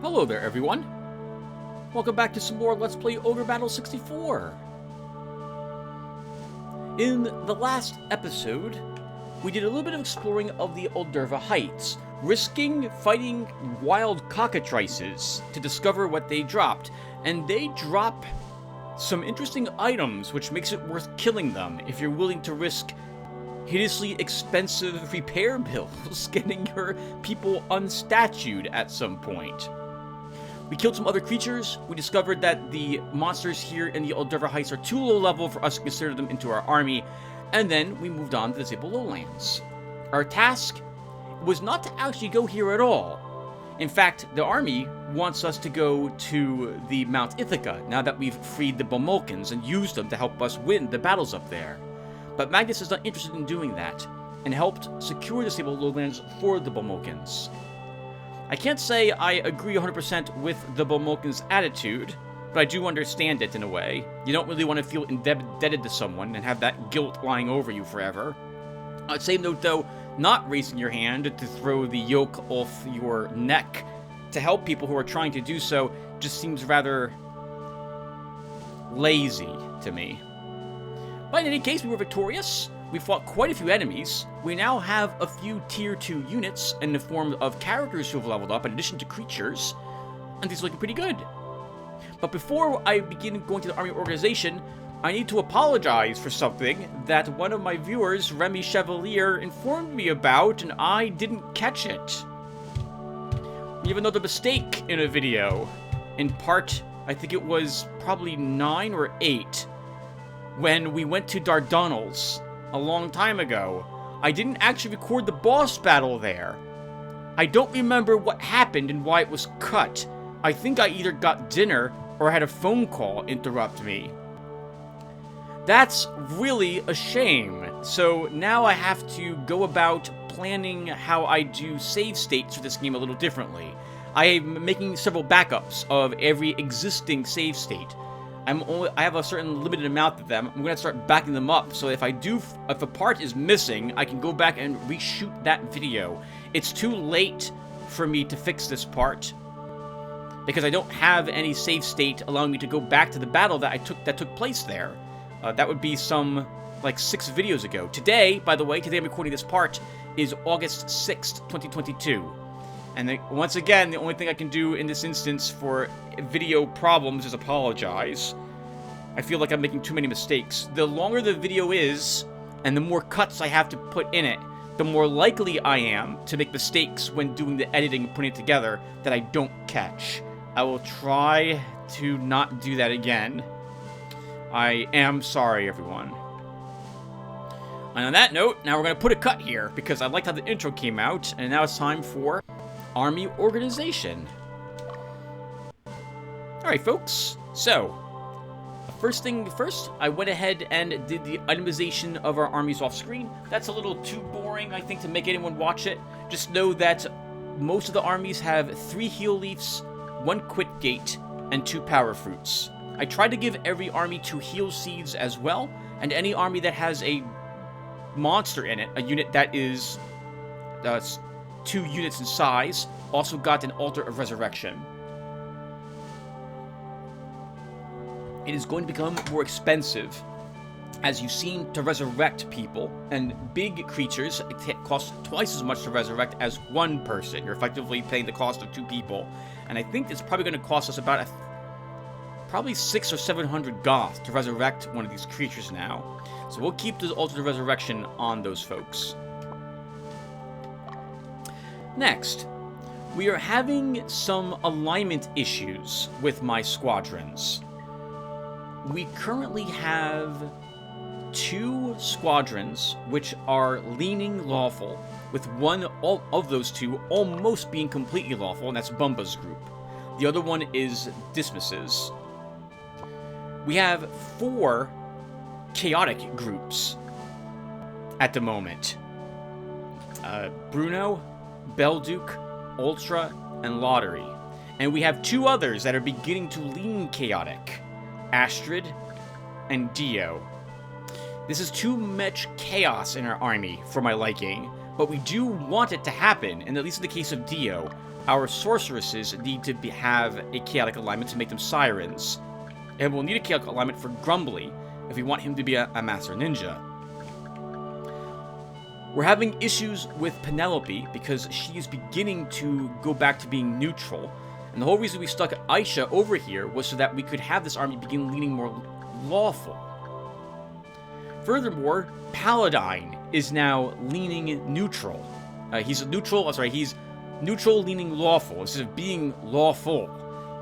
Hello there, everyone. Welcome back to some more Let's Play Ogre Battle 64. In the last episode, we did a little bit of exploring of the Oldurva Heights, risking fighting wild cockatrices to discover what they dropped. And they drop some interesting items, which makes it worth killing them if you're willing to risk hideously expensive repair bills getting your people unstatued at some point. We killed some other creatures. We discovered that the monsters here in the Oldurva Heights are too low level for us to consider them into our army, and then we moved on to the Sable Lowlands. Our task was not to actually go here at all. In fact, the army wants us to go to the Mount Ithaca now that we've freed the Bomulcans and used them to help us win the battles up there. But Magnus is not interested in doing that, and helped secure the Sable Lowlands for the Bomulcans. I can't say I agree 100% with the Bomulcans' attitude, but I do understand it in a way. You don't really want to feel indebted to someone and have that guilt lying over you forever. Same note though, not raising your hand to throw the yoke off your neck to help people who are trying to do so just seems rather lazy to me. But in any case, we were victorious. We fought quite a few enemies. We now have a few tier 2 units in the form of characters who have leveled up in addition to creatures, and these are looking pretty good. But before I begin going to the army organization, I need to apologize for something that one of my viewers, Remy Chevalier, informed me about, and I didn't catch it. We have another mistake in a video. In part, I think it was probably 9 or 8, when we went to Dardanelles a long time ago. I didn't actually record the boss battle there. I don't remember what happened and why it was cut. I think I either got dinner or had a phone call interrupt me. That's really a shame. So now I have to go about planning how I do save states for this game a little differently. I am making several backups of every existing save state. I have a certain limited amount of them. I'm going to start backing them up, so if a part is missing, I can go back and reshoot that video. It's too late for me to fix this part, because I don't have any save state allowing me to go back to the battle that took place there. That would be some, like, 6 videos ago. Today, by the way, today I'm recording this part, is August 6th, 2022. And once again, the only thing I can do in this instance for video problems is apologize. I feel like I'm making too many mistakes. The longer the video is, and the more cuts I have to put in it, the more likely I am to make mistakes when doing the editing and putting it together that I don't catch. I will try to not do that again. I am sorry, everyone. And on that note, now we're going to put a cut here, because I liked how the intro came out, and now it's time for army organization. Alright, folks, so first thing first, I went ahead and did the itemization of our armies off screen. That's a little too boring, I think, to make anyone watch it. Just know that most of the armies have 3 heal leaves, 1 quit gate, and 2 power fruits. I tried to give every army 2 heal seeds as well, and any army that has a monster in it, a unit that is 2 units in size, also got an Altar of Resurrection. It is going to become more expensive as you seem to resurrect people, and big creatures cost twice as much to resurrect as 1 person. You're effectively paying the cost of 2 people, and I think it's probably going to cost us about probably 600 or 700 goth to resurrect one of these creatures now. So we'll keep the Altar of Resurrection on those folks. Next, we are having some alignment issues with my squadrons. We currently have 2 squadrons which are leaning lawful, with one of those 2 almost being completely lawful, and that's Bumba's group. The other one is Dismas's. We have 4 chaotic groups at the moment. Bruno, Belduke, Ultra, and Lotaeri. And we have 2 others that are beginning to lean chaotic. Astrid and Dio. This is too much chaos in our army for my liking, but we do want it to happen, and at least in the case of Dio, our sorceresses need to have a chaotic alignment to make them sirens. And we'll need a chaotic alignment for Grumbly if we want him to be a master ninja. We're having issues with Penelope because she is beginning to go back to being neutral. And the whole reason we stuck Aisha over here was so that we could have this army begin leaning more lawful. Furthermore, Paladine is now leaning neutral. He's neutral leaning lawful instead of being lawful.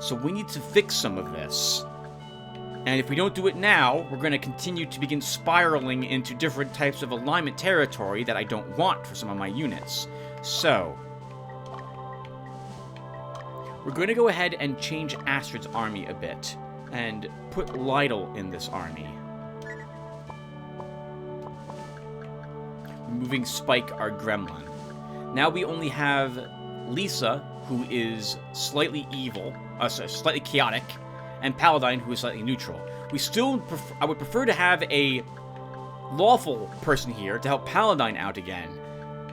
So we need to fix some of this. And if we don't do it now, we're going to continue to begin spiraling into different types of alignment territory that I don't want for some of my units. So, we're going to go ahead and change Astrid's army a bit, and put Lytle in this army. Removing Spike, our gremlin. Now we only have Lisa, who is slightly evil, slightly chaotic, and Paladine, who is slightly neutral. I would prefer to have a lawful person here to help Paladine out again,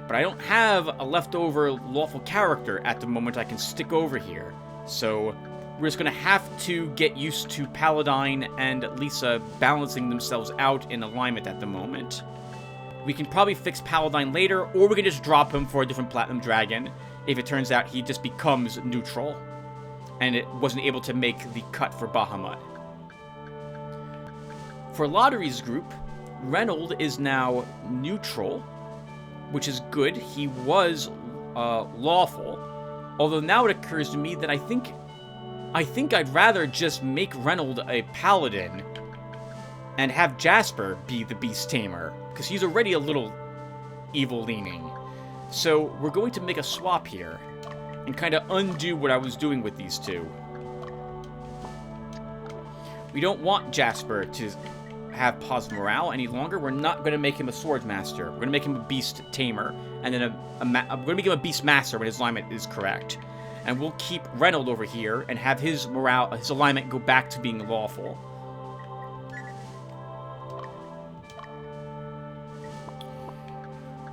but I don't have a leftover lawful character at the moment I can stick over here. So we're just going to have to get used to Paladine and Lisa balancing themselves out in alignment at the moment. We can probably fix Paladine later, or we can just drop him for a different Platinum Dragon if it turns out he just becomes neutral and it wasn't able to make the cut for Bahamut. For Lotaeri's group, Reynold is now neutral, which is good. He was lawful, although now it occurs to me that I think I'd rather just make Reynold a paladin and have Jasper be the Beast Tamer, because he's already a little evil-leaning. So we're going to make a swap here and kind of undo what I was doing with these two. We don't want Jasper to have positive morale any longer. We're not going to make him a Swordsmaster. We're going to make him a Beast Tamer, and then we're going to make him a Beast Master when his alignment is correct. And we'll keep Reynold over here and have his alignment go back to being lawful.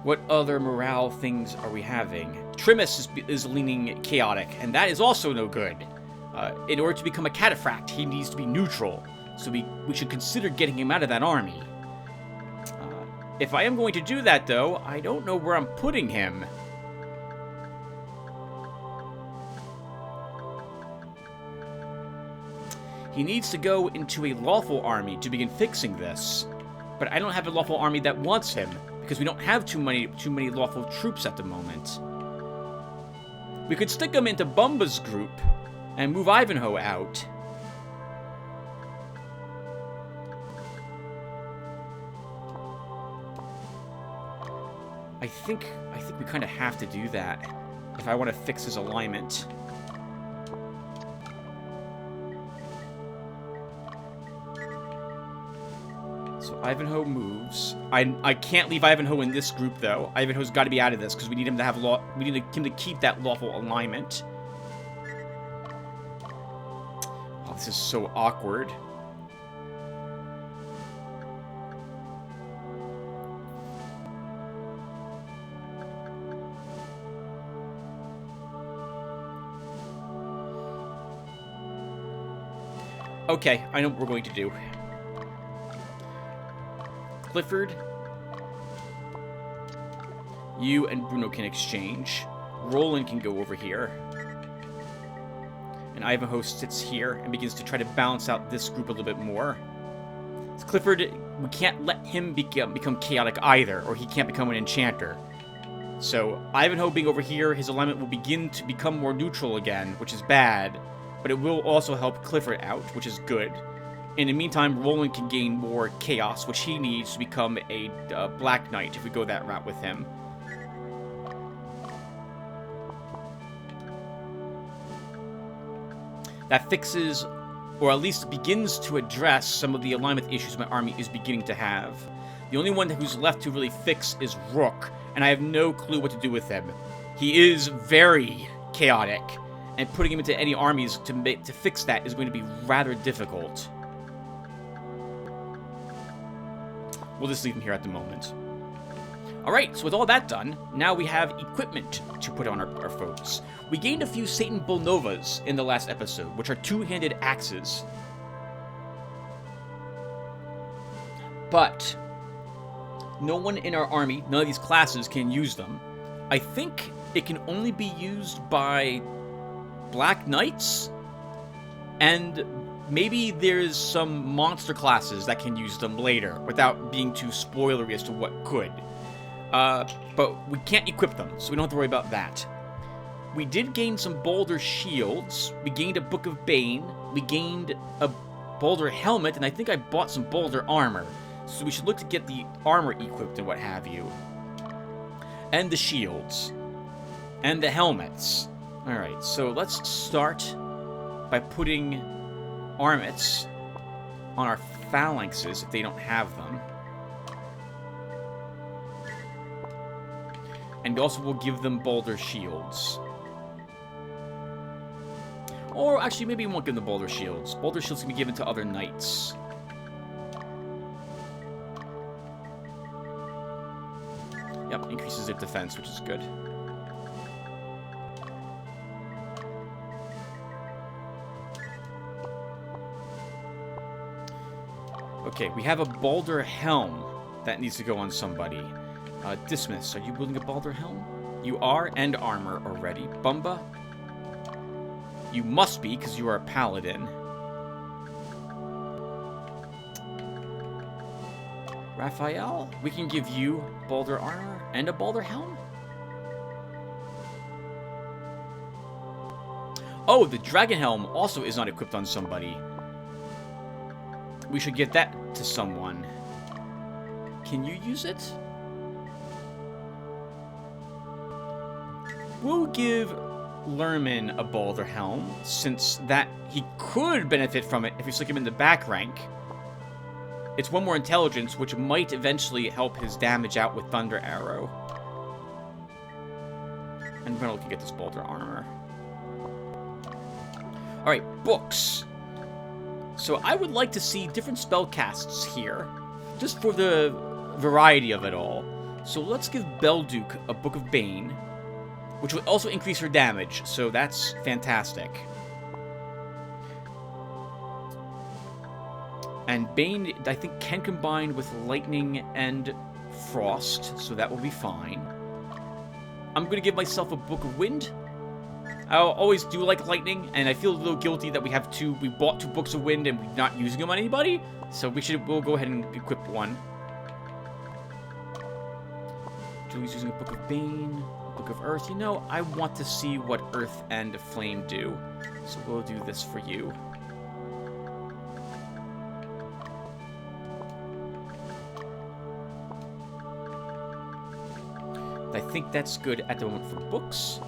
What other morale things are we having? Trimus is leaning chaotic, and that is also no good. In order to become a cataphract, he needs to be neutral, so we should consider getting him out of that army. If I am going to do that, though, I don't know where I'm putting him. He needs to go into a lawful army to begin fixing this, but I don't have a lawful army that wants him, because we don't have too many lawful troops at the moment. We could stick him into Bumba's group and move Ivanhoe out. I think we kind of have to do that if I want to fix his alignment. So Ivanhoe moves. I can't leave Ivanhoe in this group though. Ivanhoe's got to be out of this because we need him to have we need him to keep that lawful alignment. Oh, this is so awkward. Okay, I know what we're going to do. Clifford, you and Bruno can exchange. Roland can go over here. And Ivanhoe sits here and begins to try to balance out this group a little bit more. So Clifford, we can't let him become chaotic either, or he can't become an enchanter. So Ivanhoe being over here, his alignment will begin to become more neutral again, which is bad. But it will also help Clifford out, which is good. In the meantime, Roland can gain more chaos, which he needs to become a Black Knight if we go that route with him. That fixes, or at least begins to address, some of the alignment issues my army is beginning to have. The only one who's left to really fix is Rook, and I have no clue what to do with him. He is very chaotic, and putting him into any armies to fix that is going to be rather difficult. We'll just leave him here at the moment. Alright, so with all that done, now we have equipment to put on our foes. We gained a few Satan Bolnovas in the last episode, which are two-handed axes. But no one in our army, none of these classes, can use them. I think it can only be used by Black Knights, and maybe there's some monster classes that can use them later, without being too spoilery as to what could. But we can't equip them, so we don't have to worry about that. We did gain some Boulder Shields, we gained a Book of Bane, we gained a Boulder Helmet, and I think I bought some Boulder Armor. So we should look to get the armor equipped and what have you. And the shields. And the helmets. Alright, so let's start by putting armets on our phalanxes if they don't have them. And also we'll give them Boulder Shields. Or actually, maybe we won't give them Boulder Shields. Boulder Shields can be given to other knights. Yep, increases their defense, which is good. Okay, we have a Boulder Helm that needs to go on somebody. Dismiss, are you building a Boulder Helm? You are, and armor already. Bumba? You must be, because you are a paladin. Raphael, we can give you Boulder Armor and a Boulder Helm. Oh, the Dragon Helm also is not equipped on somebody. We should get that to someone. Can you use it? We'll give Lerman a Boulder Helm, since that he could benefit from it if we stick him in the back rank. It's one more intelligence, which might eventually help his damage out with Thunder Arrow. And we're gonna look to get this Boulder Armor. Alright, books. So I would like to see different spell casts here, just for the variety of it all. So let's give Belduke a Book of Bane, which will also increase her damage, so that's fantastic. And Bane, I think, can combine with Lightning and Frost, so that will be fine. I'm going to give myself a Book of Wind. I always do like Lightning, and I feel a little guilty that we bought 2 Books of Wind and we're not using them on anybody, so we'll go ahead and equip one. Julie's using a Book of Bane, Book of Earth. You know, I want to see what Earth and Flame do, so we'll do this for you. I think that's good at the moment for books.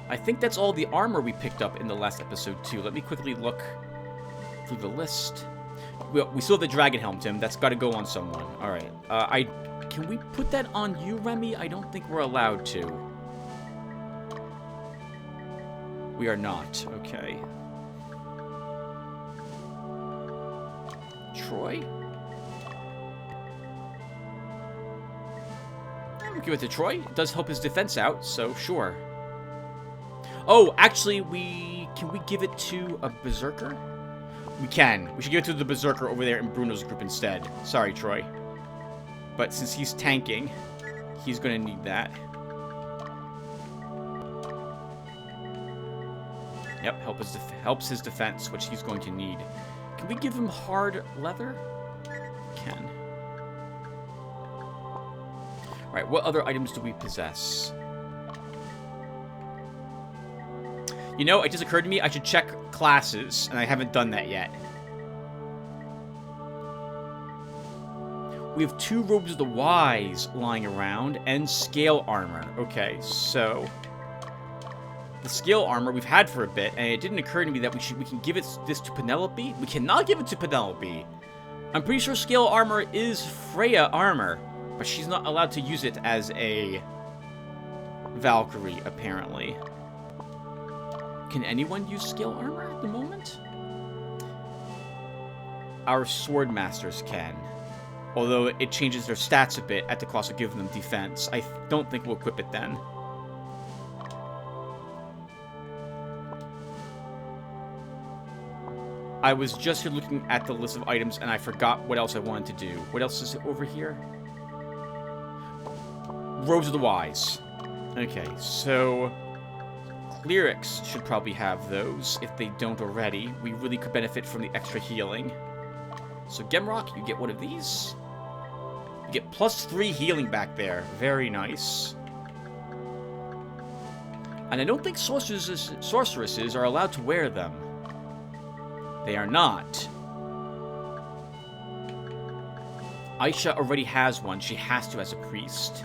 I think that's all the armor we picked up in the last episode, too. Let me quickly look through the list. We still have the Dragon Helm, Tim. That's got to go on someone. All right. Can we put that on you, Remy? I don't think we're allowed to. We are not. Okay. Troy? We'll give it to Troy. It does help his defense out, so sure. Oh, actually, can we give it to a Berserker? We can. We should give it to the Berserker over there in Bruno's group instead. Sorry, Troy. But since he's tanking, he's going to need that. Yep, helps his defense, which he's going to need. Can we give him hard leather? Can. Alright, what other items do we possess? You know, it just occurred to me I should check classes, and I haven't done that yet. We have 2 Robes of the Wise lying around, and Scale Armor. Okay, so the Scale Armor we've had for a bit, and it didn't occur to me that we can give this to Penelope. We cannot give it to Penelope. I'm pretty sure Scale Armor is Freya armor, but she's not allowed to use it as a Valkyrie, apparently. Can anyone use Scale Armor at the moment? Our Sword Masters can. Although it changes their stats a bit at the cost of giving them defense. I don't think we'll equip it then. I was just here looking at the list of items and I forgot what else I wanted to do. What else is over here? Robes of the Wise. Okay, so clerics should probably have those if they don't already. We really could benefit from the extra healing. So Gemrock, you get one of these. You get +3 healing back there. Very nice. And I don't think sorceresses are allowed to wear them. They are not. Aisha already has one. She has to as a priest.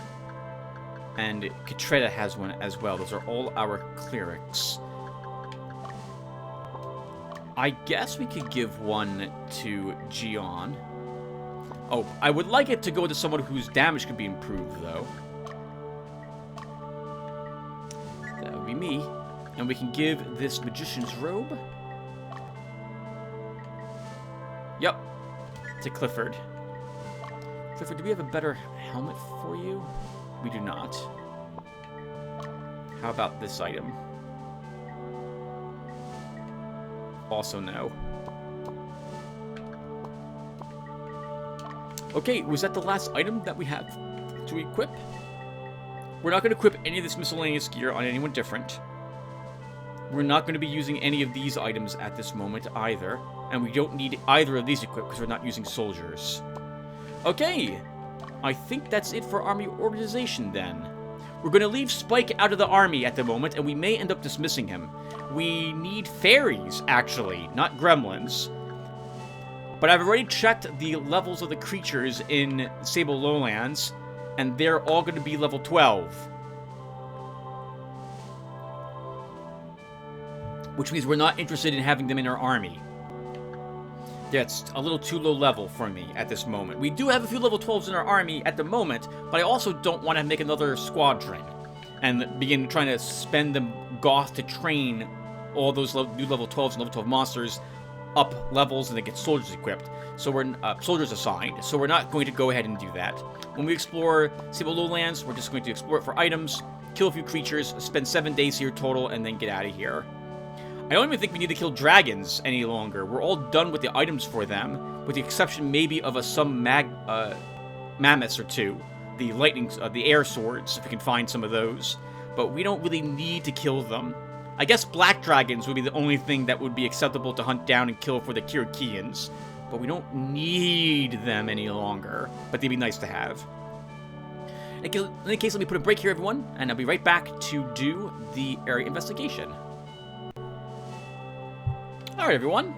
And Katreda has one as well. Those are all our clerics. I guess we could give one to Gion. Oh, I would like it to go to someone whose damage could be improved, though. That would be me. And we can give this magician's robe. Yep. To Clifford. Clifford, do we have a better helmet for you? We do not. How about this item? Also no. Okay, was that the last item that we have to equip? We're not going to equip any of this miscellaneous gear on anyone different. We're not going to be using any of these items at this moment either. And we don't need either of these equipped because we're not using soldiers. Okay, I think that's it for army organization then. We're going to leave Spike out of the army at the moment, and we may end up dismissing him. We need fairies, actually, not gremlins. But I've already checked the levels of the creatures in Sable Lowlands, and they're all going to be level 12. Which means we're not interested in having them in our army. That's a little too low level for me at this moment. We do have a few level 12s in our army at the moment, but I also don't want to make another squadron and begin trying to spend the goth to train all those new level 12s and level 12 monsters up levels and then get soldiers equipped. So we're soldiers assigned. So we're not going to go ahead and do that. When we explore Sable Lowlands, we're just going to explore it for items, kill a few creatures, spend 7 days here total, and then get out of here. I don't even think we need to kill dragons any longer. We're all done with the items for them, with the exception maybe of some mammoths or two. The lightning, the air swords, if we can find some of those. But we don't really need to kill them. I guess black dragons would be the only thing that would be acceptable to hunt down and kill for the Kirakians. But we don't need them any longer. But they'd be nice to have. In any case, let me put a break here, everyone, and I'll be right back to do the area investigation. Alright, everyone.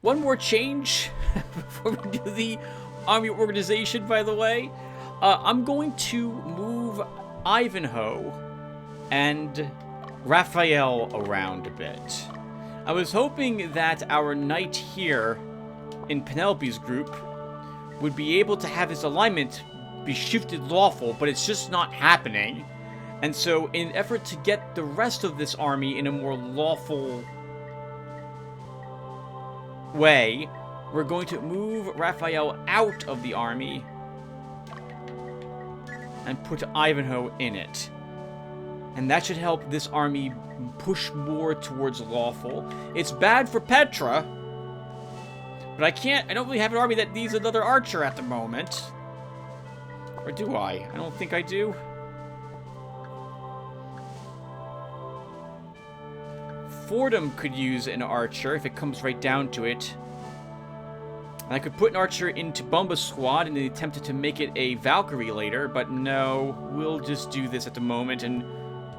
One more change before we do the army organization, by the way. I'm going to move Ivanhoe and Raphael around a bit. I was hoping that our knight here in Penelope's group would be able to have his alignment be shifted lawful, but it's just not happening. And so, in an effort to get the rest of this army in a more lawful way, we're going to move Raphael out of the army and put Ivanhoe in it. And that should help this army push more towards lawful. It's bad for Petra, but I don't really have an army that needs another archer at the moment. Or do I? I don't think I do. Fordham could use an archer if it comes right down to it. And I could put an archer into Bumba's squad in the attempt to make it a Valkyrie later, but no, we'll just do this at the moment and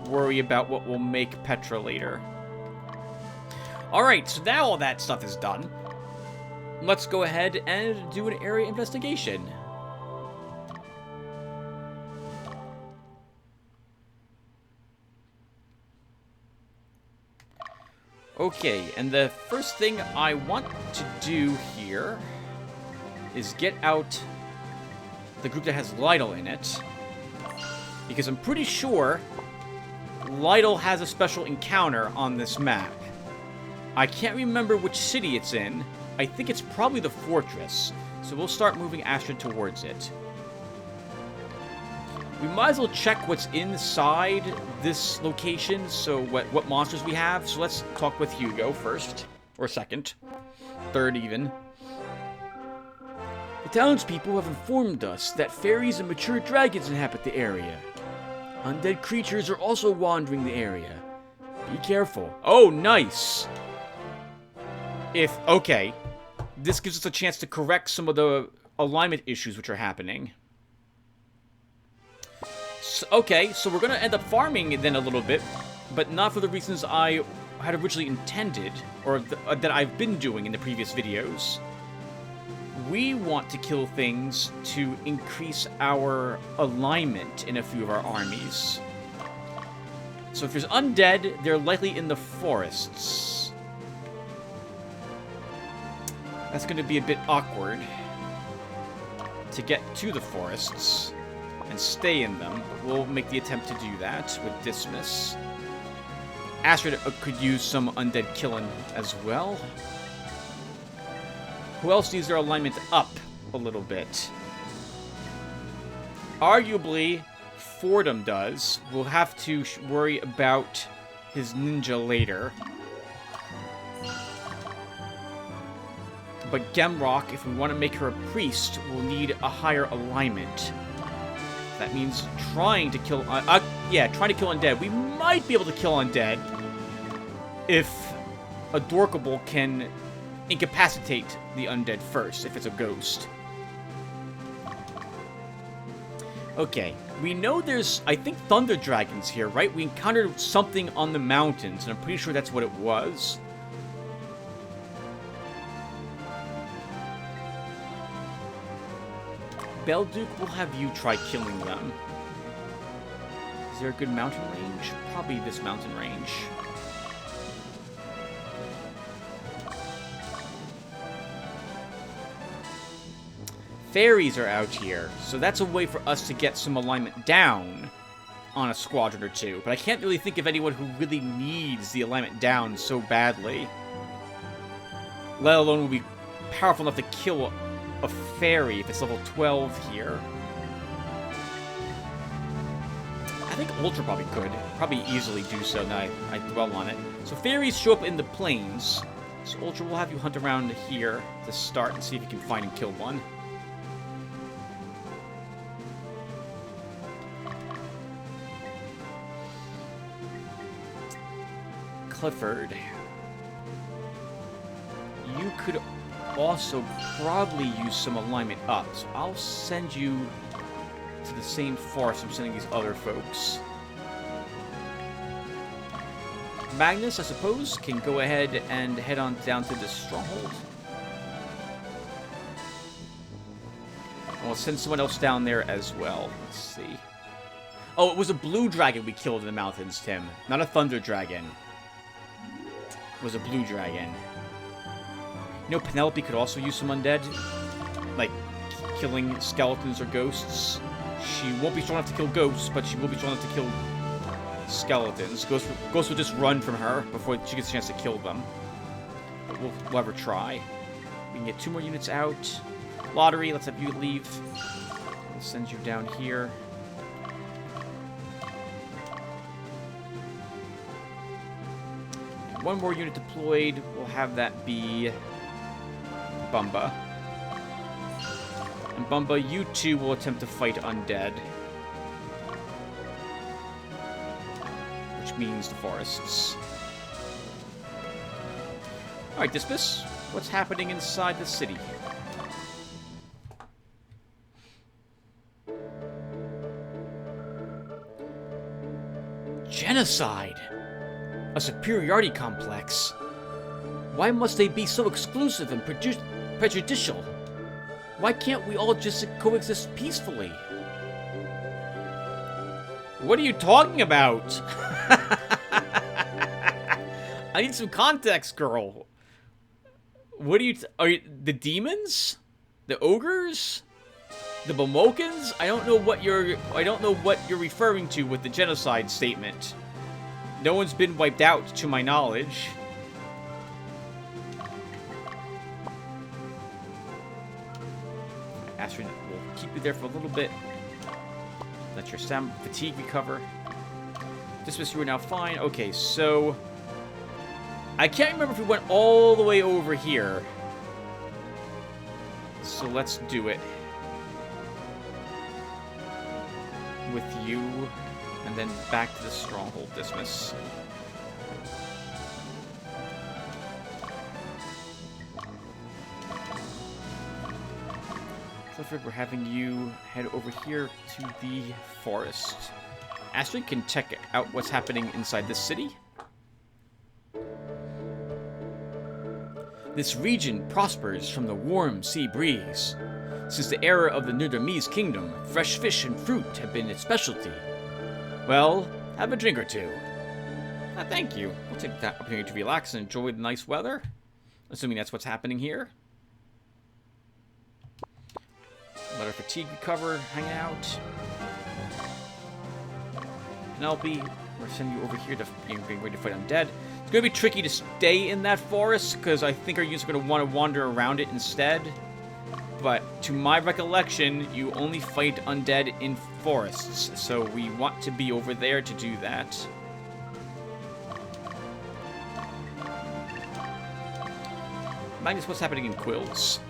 worry about what will make Petra later. Alright, so now all that stuff is done. Let's go ahead and do an area investigation. Okay, and the first thing I want to do here is get out the group that has Lytle in it. Because I'm pretty sure Lytle has a special encounter on this map. I can't remember which city it's in. I think it's probably the fortress. So we'll start moving Astrid towards it. We might as well check what's inside this location, so what monsters we have. So let's talk with Hugo first. Or second. Third, even. The townspeople have informed us that fairies and mature dragons inhabit the area. Undead creatures are also wandering the area. Be careful. Oh, nice! Okay. This gives us a chance to correct some of the alignment issues which are happening. So, okay, so we're going to end up farming then a little bit, but not for the reasons I had originally intended, or that I've been doing in the previous videos. We want to kill things to increase our alignment in a few of our armies. So if there's undead, they're likely in the forests. That's going to be a bit awkward to get to the forests and stay in them. But we'll make the attempt to do that with Dismas. Astrid could use some undead killing as well. Who else needs their alignment up a little bit? Arguably, Fordham does. We'll have to worry about his ninja later. But Gemrock, if we want to make her a priest, will need a higher alignment. That means trying to kill... trying to kill undead. We might be able to kill undead if a Dorkable can incapacitate the undead first, if it's a ghost. Okay, we know there's, I think, thunder dragons here, right? We encountered something on the mountains, and I'm pretty sure that's what it was. Belduke, will have you try killing them. Is there a good mountain range? Probably this mountain range. Fairies are out here, so that's a way for us to get some alignment down on a squadron or two. But I can't really think of anyone who really needs the alignment down so badly. Let alone will be powerful enough to kill a fairy if it's level 12 here. I think Ultra probably could. Probably easily do so now I dwell on it. So fairies show up in the plains. So Ultra will have you hunt around here to start and see if you can find and kill one. Clifford. You could also probably use some alignment up, so I'll send you to the same forest I'm sending these other folks. Magnus, I suppose, can go ahead and head on down to this stronghold. And we'll send someone else down there as well. Let's see. Oh, it was a blue dragon we killed in the mountains, Tim. Not a thunder dragon. It was a blue dragon. You know, Penelope could also use some undead. Like, killing skeletons or ghosts. She won't be strong enough to kill ghosts, but she will be strong enough to kill skeletons. Ghosts will just run from her before she gets a chance to kill them. But we'll have her try. We can get 2 more units out. Lottery, let's have you leave. We'll send you down here. And 1 more unit deployed. We'll have that be Bumba. And Bumba, you two will attempt to fight undead. Which means the forests. Alright, Dismas, what's happening inside the city? Genocide! A superiority complex. Why must they be so exclusive and prejudicial? Why can't we all just coexist peacefully? What are you talking about? I need some context, girl. What are you... Are you the demons? The ogres? The Bomokans? I don't know what you're referring to with the genocide statement. No one's been wiped out, to my knowledge. keep you there for a little bit. Let your fatigue recover. Dismiss, you are now fine. Okay, so... I can't remember if we went all the way over here. So let's do it. With you, and then back to the stronghold, Dismiss. Clifford, we're having you head over here to the forest. Astrid can check out what's happening inside this city. This region prospers from the warm sea breeze. Since the era of the Nudermise kingdom, fresh fish and fruit have been its specialty. Well, have a drink or two. Thank you. We'll take that opportunity to relax and enjoy the nice weather. Assuming that's what's happening here. Let our fatigue recover, hang out. Penelope, we're sending you over here to getting ready to fight undead. It's going to be tricky to stay in that forest, because I think our units are going to want to wander around it instead. But to my recollection, you only fight undead in forests, so we want to be over there to do that. Magnus, what's happening in Quills?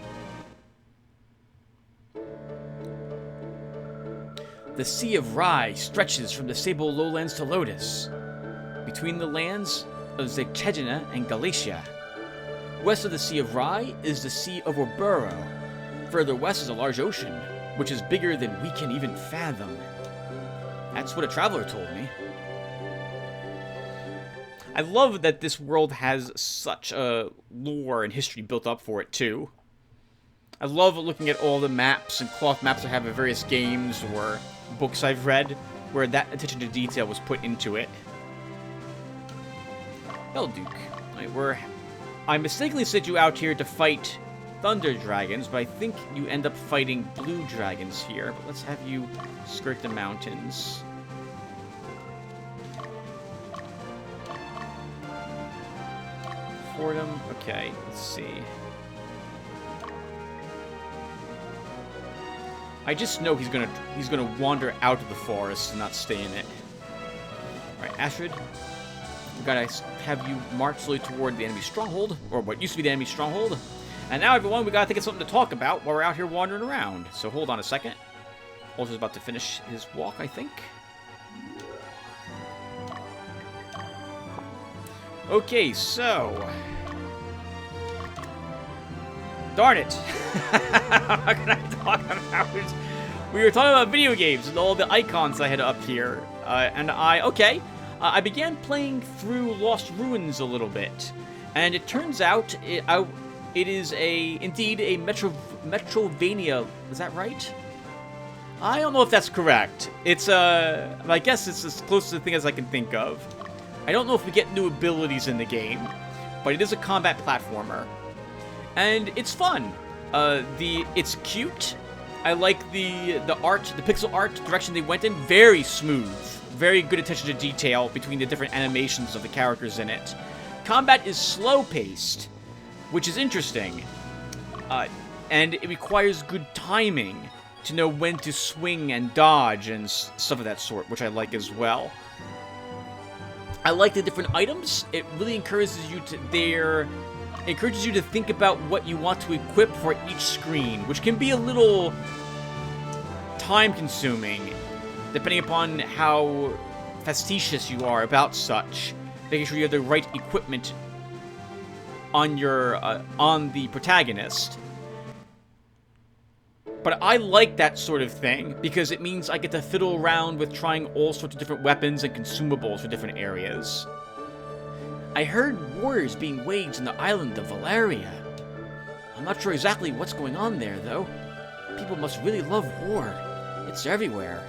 The Sea of Rye stretches from the Sable Lowlands to Lotus, between the lands of Zechegina and Galatia. West of the Sea of Rye is the Sea of Orburo. Further west is a large ocean, which is bigger than we can even fathom. That's what a traveler told me. I love that this world has such a lore and history built up for it, too. I love looking at all the maps and cloth maps I have of various games or books I've read, where that attention to detail was put into it. Belduke. I mistakenly sent you out here to fight thunder dragons, but I think you end up fighting blue dragons here. But let's have you skirt the mountains. Fordham. Okay, let's see. I just know he's gonna wander out of the forest and not stay in it. All right, Astrid. We gotta have you march slowly toward the enemy stronghold, or what used to be the enemy stronghold. And now, everyone, we gotta think of something to talk about while we're out here wandering around. So hold on a second. Walter's about to finish his walk, I think. Okay, so... Darn it! How can I talk about it? We were talking about video games and all the icons I had up here. I began playing through Lost Ruins a little bit. And it turns out it is indeed a Metrovania. Is that right? I don't know if that's correct. It's I guess it's as close to the thing as I can think of. I don't know if we get new abilities in the game, but it is a combat platformer. And it's fun. It's cute. I like the art, the pixel art direction they went in. Very smooth. Very good attention to detail between the different animations of the characters in it. Combat is slow-paced, which is interesting. And it requires good timing to know when to swing and dodge and stuff of that sort, which I like as well. I like the different items. It really encourages you to think about what you want to equip for each screen, which can be a little time-consuming, depending upon how fastidious you are about such. Making sure you have the right equipment on the protagonist. But I like that sort of thing, because it means I get to fiddle around with trying all sorts of different weapons and consumables for different areas. I heard wars being waged on the island of Valeria. I'm not sure exactly what's going on there, though. People must really love war. It's everywhere.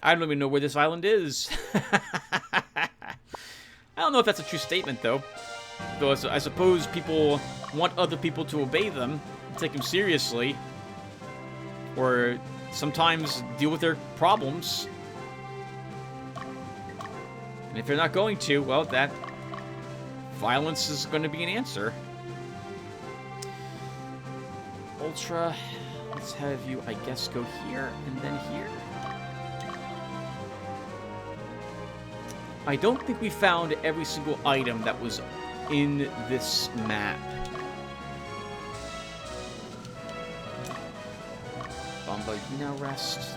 I don't even know where this island is. I don't know if that's a true statement, though. Though I suppose people want other people to obey them, take them seriously, or sometimes deal with their problems. And if they're not going to, well, that violence is going to be an answer. Ultra. Let's have you, I guess, go here and then here. I don't think we found every single item that was in this map. Bamba, you now rest.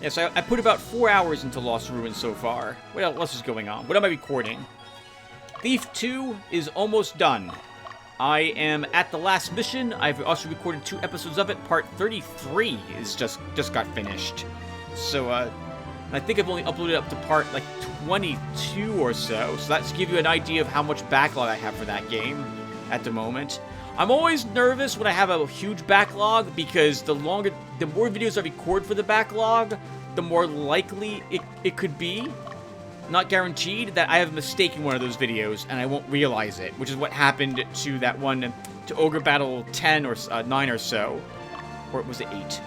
Yes, I put about 4 hours into Lost Ruins so far. What else is going on? What am I recording? Thief 2 is almost done. I am at the last mission. I've also recorded 2 episodes of it. Part 33 is just got finished. So, I think I've only uploaded up to part, like, 22 or so. So that's to give you an idea of how much backlog I have for that game at the moment. I'm always nervous when I have a huge backlog because the more videos I record for the backlog, the more likely it could be, not guaranteed, that I have a mistake in one of those videos and I won't realize it, which is what happened to that one, to Ogre Battle 10 or 9 or so. Or was it 8?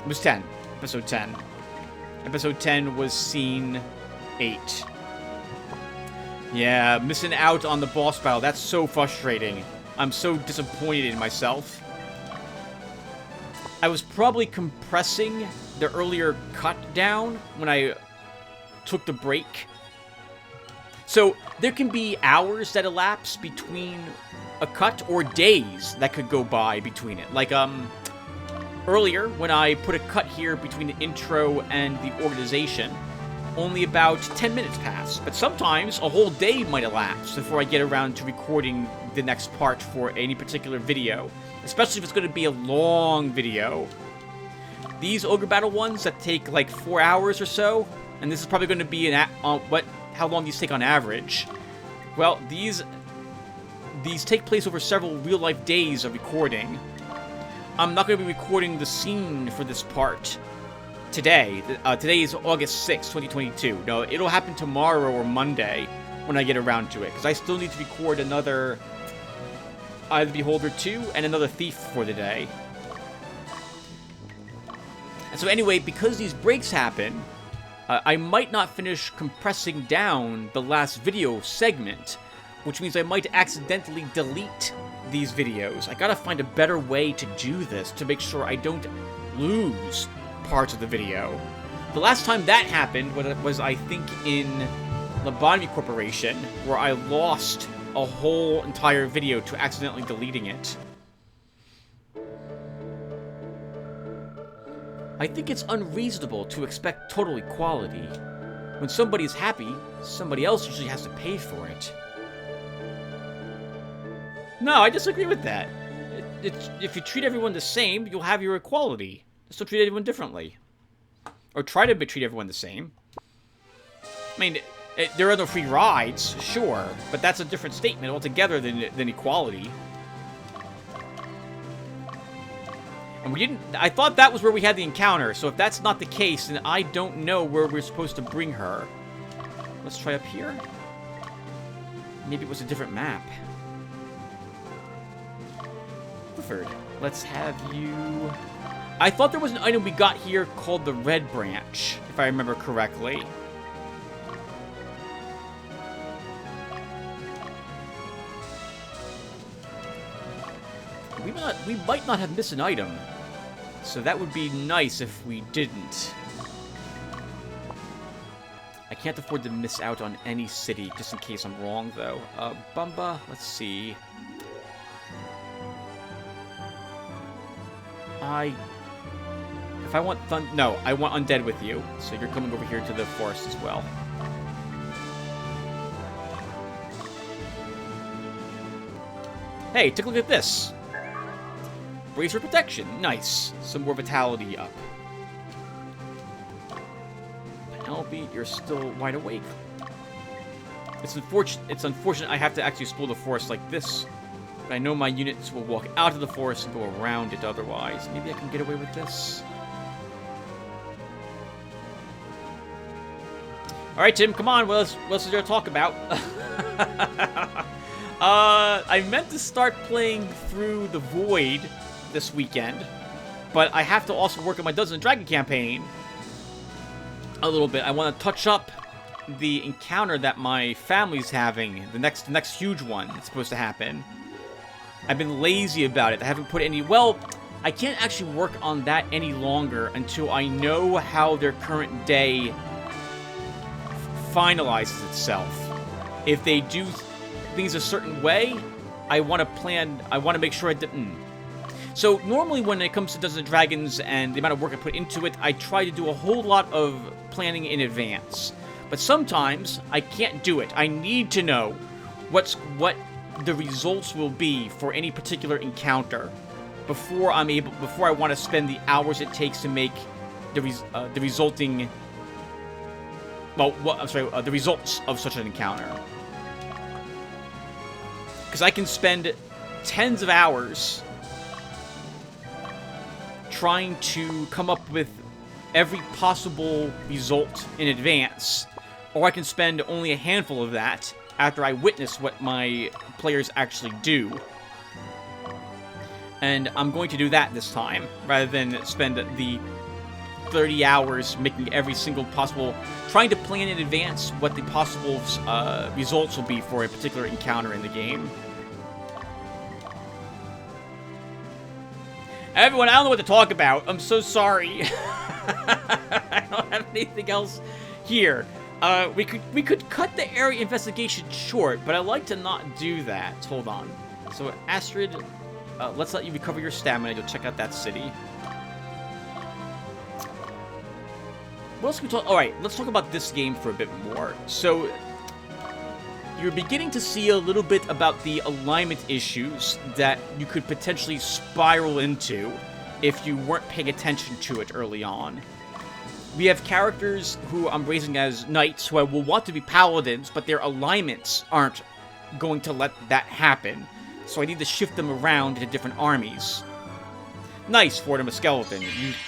It was 10. Episode 10. Episode 10 was Scene 8. Yeah, missing out on the boss battle. That's so frustrating. I'm so disappointed in myself. I was probably compressing the earlier cut down when I took the break. So there can be hours that elapse between a cut or days that could go by between it. Like, earlier, when I put a cut here between the intro and the organization, only about 10 minutes pass. But sometimes a whole day might elapse before I get around to recording the next part for any particular video. Especially if it's going to be a long video. These Ogre Battle ones that take like 4 hours or so, and this is probably going to be how long these take on average. Well, these take place over several real-life days of recording. I'm not going to be recording the scene for this part today. Today is August 6th, 2022. No, it'll happen tomorrow or Monday when I get around to it, because I still need to record another Eye of the Beholder 2 and another Thief for the day. And so anyway, because these breaks happen, I might not finish compressing down the last video segment, which means I might accidentally delete these videos. I gotta find a better way to do this to make sure I don't lose parts of the video. The last time that happened was, I think, in Lobotomy Corporation, where I lost a whole entire video to accidentally deleting it. I think it's unreasonable to expect total equality. When somebody's happy, somebody else usually has to pay for it. No, I disagree with that. If you treat everyone the same, you'll have your equality. Just don't treat everyone differently. Or try to treat everyone the same. I mean, there are no free rides, sure, but that's a different statement altogether than equality. And we didn't... I thought that was where we had the encounter, so if that's not the case, then I don't know where we're supposed to bring her. Let's try up here. Maybe it was a different map. Clifford, let's have you... I thought there was an item we got here called the Red Branch, if I remember correctly. We might not have missed an item, so that would be nice if we didn't. I can't afford to miss out on any city, just in case I'm wrong, though. Bumba, let's see. If I want no, I want Undead with you, so you're coming over here to the forest as well. Hey, take a look at this. Brace for protection. Nice. Some more vitality up. Penelope, you're still wide awake. It's unfortunate I have to actually explore the forest like this. But I know my units will walk out of the forest and go around it otherwise. Maybe I can get away with this. Alright, Tim, come on. What else is there to talk about? I meant to start playing through the Void this weekend, but I have to also work on my Dungeons & Dragons campaign a little bit. I want to touch up the encounter that my family's having, the next huge one that's supposed to happen. I've been lazy about it. I haven't put any... Well, I can't actually work on that any longer until I know how their current day finalizes itself. If they do things a certain way, I want to make sure I didn't. So normally when it comes to Dungeons & Dragons and the amount of work I put into it, I try to do a whole lot of planning in advance. But sometimes I can't do it. I need to know what the results will be for any particular encounter before I want to spend the hours it takes to make the resulting... Well, the results of such an encounter. Because I can spend tens of hours trying to come up with every possible result in advance, or I can spend only a handful of that after I witness what my players actually do. And I'm going to do that this time, rather than spend the 30 hours making every single possible... trying to plan in advance what the possible results will be for a particular encounter in the game. Everyone, I don't know what to talk about. I'm so sorry. I don't have anything else here. We could cut the area investigation short, but I like to not do that. Hold on. So, Astrid, let's let you recover your stamina. You'll check out that city. What else can we talk? Alright, let's talk about this game for a bit more. So, you're beginning to see a little bit about the alignment issues that you could potentially spiral into if you weren't paying attention to it early on. We have characters who I'm raising as knights who will want to be paladins, but their alignments aren't going to let that happen. So I need to shift them around into different armies. Nice, Fordham, a skeleton.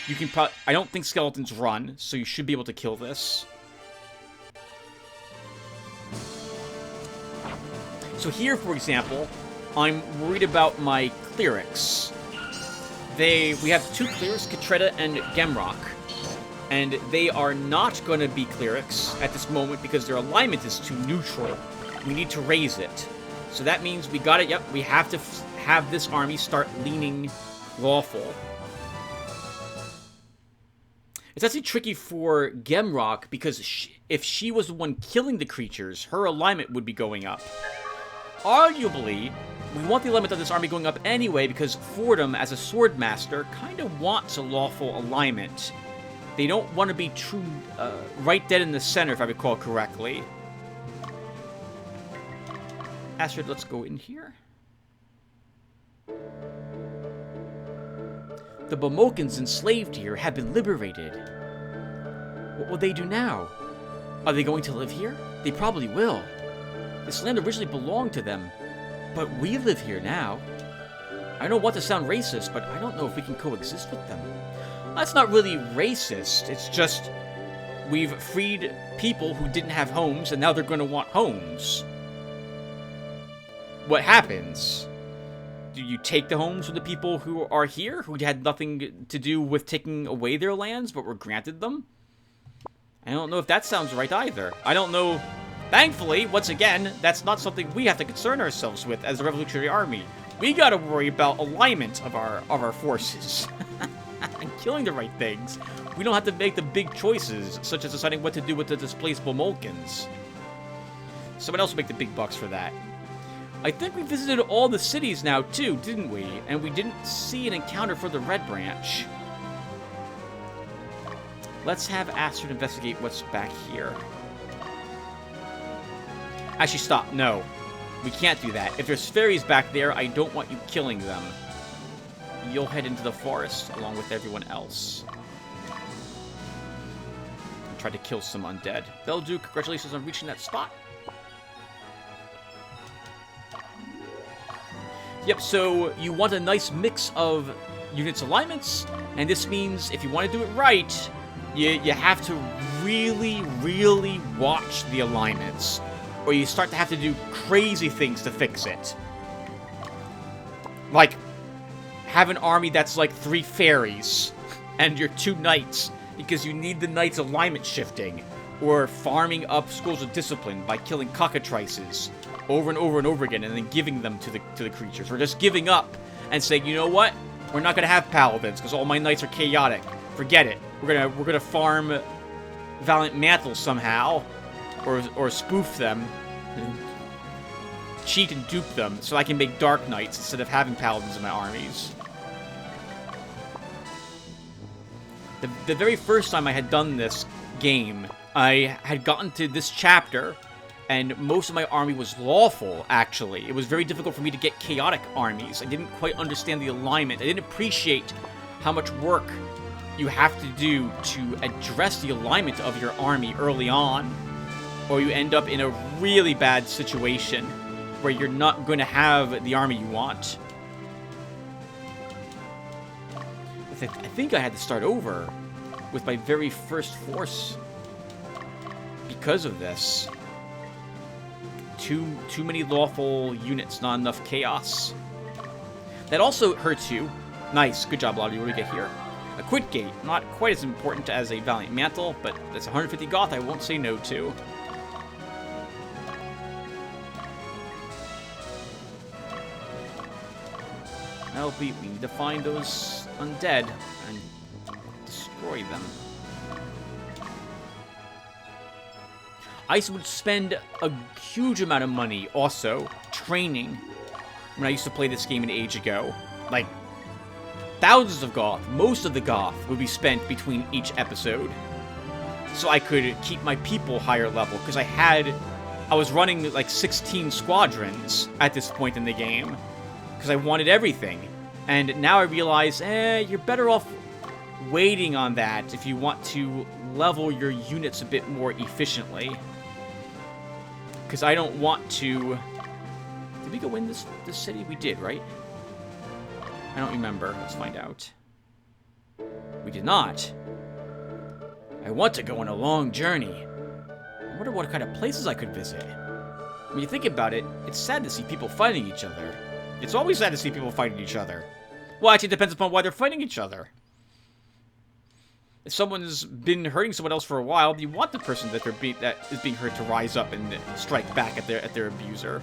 You can I don't think skeletons run, so you should be able to kill this. So here, for example, I'm worried about my clerics. We have two clerics, Katretta and Gemrock. And they are not going to be clerics at this moment because their alignment is too neutral. We need to raise it. So that means we got it. Yep, we have to have this army start leaning lawful. It's actually tricky for Gemrock because if she was the one killing the creatures, her alignment would be going up. Arguably, we want the alignment of this army going up anyway because Fordham, as a sword master, kind of wants a lawful alignment. They don't want to be true, right dead in the center, if I recall correctly. Astrid, let's go in here. The Bomokans enslaved here have been liberated. What will they do now? Are they going to live here? They probably will. This land originally belonged to them, but we live here now. I don't want to sound racist, but I don't know if we can coexist with them. That's not really racist, it's just we've freed people who didn't have homes, and now they're going to want homes. What happens? Do you take the homes from the people who are here, who had nothing to do with taking away their lands, but were granted them? I don't know if that sounds right either. I don't know. Thankfully, once again, that's not something we have to concern ourselves with as the Revolutionary Army. We gotta worry about alignment of our forces. And killing the right things. We don't have to make the big choices, such as deciding what to do with the displaced Bomolkans. Someone else will make the big bucks for that. I think we visited all the cities now, too, didn't we? And we didn't see an encounter for the Red Branch. Let's have Astrid investigate what's back here. Actually, stop. No. We can't do that. If there's fairies back there, I don't want you killing them. You'll head into the forest along with everyone else. And try to kill some undead. Beldu, congratulations on reaching that spot. Yep, so you want a nice mix of units alignments, and this means if you want to do it right, you have to really, really watch the alignments, or you start to have to do crazy things to fix it. Like, have an army that's like 3 fairies, and your 2 knights, because you need the knights' alignment shifting. or farming up schools of discipline by killing cockatrices over and over and over again, and then giving them to the creatures, or just giving up and saying, you know what, we're not gonna have paladins because all my knights are chaotic. Forget it. We're gonna farm Valiant Mantles somehow, or spoof them, and cheat and dupe them, so I can make Dark Knights instead of having paladins in my armies. The very first time I had done this game, I had gotten to this chapter, and most of my army was lawful, actually. It was very difficult for me to get chaotic armies. I didn't quite understand the alignment. I didn't appreciate how much work you have to do to address the alignment of your army early on, or you end up in a really bad situation where you're not going to have the army you want. I think I had to start over with my very first force because of this. Too many lawful units, not enough chaos. That also hurts you. Nice, good job, Lottie. What do we get here? A Quit Gate. Not quite as important as a Valiant Mantle, but that's 150 Goth I won't say no to. We need to find those undead and destroy them. I would spend a huge amount of money also training when I used to play this game an age ago. Like, thousands of Goth. Most of the Goth would be spent between each episode, so I could keep my people higher level, because I was running like 16 squadrons at this point in the game, because I wanted everything. And now I realize, you're better off waiting on that if you want to level your units a bit more efficiently. Because I don't want to... Did we go in this city? We did, right? I don't remember. Let's find out. We did not. I want to go on a long journey. I wonder what kind of places I could visit. When you think about it, it's sad to see people fighting each other. It's always sad to see people fighting each other. Well, actually, it depends upon why they're fighting each other. If someone's been hurting someone else for a while, you want the person that is being hurt to rise up and strike back at their abuser.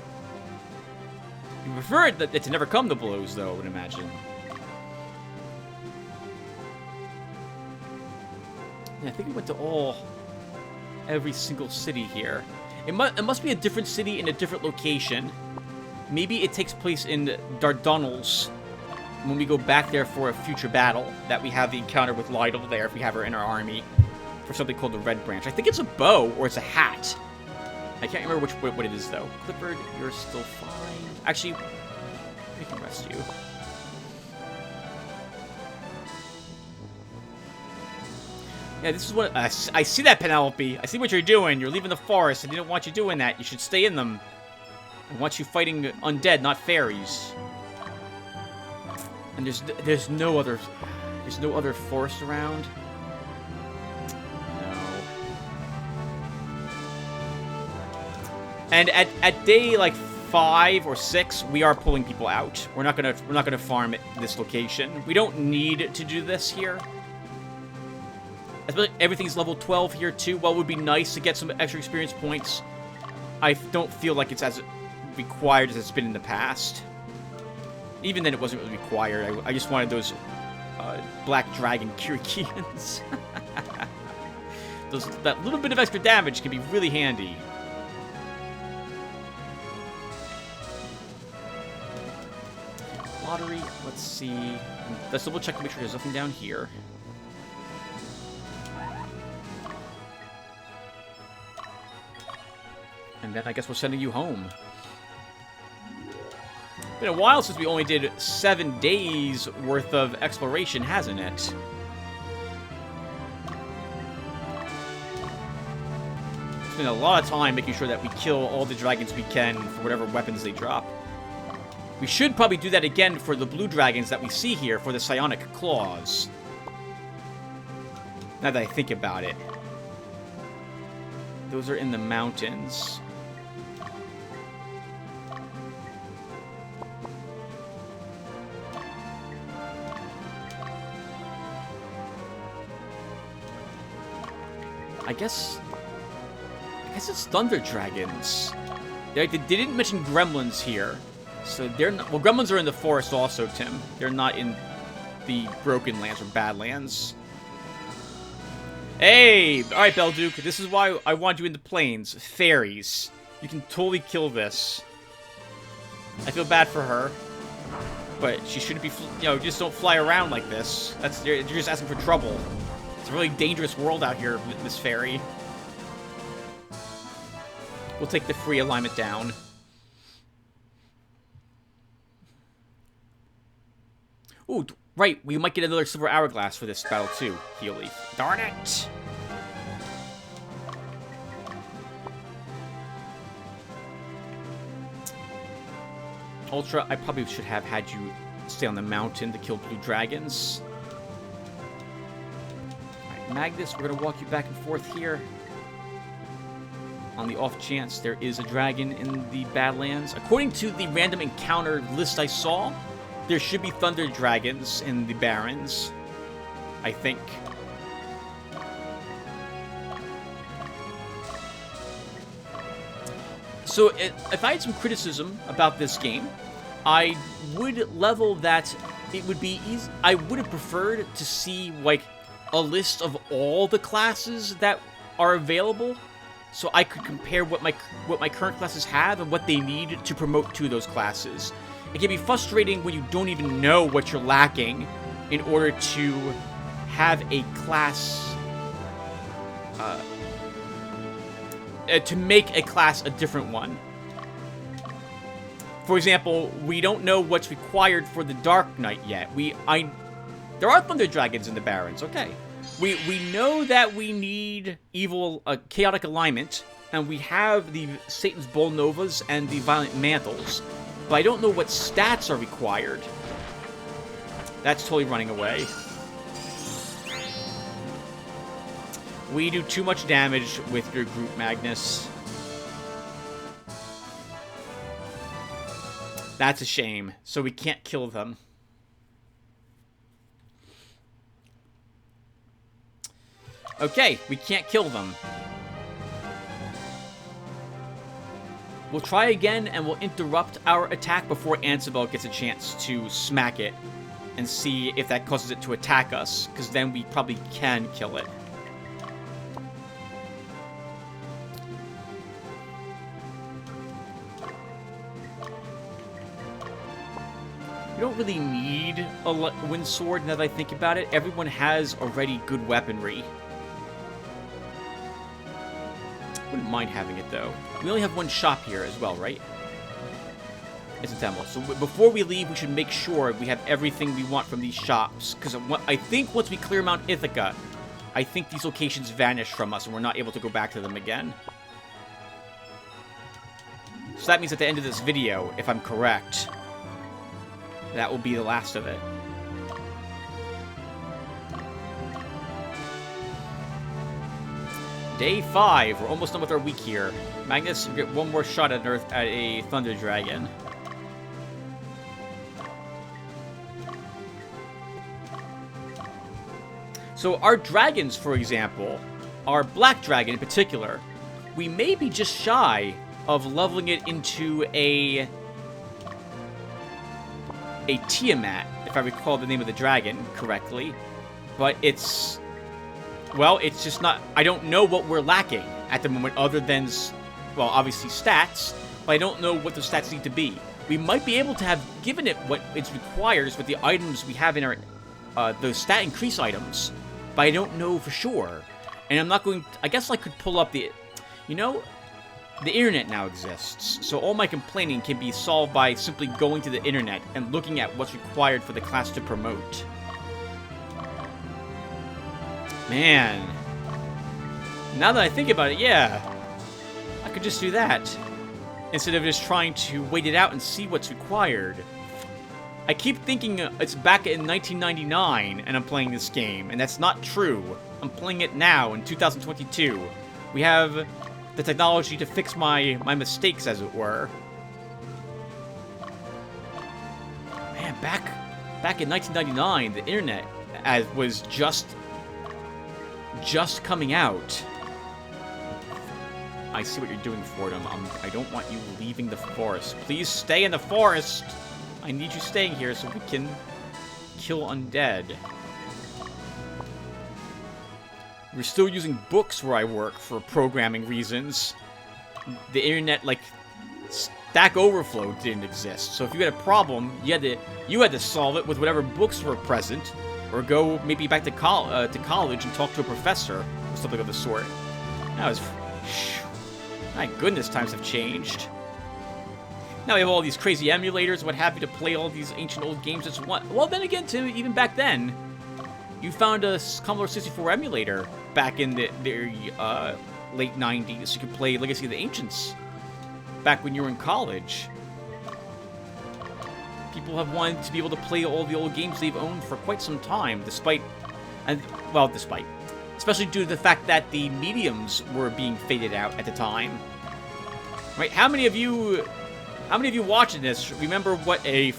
You prefer it to never come to blows, though, I would imagine. Yeah, I think we went to every single city here. It must be a different city in a different location. Maybe it takes place in Dardanelles when we go back there for a future battle, that we have the encounter with Lytle there if we have her in our army for something called the Red Branch. I think it's a bow or it's a hat. I can't remember what it is, though. Clifford, you're still fine. Actually, we can rest you. Yeah, this is what... I see that, Penelope. I see what you're doing. You're leaving the forest. I didn't want you doing that. You should stay in them. I want you fighting undead, not fairies. And there's no other forest around. No. And at day like 5 or 6, we are pulling people out. We're not gonna farm at this location. We don't need to do this here. Especially everything's level 12 here too. While it would be nice to get some extra experience points, I don't feel like it's as required as it's been in the past. Even then, it wasn't really required. I just wanted those Black Dragon Kirikians. That little bit of extra damage can be really handy. Lottery, let's see. Let's double check to make sure there's nothing down here. And then I guess we're sending you home. It's been a while since we only did 7 days worth of exploration, hasn't it? It's been a lot of time making sure that we kill all the dragons we can for whatever weapons they drop. We should probably do that again for the blue dragons that we see here for the psionic claws. Now that I think about it. Those are in the mountains. I guess I guess it's thunder dragons. They didn't mention gremlins here. So they're not... Well, gremlins are in the forest also, Tim. They're not in the Broken Lands or Badlands. Hey! Alright, Belduke. This is why I want you in the plains. Fairies. You can totally kill this. I feel bad for her. But she shouldn't be... You know, just don't fly around like this. You're just asking for trouble. It's a really dangerous world out here, Miss Fairy. We'll take the free alignment down. Ooh, right. We might get another silver hourglass for this battle, too, Healy. Darn it! Ultra, I probably should have had you stay on the mountain to kill blue dragons. Alright, Magnus, we're going to walk you back and forth here. On the off chance there is a dragon in the Badlands. According to the random encounter list I saw, there should be thunder dragons in the Barrens, I think. So, if I had some criticism about this game, I would level that it would be easy. I would have preferred to see, like, a list of all the classes that are available, so I could compare what my current classes have and what they need to promote to those classes. It can be frustrating when you don't even know what you're lacking in order to have a class, to make a class a different one. For example, we don't know what's required for the Dark Knight yet. There are Thunder Dragons in the Barrens, okay. We know that we need chaotic alignment, and we have the Satan's Bull Novas and the Violent Mantles, but I don't know what stats are required. That's totally running away. We do too much damage with your group, Magnus. That's a shame, so we can't kill them. Okay, we can't kill them. We'll try again, and we'll interrupt our attack before Ansabel gets a chance to smack it, and see if that causes it to attack us, because then we probably can kill it. You don't really need a wind sword now that I think about it. Everyone has already good weaponry. Wouldn't mind having it, though. We only have one shop here as well, right? It's a temple. So before we leave, we should make sure we have everything we want from these shops. Because I think once we clear Mount Ithaca, I think these locations vanish from us and we're not able to go back to them again. So that means at the end of this video, if I'm correct, that will be the last of it. Day 5. We're almost done with our week here. Magnus, you get one more shot at a Thunder Dragon. So our dragons, for example, our Black Dragon in particular, we may be just shy of leveling it into a Tiamat, if I recall the name of the dragon correctly. But it's... well, it's just not... I don't know what we're lacking at the moment other than, well, obviously stats, but I don't know what the stats need to be. We might be able to have given it what it requires with the items we have in our... those stat increase items, but I don't know for sure. And I'm not going... I guess I could pull up the... You know, the internet now exists, so all my complaining can be solved by simply going to the internet and looking at what's required for the class to promote. Man. Now that I think about it, yeah. I could just do that. Instead of just trying to wait it out and see what's required. I keep thinking it's back in 1999 and I'm playing this game, and that's not true. I'm playing it now in 2022. We have the technology to fix my mistakes, as it were. Man, back in 1999, the internet was just coming out. I see what you're doing, Fordham. I don't want you leaving the forest. Please stay in the forest! I need you staying here so we can kill undead. We're still using books where I work for programming reasons. The internet, like, Stack Overflow didn't exist. So if you had a problem, you had to solve it with whatever books were present, or go maybe back to college and talk to a professor or something of the sort. That was... My goodness, times have changed. Now we have all these crazy emulators, what have you, to play all these ancient old games as one. Well, then again, too, even back then, you found a Commodore 64 emulator back in the late 90s. You could play Legacy of the Ancients back when you were in college. People have wanted to be able to play all the old games they've owned for quite some time, despite, especially due to the fact that the mediums were being faded out at the time. Right? How many of you watching this remember what a,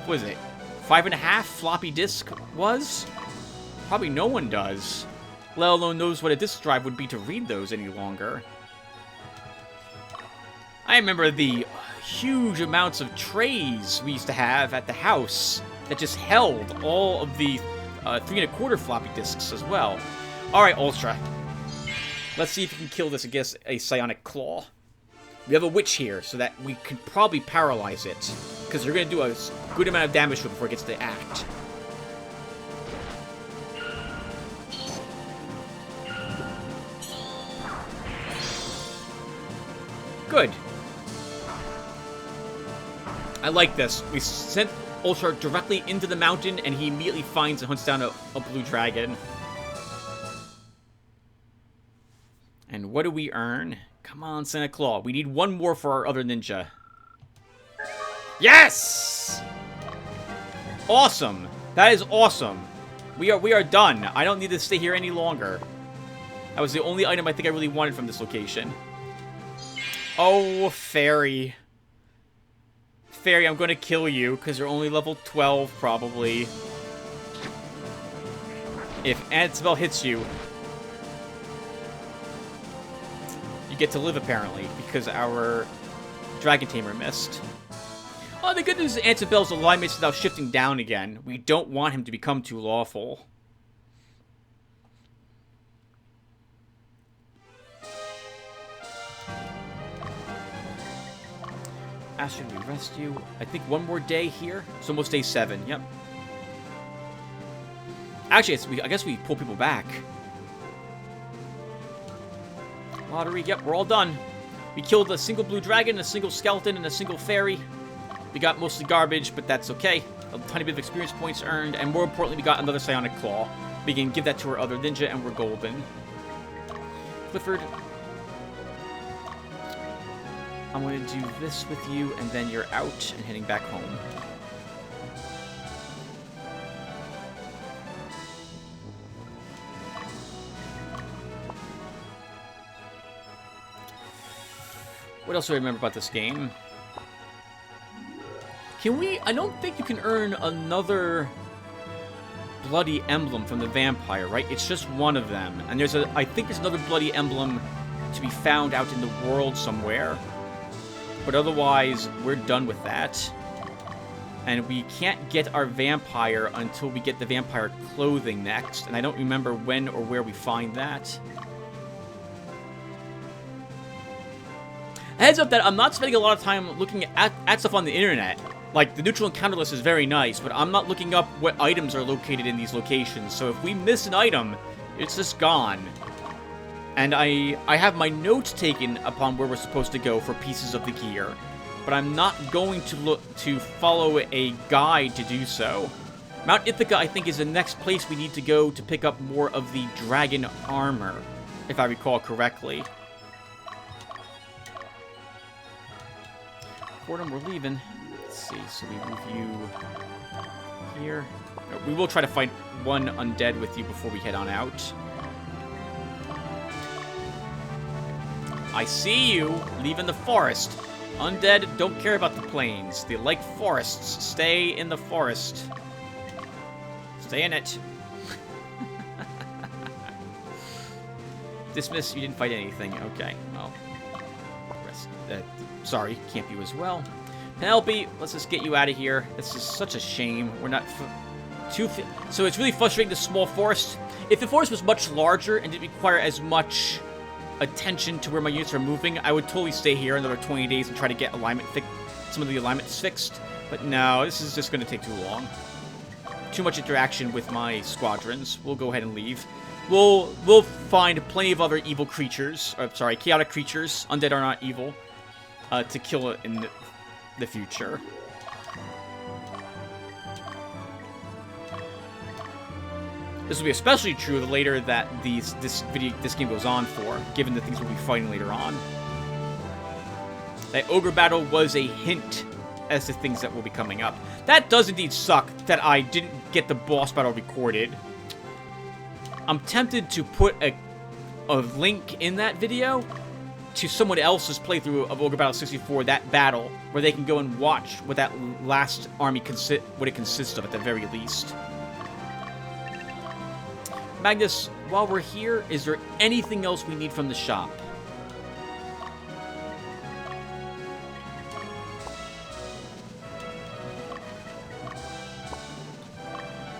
5.5 floppy disk was? Probably no one does. Let alone knows what a disk drive would be to read those any longer. I remember the huge amounts of trays we used to have at the house that just held all of the 3.25 floppy disks as well. Alright, Ultra. Let's see if you can kill this against a psionic claw. We have a witch here, so that we could probably paralyze it. Because they're going to do a good amount of damage to it before it gets to act. Good. I like this. We sent Ultra directly into the mountain, and he immediately finds and hunts down a blue dragon. And what do we earn? Come on, Santa Claus. We need one more for our other ninja. Yes! Awesome. That is awesome. We are done. I don't need to stay here any longer. That was the only item I think I really wanted from this location. Oh, Fairy. Fairy, I'm going to kill you, because you're only level 12, probably. If Annabelle hits you, you get to live, apparently, because our Dragon Tamer missed. Oh, the good news is Annabelle's alignment is now shifting down again. We don't want him to become too lawful. Ask you to rest you. I think one more day here. It's almost day 7. Yep. Actually, I guess we pull people back. Lottery. Yep, we're all done. We killed a single blue dragon, a single skeleton, and a single fairy. We got mostly garbage, but that's okay. A tiny bit of experience points earned, and more importantly, we got another psionic claw. We can give that to our other ninja, and we're golden. Clifford, I'm going to do this with you, and then you're out and heading back home. What else do I remember about this game? Can we... I don't think you can earn another bloody emblem from the vampire, right? It's just one of them. And there's I think there's another bloody emblem to be found out in the world somewhere. But otherwise, we're done with that. And we can't get our vampire until we get the vampire clothing next. And I don't remember when or where we find that. Heads up that I'm not spending a lot of time looking at stuff on the internet. Like, the neutral encounter list is very nice, but I'm not looking up what items are located in these locations. So if we miss an item, it's just gone. And I have my notes taken upon where we're supposed to go for pieces of the gear. But I'm not going to follow a guide to do so. Mount Ithaca, I think, is the next place we need to go to pick up more of the dragon armor, if I recall correctly. Fordham, we're leaving. Let's see, so we move you here. No, we will try to find one undead with you before we head on out. I see you leaving the forest. Undead don't care about the plains. They like forests. Stay in the forest. Stay in it. Dismiss, you didn't fight anything. Okay, well. Sorry, can't you as well. Penelope, let's just get you out of here. This is such a shame. We're not so it's really frustrating, the small forest. If the forest was much larger and didn't require as much attention to where my units are moving, I would totally stay here another 20 days and try to get some of the alignments fixed. But no, this is just going to take too long. Too much interaction with my squadrons. We'll go ahead and leave. We'll find plenty of other evil creatures. Sorry, chaotic creatures. Undead are not evil. To kill it in the future. This will be especially true the later that this game goes on for, given the things we'll be fighting later on. That Ogre battle was a hint as to things that will be coming up. That does indeed suck that I didn't get the boss battle recorded. I'm tempted to put a link in that video to someone else's playthrough of Ogre Battle 64, that battle, where they can go and watch what that last army what it consists of at the very least. Magnus, while we're here, is there anything else we need from the shop?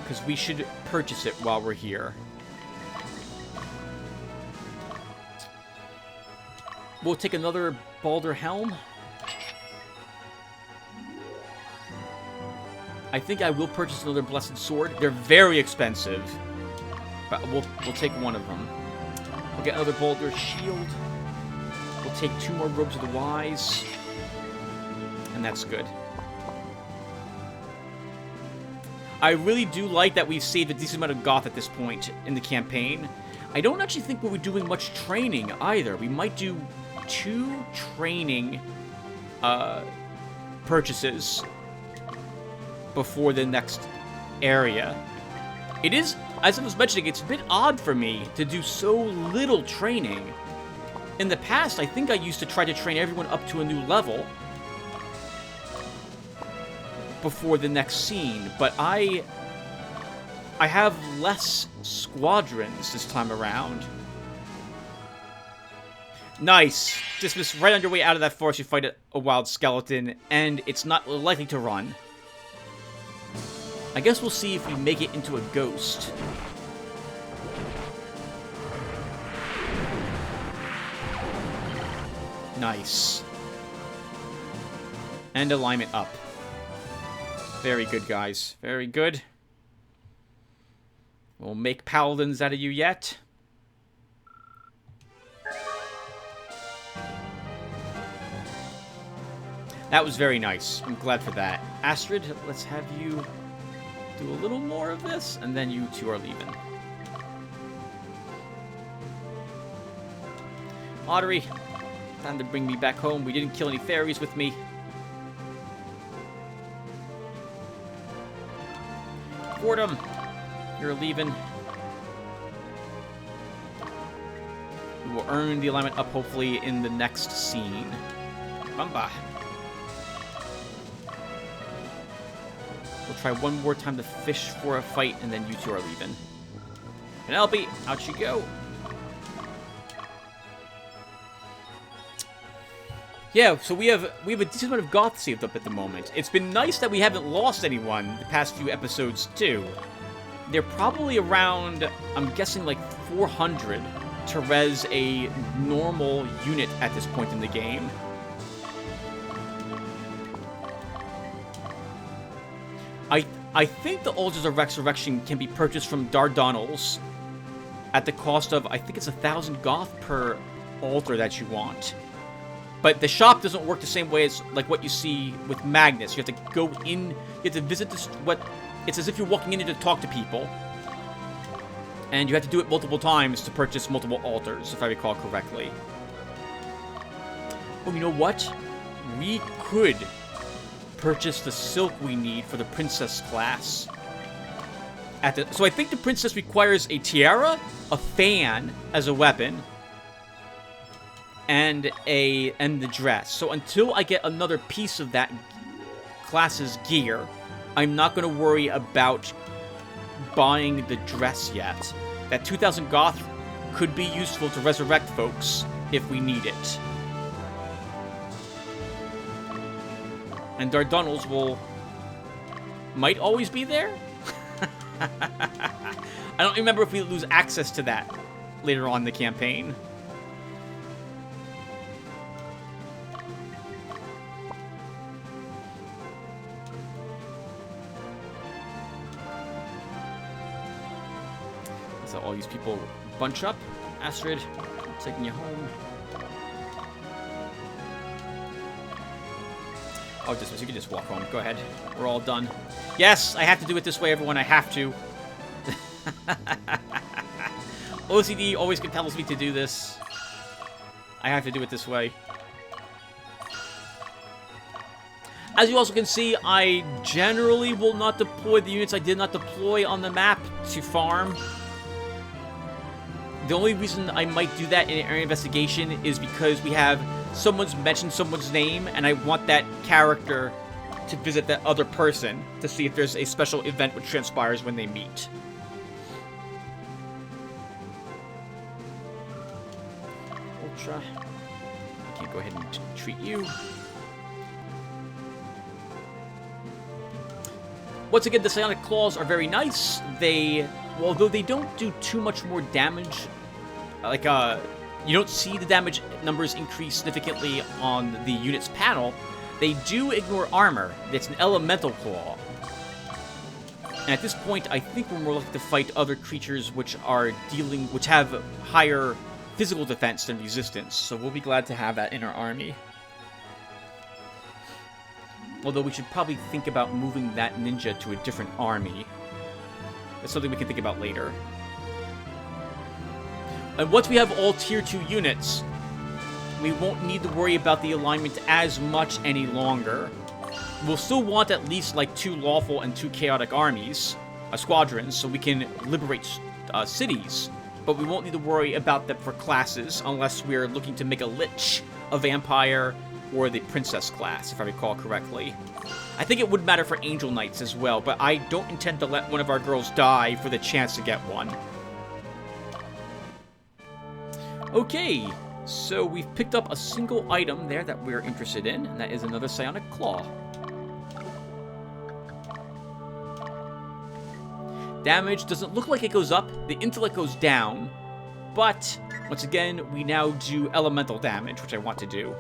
Because we should purchase it while we're here. We'll take another Balder Helm. I think I will purchase another Blessed Sword. They're very expensive. But we'll take one of them. We'll get another Balder Shield. We'll take 2 more Robes of the Wise. And that's good. I really do like that we've saved a decent amount of Goth at this point in the campaign. I don't actually think we'll be doing much training either. We might do 2 training purchases before the next area. It is, as I was mentioning, it's a bit odd for me to do so little training. In the past, I think I used to try to train everyone up to a new level before the next scene, but I have less squadrons this time around. Nice. Dismiss right on your way out of that forest. You fight a wild skeleton, and it's not likely to run. I guess we'll see if we make it into a ghost. Nice. And alignment up. Very good, guys. Very good. We'll make paladins out of you yet. That was very nice. I'm glad for that. Astrid, let's have you do a little more of this, and then you 2 are leaving. Lotaeri, time to bring me back home. We didn't kill any fairies with me. Fordham, you're leaving. We will earn the alignment up, hopefully, in the next scene. Bamba. We'll try one more time to fish for a fight, and then you 2 are leaving. Penelope, out you go. Yeah, so we have a decent amount of Goth saved up at the moment. It's been nice that we haven't lost anyone the past few episodes, too. They're probably around, I'm guessing, like 400 to res a normal unit at this point in the game. I think the Altars of Resurrection can be purchased from Dardonnels at the cost of, I think it's 1,000 Goth per altar that you want. But the shop doesn't work the same way as like what you see with Magnus. You have to go in, you have to visit this, it's as if you're walking in to talk to people. And you have to do it multiple times to purchase multiple altars, if I recall correctly. Oh, you know what? We could purchase the silk we need for the princess class. So I think the princess requires a tiara, a fan as a weapon, and the dress. So until I get another piece of that class's gear, I'm not going to worry about buying the dress yet. That 2,000 Goth could be useful to resurrect folks if we need it. And Dardanels might always be there? I don't remember if we lose access to that later on in the campaign. So all these people bunch up. Astrid, I'm taking you home. Oh, distance. You can just walk home. Go ahead. We're all done. Yes, I have to do it this way, everyone. I have to. OCD always compels me to do this. I have to do it this way. As you also can see, I generally will not deploy the units I did not deploy on the map to farm. The only reason I might do that in an area investigation is because we have someone's mentioned someone's name, and I want that character to visit that other person to see if there's a special event which transpires when they meet. Ultra. I can't go ahead and treat you. Once again, the psionic claws are very nice. Although they don't do too much more damage, you don't see the damage numbers increase significantly on the unit's panel, they do ignore armor. It's an elemental claw. And at this point, I think we're more likely to fight other creatures which have higher physical defense than resistance, so we'll be glad to have that in our army. Although we should probably think about moving that ninja to a different army. That's something we can think about later. And once we have all tier 2 units, we won't need to worry about the alignment as much any longer. We'll still want at least like 2 lawful and 2 chaotic armies, squadrons, so we can liberate cities. But we won't need to worry about them for classes unless we're looking to make a lich, a vampire, or the princess class, if I recall correctly. I think it would matter for angel knights as well, but I don't intend to let one of our girls die for the chance to get one. Okay, so we've picked up a single item there that we're interested in, and that is another psionic claw. Damage doesn't look like it goes up, the intellect goes down, but once again, we now do elemental damage, which I want to do.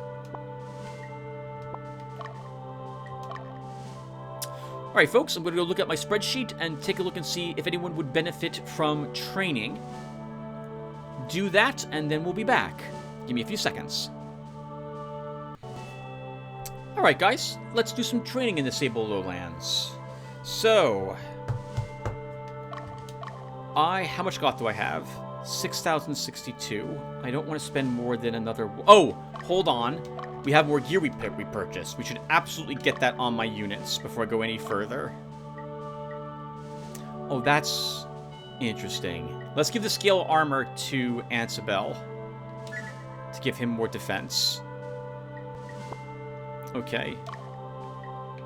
Alright folks, I'm going to go look at my spreadsheet and take a look and see if anyone would benefit from training. Do that, and then we'll be back. Give me a few seconds. Alright guys, let's do some training in the Sable Lowlands. So, how much goth do I have? 6,062. I don't want to spend more than another... Oh, hold on. We have more gear we purchased. We should absolutely get that on my units before I go any further. Oh, that's interesting. Let's give the scale armor to Ansabel to give him more defense. Okay.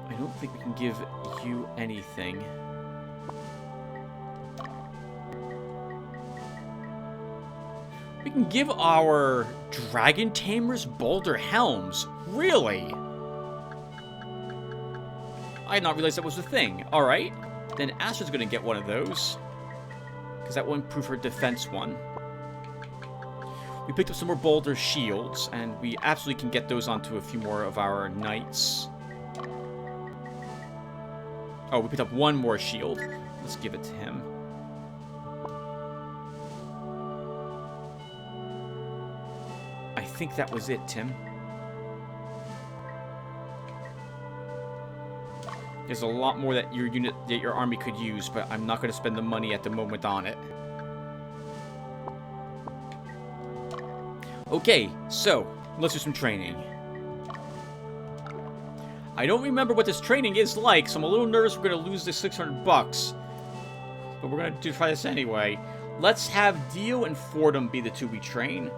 I don't think we can give you anything. We can give our Dragon Tamers Boulder Helms. Really? I had not realized that was a thing. Alright. Then Astrid's gonna get one of those. Because that will improve her defense one. We picked up some more Boulder Shields, and we absolutely can get those onto a few more of our knights. Oh, we picked up one more shield. Let's give it to him. I think that was it, Tim. There's a lot more that your army could use, but I'm not going to spend the money at the moment on it. Okay, so let's do some training. I don't remember what this training is like, so I'm a little nervous we're going to lose this 600 bucks. But we're going to try this anyway. Let's have Dio and Fordham be the 2 we train.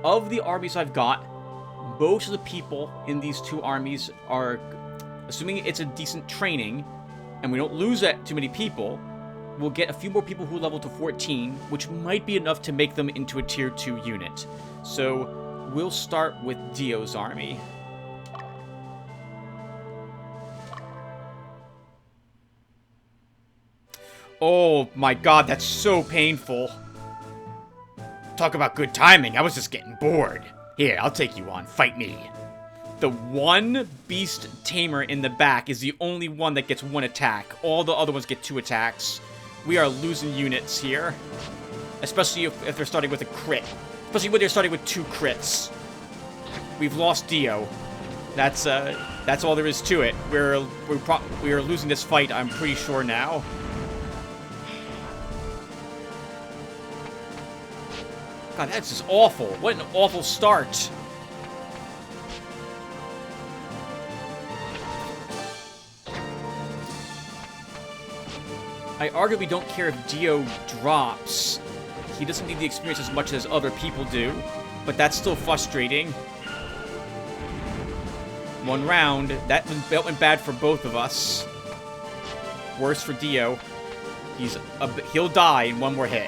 Of the armies I've got, most of the people in these 2 armies are, assuming it's a decent training, and we don't lose too many people, we'll get a few more people who level to 14, which might be enough to make them into a tier 2 unit. So we'll start with Dio's army. Oh my god, that's so painful. Talk about good timing. I was just getting bored. Here, I'll take you on. Fight me. The one beast tamer in the back is the only one that gets one attack. All the other ones get 2 attacks. We are losing units here. Especially if they're starting with a crit. Especially when they're starting with 2 crits. We've lost Dio. That's all there is to it. We are losing this fight, I'm pretty sure now. God, that's just awful. What an awful start. I arguably don't care if Dio drops. He doesn't need the experience as much as other people do, but that's still frustrating. 1 round. That went bad for both of us. Worse for Dio. He'll die in 1 more hit.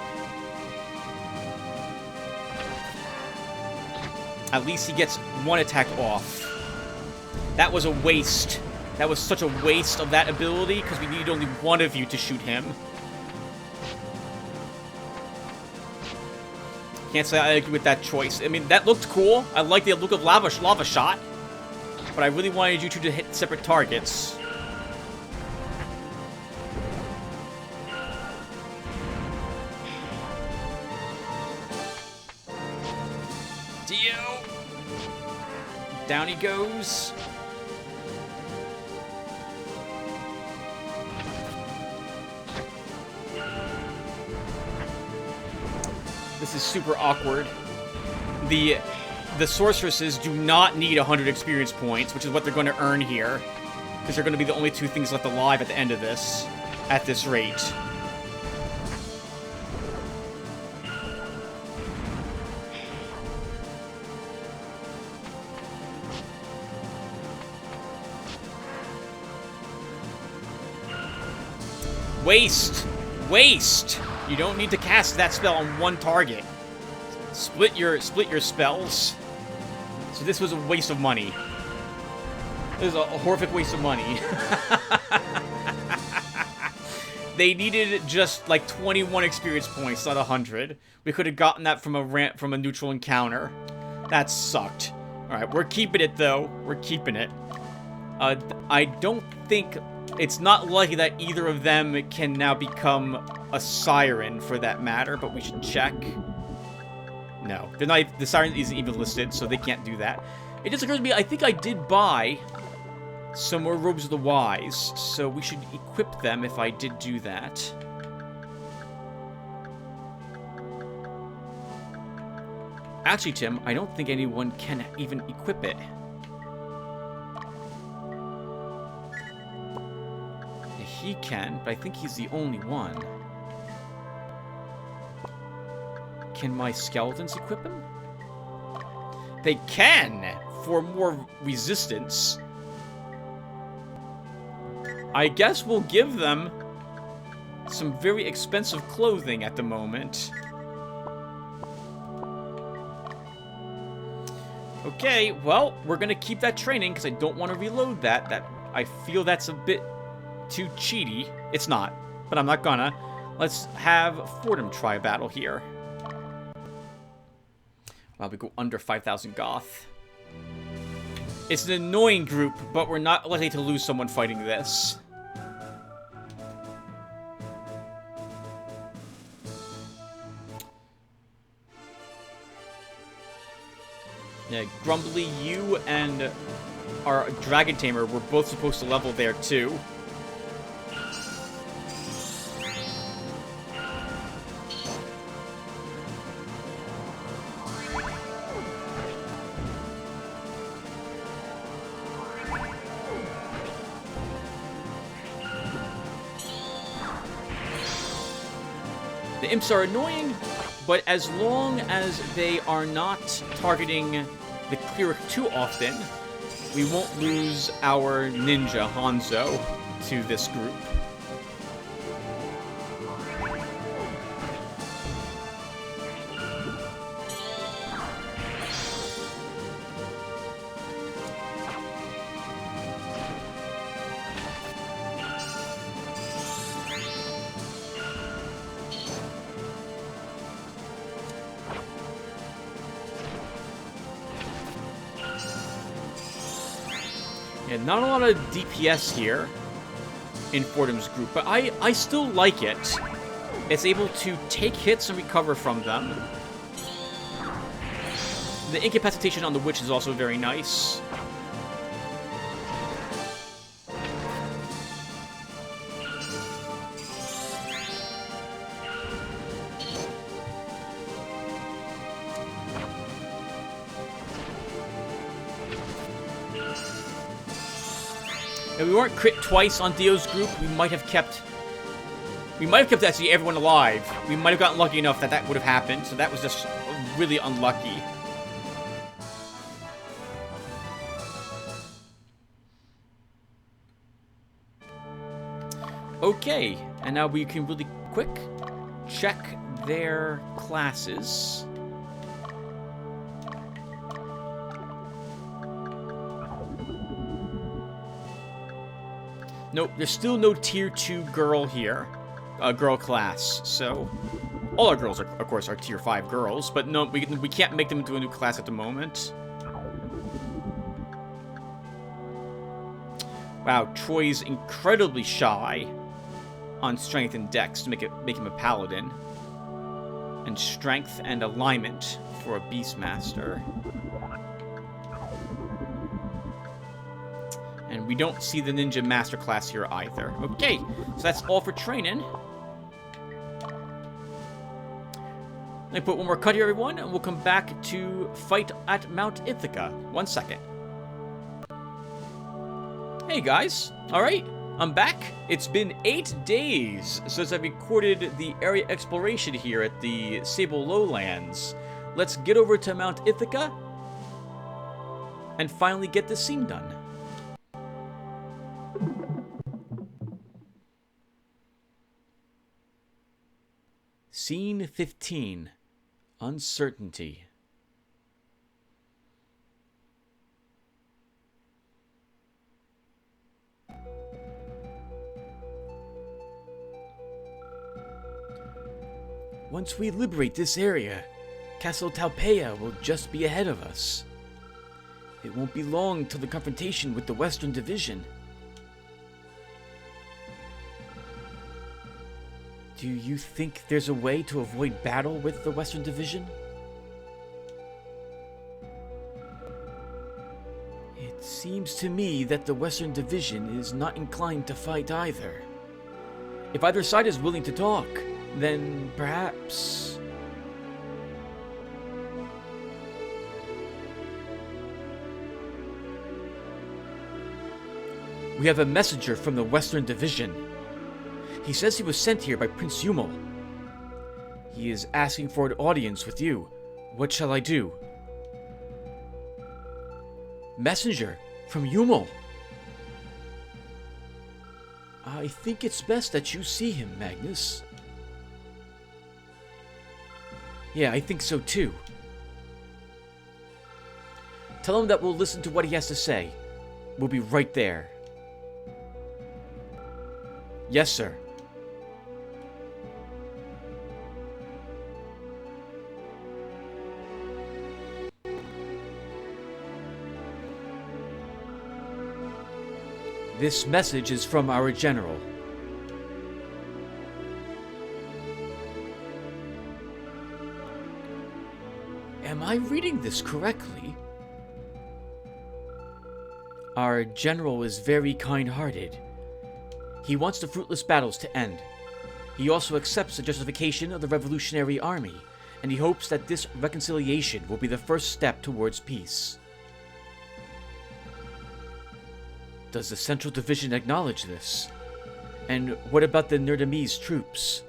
At least he gets 1 attack off. That was a waste. That was such a waste of that ability, because we needed only 1 of you to shoot him. Can't say I agree with that choice. I mean, that looked cool. I like the look of Lava Shot. But I really wanted you two to hit separate targets. Dio! Down he goes. This is super awkward. The sorceresses do not need 100 experience points, which is what they're going to earn here. Because they're going to be the only 2 things left alive at the end of this. At this rate. Waste! Waste! You don't need to cast that spell on 1 target. Split your spells. So this was a waste of money. This is a horrific waste of money. They needed just like 21 experience points, not 100. We could have gotten that from a neutral encounter. That sucked. All right, we're keeping it though. We're keeping it. I don't think it's not likely that either of them can now become a siren for that matter, but we should check. No, they're not. The siren isn't even listed, so they can't do that. It just occurs to me, I think I did buy some more Robes of the Wise, so we should equip them if I did do that. Actually, Tim, I don't think anyone can even equip it. He can, but I think he's the only one. Can my skeletons equip him? They can! For more resistance. I guess we'll give them some very expensive clothing at the moment. Okay, well, we're gonna keep that training because I don't want to reload that. I feel that's a bit too cheaty. It's not, but I'm not gonna. Let's have Fordham try a battle here. Wow, we go under 5,000 Goth. It's an annoying group, but we're not likely to lose someone fighting this. Yeah, Grumbly, you and our Dragon Tamer were both supposed to level there too. The imps are annoying, but as long as they are not targeting the cleric too often, we won't lose our ninja, Hanzo, to this group. Yeah, not a lot of DPS here in Fordham's group, but I still like it. It's able to take hits and recover from them. The incapacitation on the witch is also very nice. If we weren't crit twice on Theo's group, we might have kept actually everyone alive. We might have gotten lucky enough that would have happened, so that was just really unlucky. Okay, and now we can really quick check their classes. Nope, there's still no tier 2 girl here. Girl class, so... All our girls, of course, are tier 5 girls, but no, we can't make them into a new class at the moment. Wow, Troy's incredibly shy on strength and dex to make him a paladin. And strength and alignment for a beastmaster. And we don't see the ninja master class here either. Okay, so that's all for training. Let me put one more cut here, everyone, and we'll come back to fight at Mount Ithaca. 1 second. Hey guys, alright, I'm back. It's been 8 days since I recorded the area exploration here at the Sable Lowlands. Let's get over to Mount Ithaca and finally get this scene done. Scene 15. Uncertainty. Once we liberate this area, Castle Talpeia will just be ahead of us. It won't be long till the confrontation with the Western Division. Do you think there's a way to avoid battle with the Western Division? It seems to me that the Western Division is not inclined to fight either. If either side is willing to talk, then perhaps... We have a messenger from the Western Division. He says he was sent here by Prince Yumel. He is asking for an audience with you. What shall I do? Messenger from Yumel. I think it's best that you see him, Magnus. Yeah, I think so too. Tell him that we'll listen to what he has to say. We'll be right there. Yes, sir. This message is from our general. Am I reading this correctly? Our general is very kind-hearted. He wants the fruitless battles to end. He also accepts the justification of the Revolutionary Army, and he hopes that this reconciliation will be the first step towards peace. Does the Central Division acknowledge this? And what about the Nerdamese troops?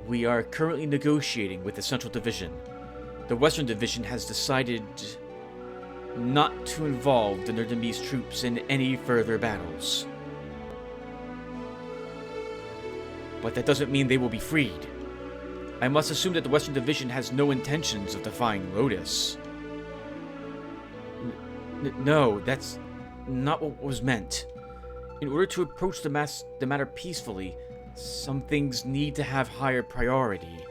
We are currently negotiating with the Central Division. The Western Division has decided not to involve the Nerdamese troops in any further battles. But that doesn't mean they will be freed. I must assume that the Western Division has no intentions of defying Lotus. No, that's not what was meant. In order to approach the matter peacefully, some things need to have higher priority,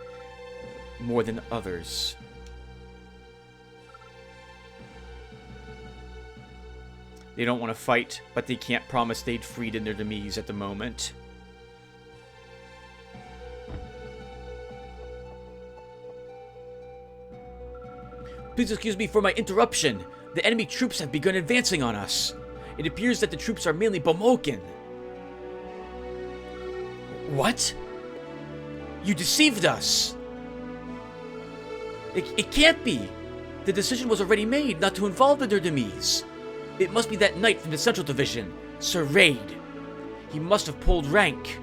more than others. They don't want to fight, but they can't promise they'd freed in their demise at the moment. Please excuse me for my interruption. The enemy troops have begun advancing on us. It appears that the troops are mainly Bomokin. What? You deceived us! It can't be! The decision was already made not to involve the Derdemise. It must be that knight from the Central Division, Sir Raid. He must have pulled rank.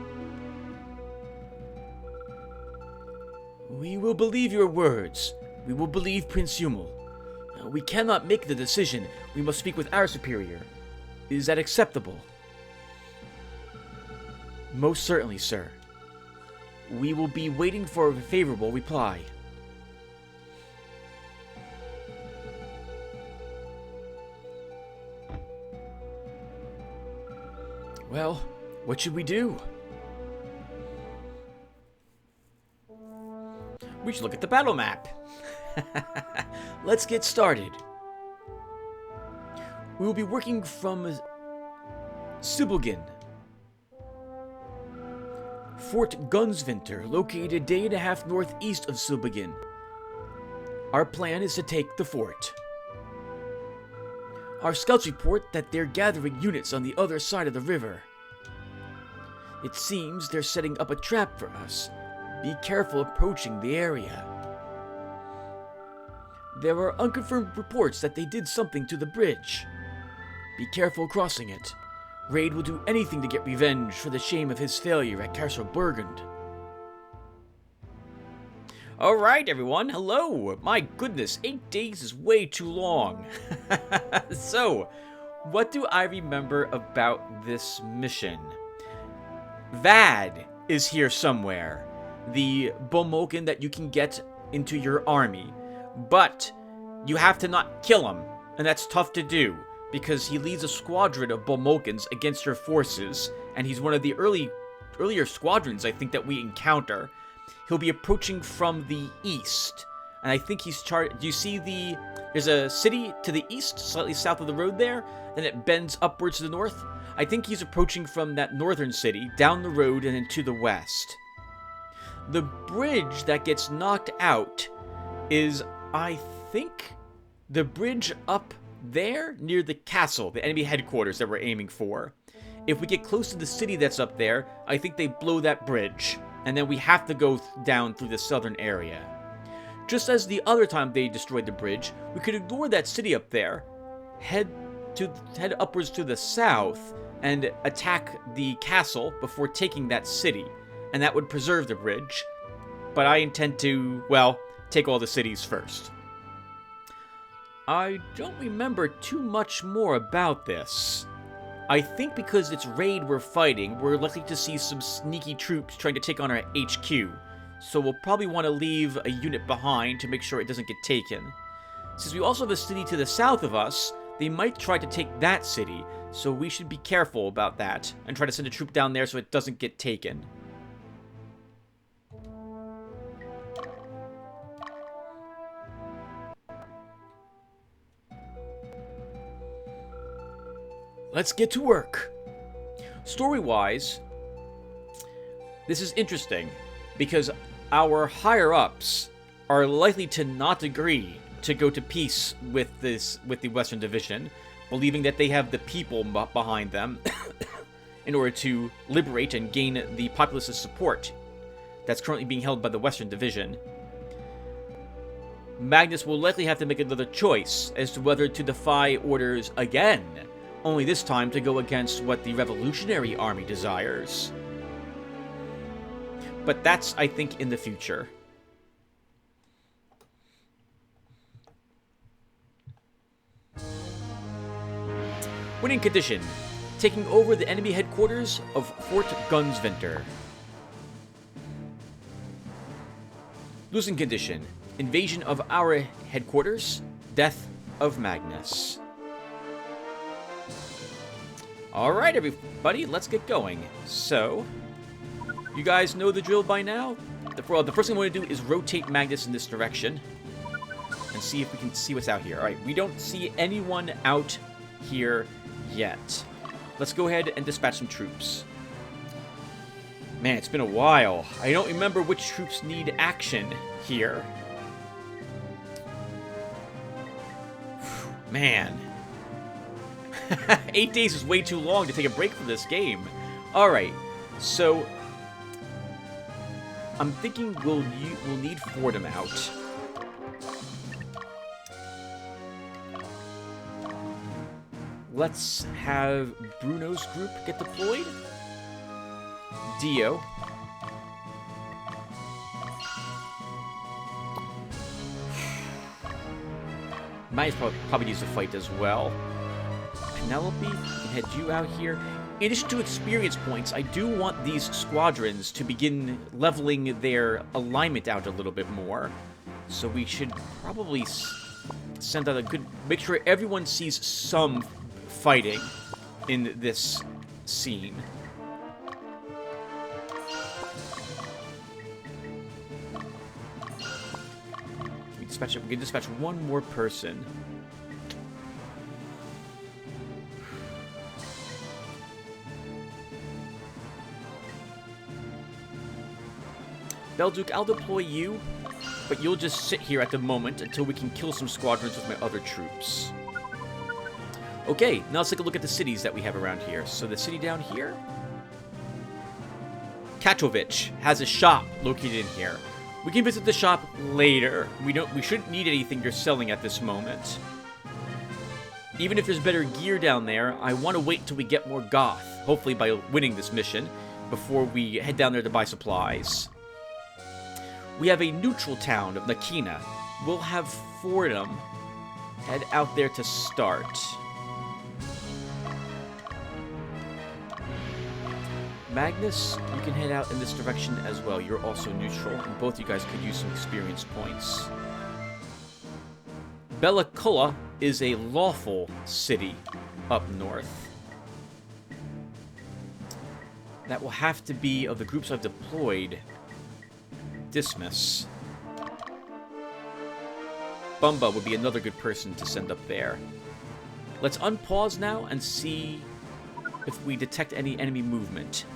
We will believe your words. We will believe Prince Humel. We cannot make the decision. We must speak with our superior. Is that acceptable? Most certainly, sir. We will be waiting for a favorable reply. Well, what should we do? We should look at the battle map. Let's get started. We will be working from Sibelgen, Fort Gunsvinter, located a day and a half northeast of Sibelgen. Our plan is to take the fort. Our scouts report that they're gathering units on the other side of the river. It seems they're setting up a trap for us. Be careful approaching the area. There are unconfirmed reports that they did something to the bridge. Be careful crossing it. Raid will do anything to get revenge for the shame of his failure at Castle Burgund. Alright everyone, hello! My goodness, 8 days is way too long. So, what do I remember about this mission? Vad is here somewhere. The Bomokin that you can get into your army. But you have to not kill him, and that's tough to do, because he leads a squadron of Bomokins against your forces, and he's one of the earlier squadrons, I think, that we encounter. He'll be approaching from the east, and I think he's do you see there's a city to the east, slightly south of the road there, then it bends upwards to the north? I think he's approaching from that northern city, down the road, and then to the west. The bridge that gets knocked out is, I think, the bridge up there near the castle, the enemy headquarters that we're aiming for. If we get close to the city that's up there, I think they blow that bridge, and then we have to go down through the southern area. Just as the other time they destroyed the bridge, we could ignore that city up there, head upwards to the south, and attack the castle before taking that city, and that would preserve the bridge. But I intend to, well, take all the cities first. I don't remember too much more about this. I think because it's Raid we're fighting, we're likely to see some sneaky troops trying to take on our HQ, so we'll probably want to leave a unit behind to make sure it doesn't get taken. Since we also have a city to the south of us, they might try to take that city, so we should be careful about that, and try to send a troop down there so it doesn't get taken. Let's get to work. Story-wise, this is interesting, because our higher-ups are likely to not agree to go to peace with the Western Division, believing that they have the people behind them in order to liberate and gain the populace's support that's currently being held by the Western Division. Magnus will likely have to make another choice as to whether to defy orders again, only this time to go against what the Revolutionary Army desires. But that's, I think, in the future. Winning condition: taking over the enemy headquarters of Fort Gunsvinter. Losing condition: invasion of our headquarters, death of Magnus. Alright everybody, let's get going. So, you guys know the drill by now? The first thing I want to do is rotate Magnus in this direction and see if we can see what's out here. Alright, we don't see anyone out here yet. Let's go ahead and dispatch some troops. Man, it's been a while. I don't remember which troops need action here. Man. 8 days is way too long to take a break from this game. Alright, so I'm thinking we'll need Fordham out. Let's have Bruno's group get deployed. Dio. Might probably use the fight as well. Penelope, we can head you out here. In addition to experience points, I do want these squadrons to begin leveling their alignment out a little bit more. So we should probably send out a good... Make sure everyone sees some fighting in this scene. We can dispatch one more person. Belduke, I'll deploy you, but you'll just sit here at the moment until we can kill some squadrons with my other troops. Okay, now let's take a look at the cities that we have around here. So the city down here, Katowice, has a shop located in here. We can visit the shop later. We shouldn't need anything you're selling at this moment. Even if there's better gear down there, I want to wait until we get more goth, hopefully by winning this mission, before we head down there to buy supplies. We have a neutral town of Nakina. We'll have Fordham head out there to start. Magnus, you can head out in this direction as well. You're also neutral, and both you guys could use some experience points. Bella is a lawful city up north. That will have to be, of the groups I've deployed, Dismas. Bumba would be another good person to send up there. Let's unpause now and see if we detect any enemy movement.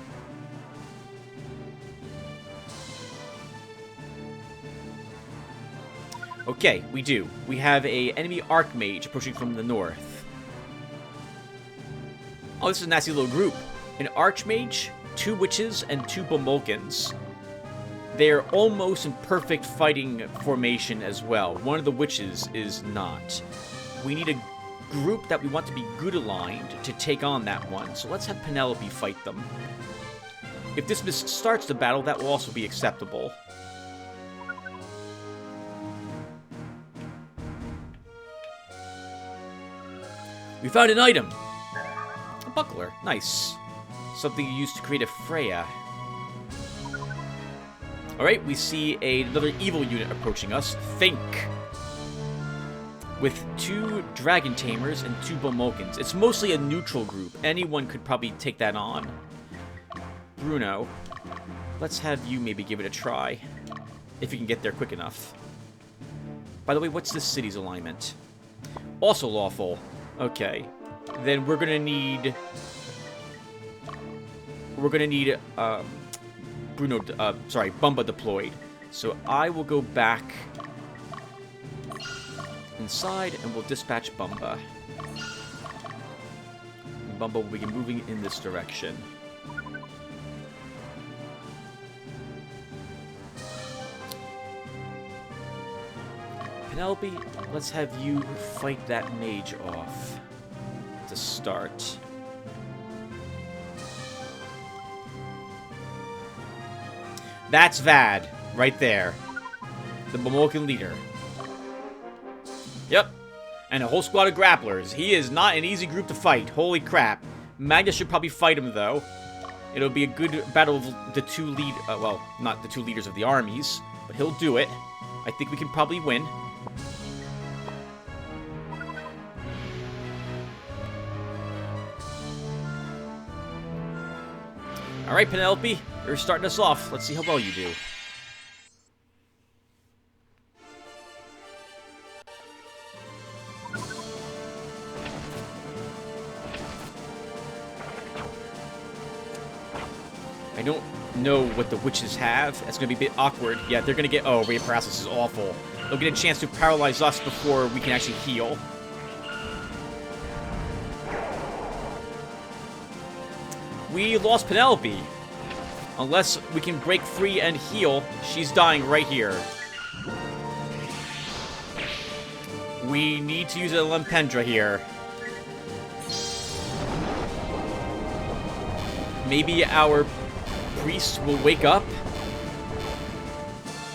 Okay, we do. We have a enemy Archmage approaching from the north. Oh, this is a nasty little group. An Archmage, 2 Witches, and 2 Bomulkans. They're almost in perfect fighting formation as well. One of the Witches is not. We need a group that we want to be good aligned to take on that one. So let's have Penelope fight them. If this starts the battle, that will also be acceptable. We found an item! A buckler. Nice. Something you use to create a Freya. Alright, we see another evil unit approaching us. Think. With 2 Dragon Tamers and 2 Bomulkans. It's mostly a neutral group. Anyone could probably take that on. Bruno, let's have you maybe give it a try. If you can get there quick enough. By the way, what's this city's alignment? Also lawful. Okay. Then we're gonna need... Bumba deployed. So I will go back inside and we'll dispatch Bumba. Bumba will begin moving in this direction. Penelope, let's have you fight that mage off to start. That's Vad, right there. The Bomulkan leader. Yep. And a whole squad of grapplers. He is not an easy group to fight. Holy crap. Magnus should probably fight him, though. It'll be a good battle of the 2 well, not the 2 leaders of the armies, but he'll do it. I think we can probably win. Alright, Penelope, you're starting us off. Let's see how well you do. don't know what the witches have. That's going to be a bit awkward. Yeah, they're going to get... Oh, Ray of Paralysis is awful. They'll get a chance to paralyze us before we can actually heal. We lost Penelope. Unless we can break free and heal, she's dying right here. We need to use a Lempendra here. Maybe our priest will wake up?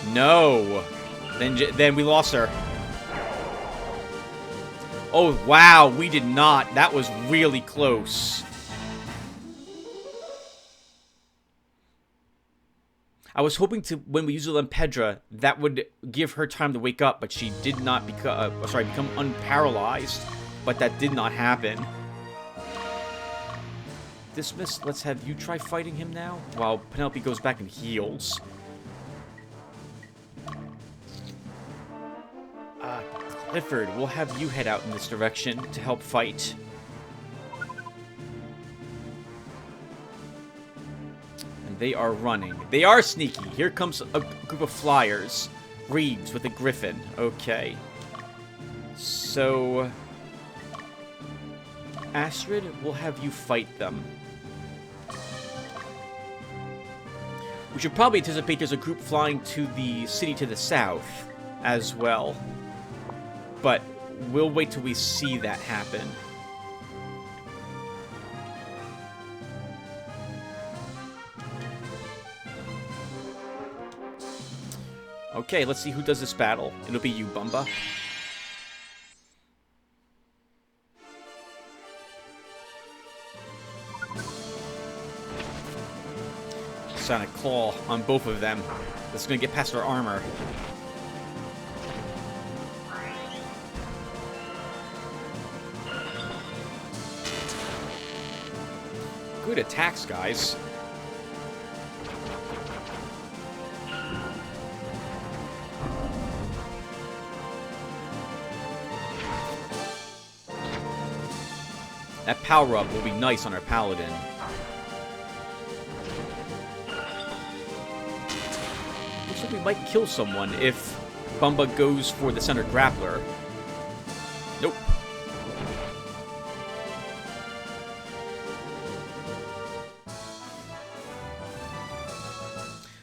No. Then we lost her. Oh, wow, we did not. That was really close. I was hoping to, when we use the Lempendra, that would give her time to wake up, but she did not become unparalyzed. But that did not happen. Dismiss, let's have you try fighting him now, while Penelope goes back and heals. Clifford, we'll have you head out in this direction to help fight. And they are running. They are sneaky. Here comes a group of flyers. Reeves with a griffin. Okay. So... Astrid, we'll have you fight them. We should probably anticipate there's a group flying to the city to the south as well. But we'll wait till we see that happen. Okay, let's see who does this battle. It'll be you, Bumba. Sonic Claw on both of them. That's going to get past our armor. Good attacks, guys. That power-up will be nice on our Paladin. Looks like we might kill someone if Bumba goes for the center grappler. Nope.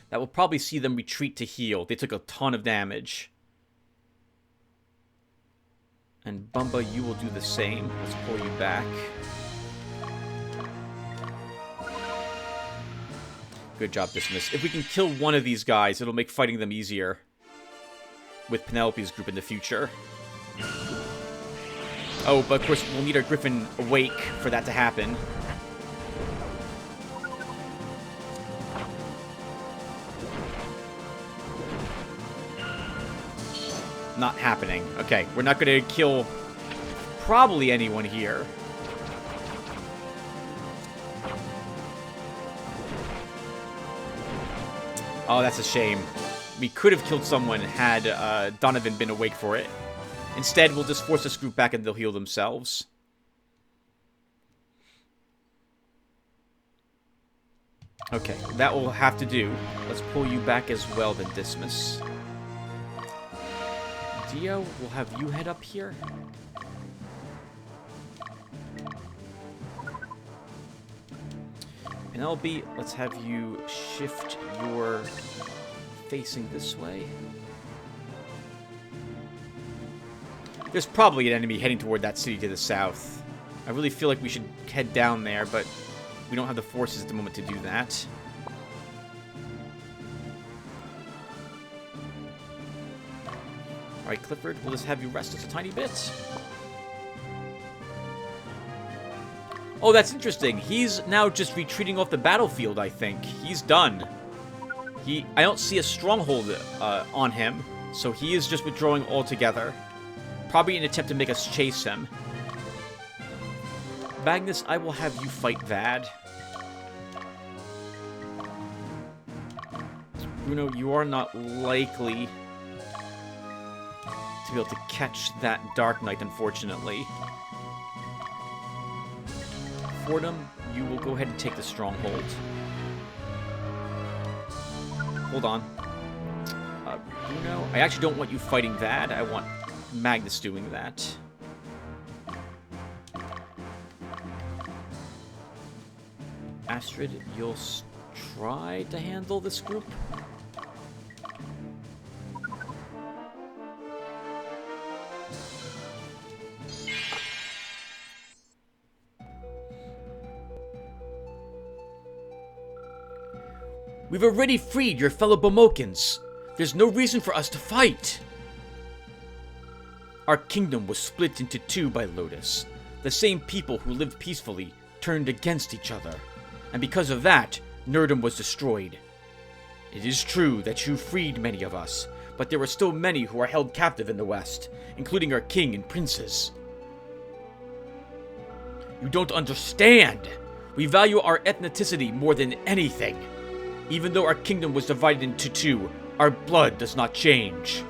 That will probably see them retreat to heal. They took a ton of damage. And Bumba, you will do the same. Let's pull you back. Good job, Dismiss. If we can kill one of these guys, it'll make fighting them easier. With Penelope's group in the future. Oh, but of course, we'll need our Griffin awake for that to happen. Not happening. Okay, we're not going to kill probably anyone here. Oh, that's a shame. We could have killed someone had Donovan been awake for it. Instead, we'll just force this group back and they'll heal themselves. Okay, that will have to do. Let's pull you back as well, then Dismiss. Dio, we'll have you head up here. Penelope, let's have you shift your facing this way. There's probably an enemy heading toward that city to the south. I really feel like we should head down there, but we don't have the forces at the moment to do that. Alright, Clifford, we'll just have you rest us a tiny bit. Oh, that's interesting. He's now just retreating off the battlefield, I think. He's done. I don't see a stronghold on him, so he is just withdrawing altogether. Probably an attempt to make us chase him. Magnus, I will have you fight Vad. Bruno, you are not likely to be able to catch that Dark Knight, unfortunately. Fordham, you will go ahead and take the stronghold. hold on. Bruno, I actually don't want you fighting that. I want Magnus doing that. Astrid, you'll try to handle this group? We've already freed your fellow Bomokans. There's no reason for us to fight. Our kingdom was split into two by Lotus. The same people who lived peacefully turned against each other. And because of that, Nerdum was destroyed. It is true that you freed many of us, but there are still many who are held captive in the West, including our king and princes. You don't understand. We value our ethnicity more than anything. Even though our kingdom was divided into two, our blood does not change.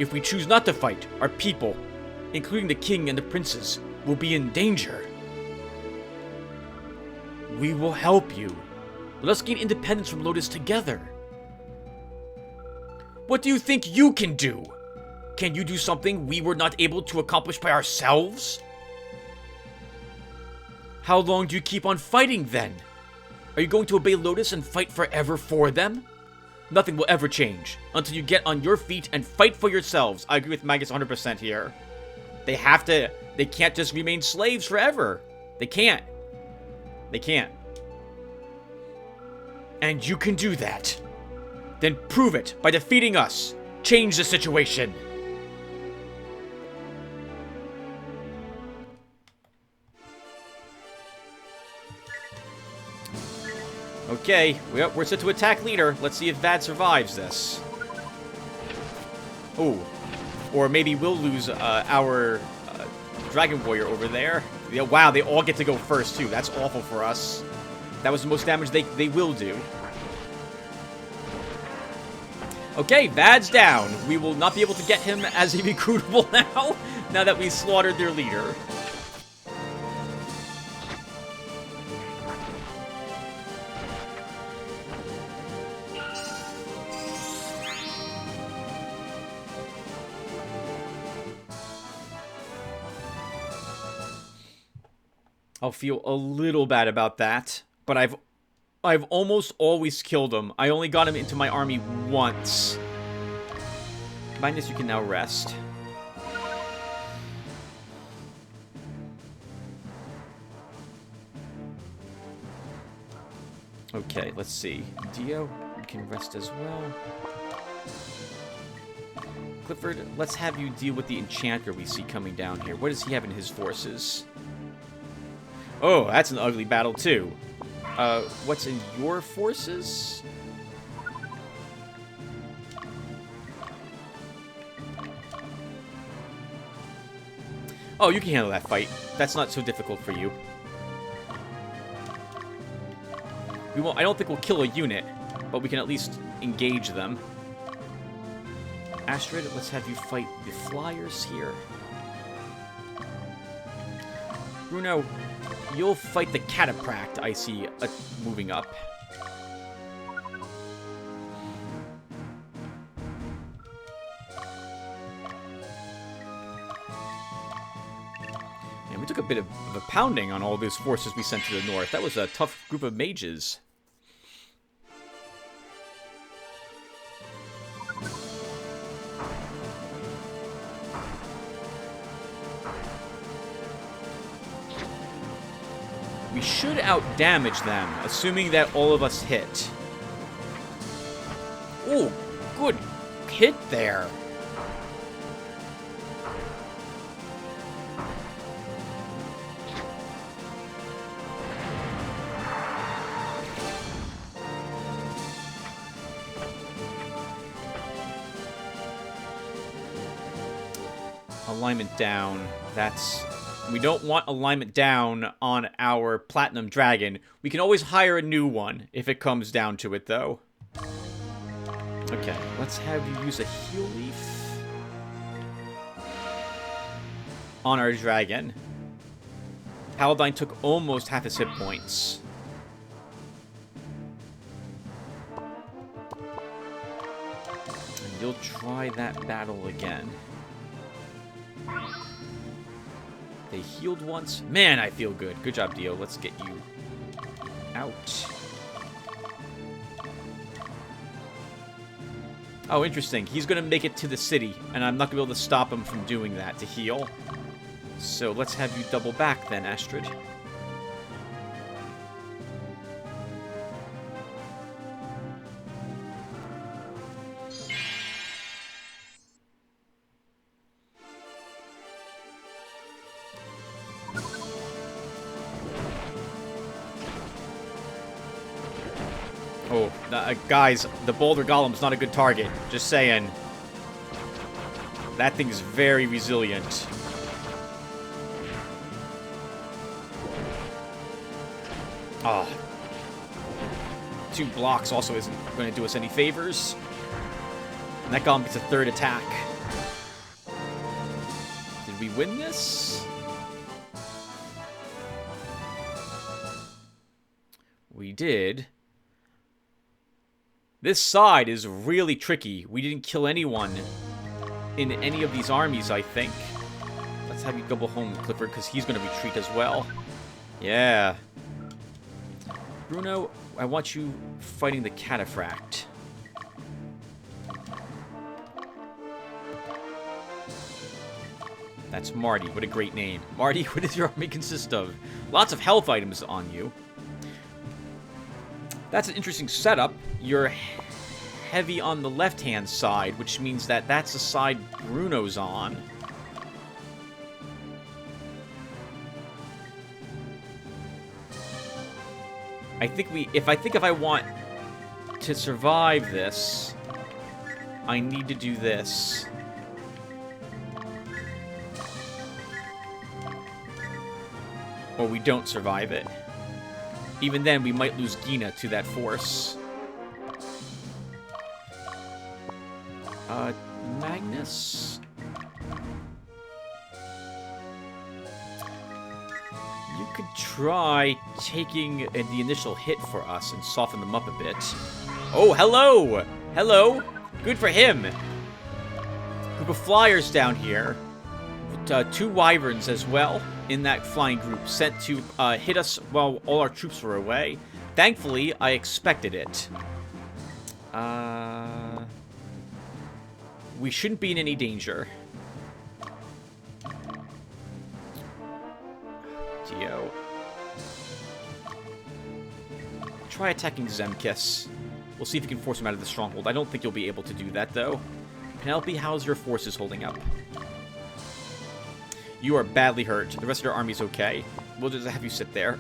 If we choose not to fight, our people, including the king and the princes, will be in danger. We will help you. Let us gain independence from Lotus together. What do you think you can do? Can you do something we were not able to accomplish by ourselves? How long do you keep on fighting then? Are you going to obey Lotus and fight forever for them? Nothing will ever change until you get on your feet and fight for yourselves. I agree with Magus 100% here. They can't just remain slaves forever. They can't. They can't. And you can do that. Then prove it by defeating us. Change the situation. Okay, we're set to attack leader. Let's see if Vad survives this. Oh, or maybe we'll lose our Dragon Warrior over there. Yeah, wow, they all get to go first too. That's awful for us. That was the most damage they will do. Okay, Vad's down. We will not be able to get him as a recruitable now that we slaughtered their leader. I'll feel a little bad about that, but I've almost always killed him. I only got him into my army once. Magnus, you can now rest. Okay, let's see. Dio, you can rest as well. Clifford, let's have you deal with the enchanter we see coming down here. What does he have in his forces? Oh, that's an ugly battle, too. What's in your forces? Oh, you can handle that fight. That's not so difficult for you. We won't. I don't think we'll kill a unit, but we can at least engage them. Astrid, let's have you fight the flyers here. Bruno, you'll fight the catapract I see moving up. And we took a bit of a pounding on all those forces we sent to the north. That was a tough group of mages. We should out-damage them, assuming that all of us hit. Ooh, good hit there. Alignment down. We don't want alignment down on our Platinum Dragon. We can always hire a new one if it comes down to it, though. Okay, let's have you use a heal leaf on our dragon. Paladine took almost half his hit points. He'll try that battle again. They healed once. Man, I feel good. Good job, Dio. Let's get you out. Oh, interesting. He's going to make it to the city, and I'm not going to be able to stop him from doing that to heal. So let's have you double back then, Astrid. Oh, guys, the Boulder Golem's not a good target. Just saying. That thing's very resilient. Ah. 2 blocks also isn't going to do us any favors. And that Golem gets a 3rd attack. Did we win this? We did. This side is really tricky. We didn't kill anyone in any of these armies, I think. Let's have you double home, Clifford, because he's going to retreat as well. Yeah. Bruno, I want you fighting the Cataphract. That's Marty. What a great name. Marty, what does your army consist of? Lots of health items on you. That's an interesting setup. You're heavy on the left-hand side, which means that that's the side Bruno's on. I think if I want to survive this, I need to do this. Or we don't survive it. Even then, we might lose Gina to that force. Magnus? You could try taking the initial hit for us and soften them up a bit. Oh, hello! Hello! Good for him! Group of flyers down here. 2 wyverns as well in that flying group, sent to hit us while all our troops were away. Thankfully, I expected it. We shouldn't be in any danger. Dio. Try attacking Zemkis. We'll see if you can force him out of the stronghold. I don't think you'll be able to do that, though. Penelope, how's your forces holding up? You are badly hurt. The rest of your army's okay. We'll just have you sit there.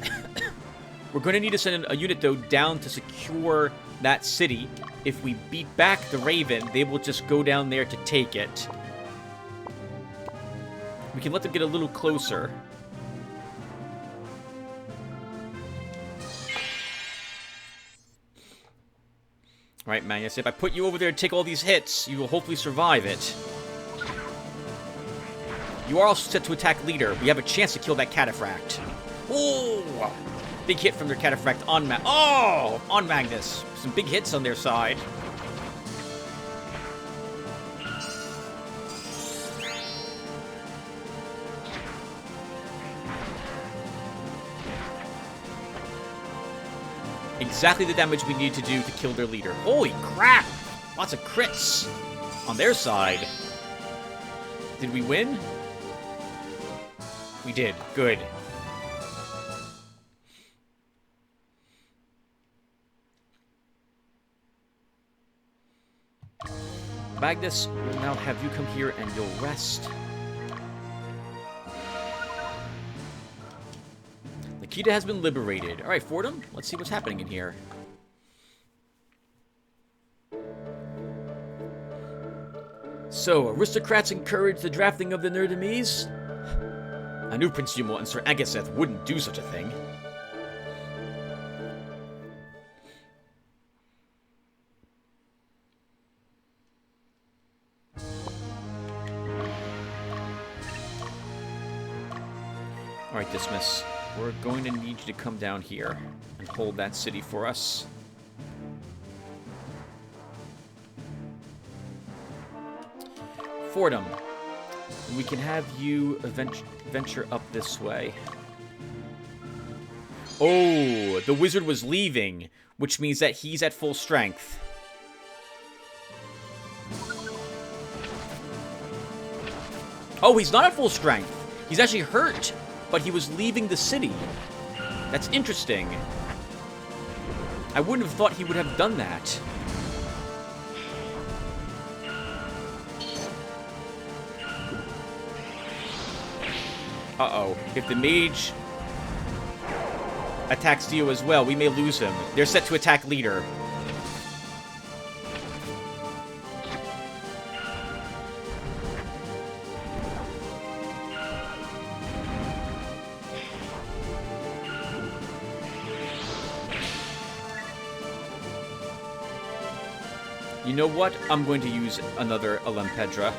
We're going to need to send a unit, though, down to secure that city. If we beat back the Raven, they will just go down there to take it. We can let them get a little closer. Alright, Magnus, if I put you over there to take all these hits, you will hopefully survive it. You are also set to attack leader. We have a chance to kill that Cataphract. Oh! Big hit from their Cataphract on on Magnus. Some big hits on their side. Exactly the damage we need to do to kill their leader. Holy crap! Lots of crits on their side. Did we win? We did. Good. Magnus, we'll now have you come here and you'll rest. Nikita has been liberated. Alright, Fordham, let's see what's happening in here. So, aristocrats encourage the drafting of the Nerdamies? I knew Prince Yumel and Sir Agaseth wouldn't do such a thing. Alright, Dismas. We're going to need you to come down here and hold that city for us. Fordham. And we can have you venture up this way. Oh, the wizard was leaving, which means that he's at full strength. Oh, he's not at full strength. He's actually hurt, but he was leaving the city. That's interesting. I wouldn't have thought he would have done that. Uh-oh. If the mage attacks Dio as well, we may lose him. They're set to attack leader. You know what? I'm going to use another Alempedra.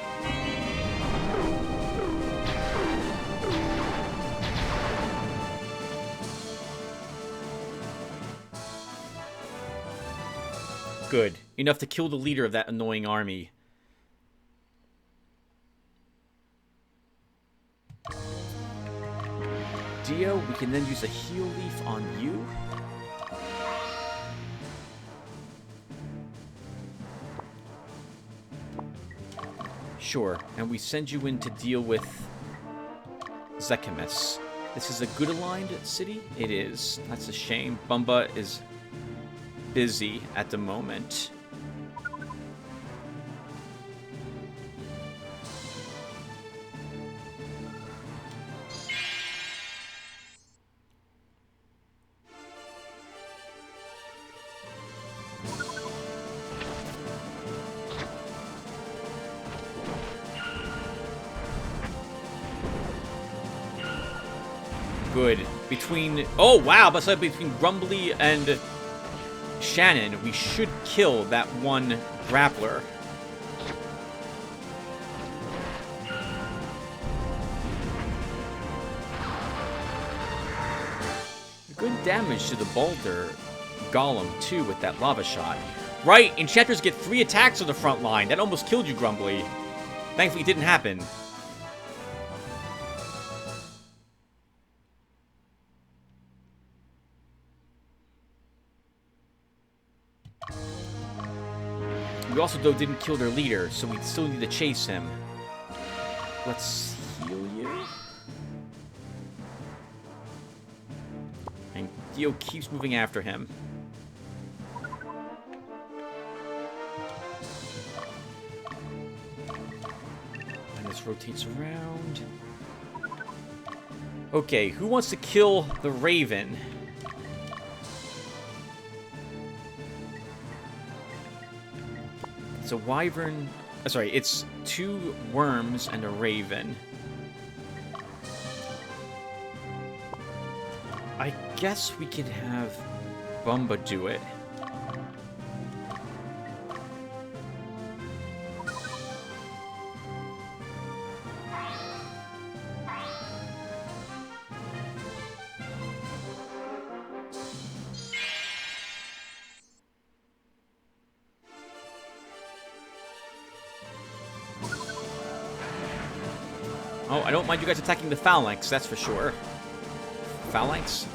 Good. Enough to kill the leader of that annoying army. Dio, we can then use a heal leaf on you. Sure, and we send you in to deal with Zekimus. This is a good aligned city? It is. That's a shame. Bumba is busy at the moment. Good. Between... Oh, wow! But between Grumbly and Shannon, we should kill that one grappler. Good damage to the Boulder Golem, too, with that lava shot. Right! Enchanters get 3 attacks on the front line. That almost killed you, Grumbly. Thankfully, it didn't happen. We also, though, didn't kill their leader, so we still need to chase him. Let's heal you. And Dio keeps moving after him. And this rotates around. Okay, who wants to kill the Raven? It's a wyvern... sorry, it's 2 worms and a raven. I guess we could have Bumba do it. Oh, I don't mind you guys attacking the phalanx, that's for sure. Phalanx?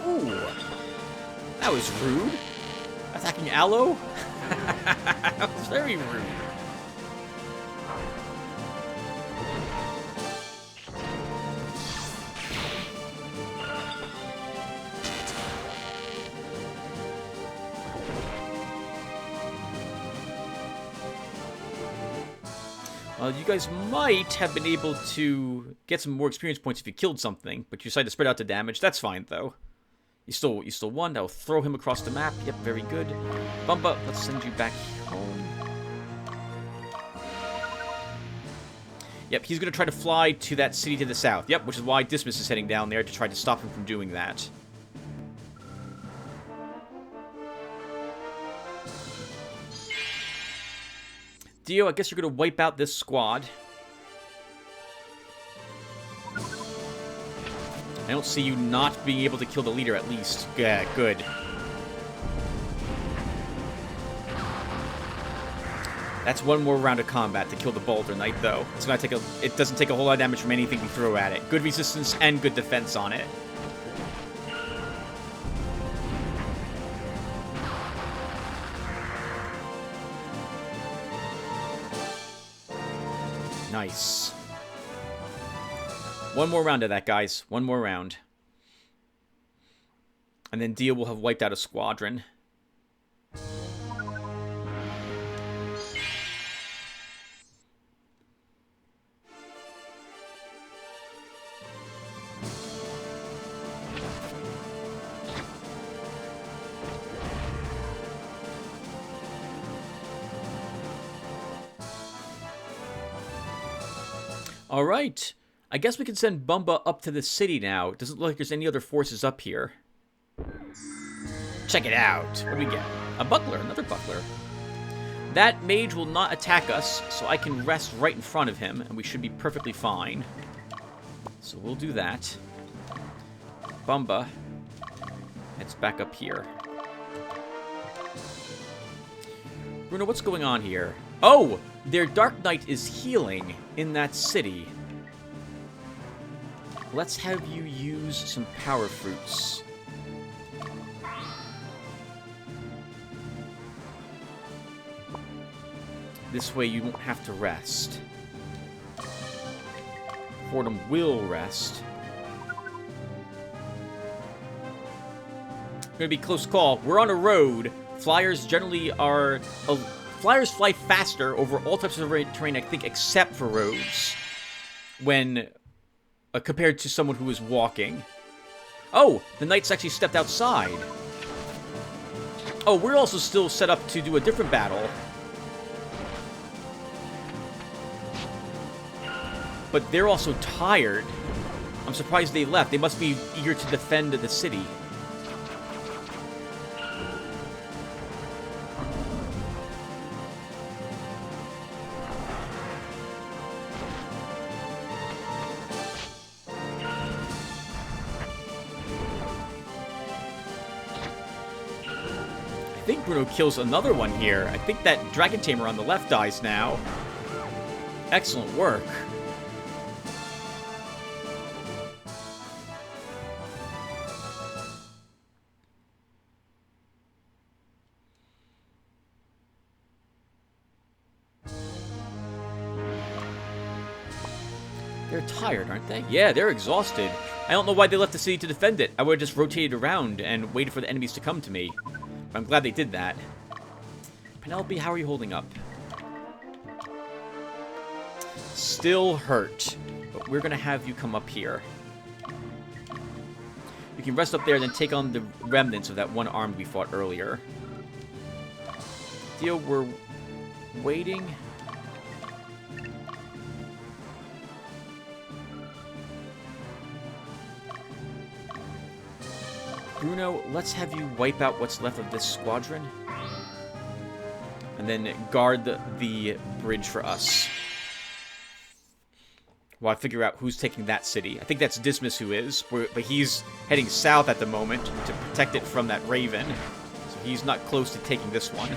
Ooh. That was rude. Attacking Aloe? That was very rude. You guys might have been able to get some more experience points if you killed something, but you decided to spread out the damage. That's fine, though. You still won. That'll throw him across the map. Yep, very good. Bumba, let's send you back home. Yep, he's going to try to fly to that city to the south. Yep, which is why Dismas is heading down there to try to stop him from doing that. Dio, I guess you're going to wipe out this squad. I don't see you not being able to kill the leader, at least. Yeah, good. That's one more round of combat to kill the Boulder Knight, though. It's gonna take it doesn't take a whole lot of damage from anything we throw at it. Good resistance and good defense on it. Nice. One more round of that, guys. One more round. And then Dia will have wiped out a squadron. Alright. I guess we can send Bumba up to the city now. It doesn't look like there's any other forces up here. Check it out. What do we get? A buckler. Another buckler. That mage will not attack us, so I can rest right in front of him, and we should be perfectly fine. So we'll do that. Bumba. It's back up here. Bruno, what's going on here? Oh! Their Dark Knight is healing in that city. Let's have you use some power fruits. This way you won't have to rest. Fordham will rest. Gonna be a close call. We're on a road. Flyers generally are... Flyers fly faster over all types of terrain, I think, except for roads. When... compared to someone who is walking. Oh! The knights actually stepped outside. Oh, we're also still set up to do a different battle. But they're also tired. I'm surprised they left. They must be eager to defend the city. I think Bruno kills another one here. I think that Dragon Tamer on the left dies now. Excellent work. They're tired, aren't they? Yeah, they're exhausted. I don't know why they left the city to defend it. I would have just rotated around and waited for the enemies to come to me. But I'm glad they did that. Penelope, how are you holding up? Still hurt. But we're going to have you come up here. You can rest up there and then take on the remnants of that one arm we fought earlier. Theo, we're waiting... Bruno, let's have you wipe out what's left of this squadron. And then guard the bridge for us. While I figure out who's taking that city. I think that's Dismas who is, but he's heading south at the moment to protect it from that Raven. So he's not close to taking this one.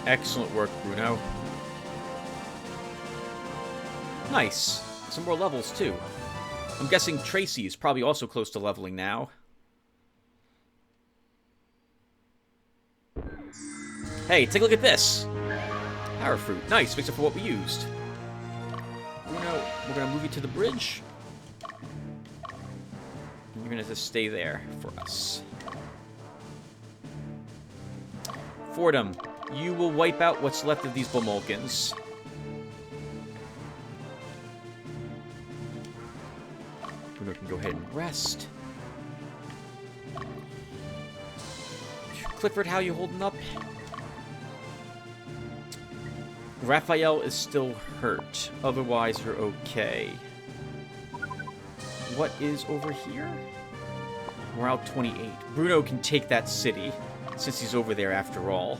Excellent work, Bruno. Nice. Some more levels, too. I'm guessing Tracy is probably also close to leveling now. Hey, take a look at this. Power fruit. Nice. Makes up for what we used. Bruno, we're going to move you to the bridge. And you're going to just stay there for us. Fordham. You will wipe out what's left of these Bomulkans. Bruno can go ahead and rest. Clifford, how you holding up? Raphael is still hurt. Otherwise, you're okay. What is over here? Morale 28. Bruno can take that city, since he's over there after all.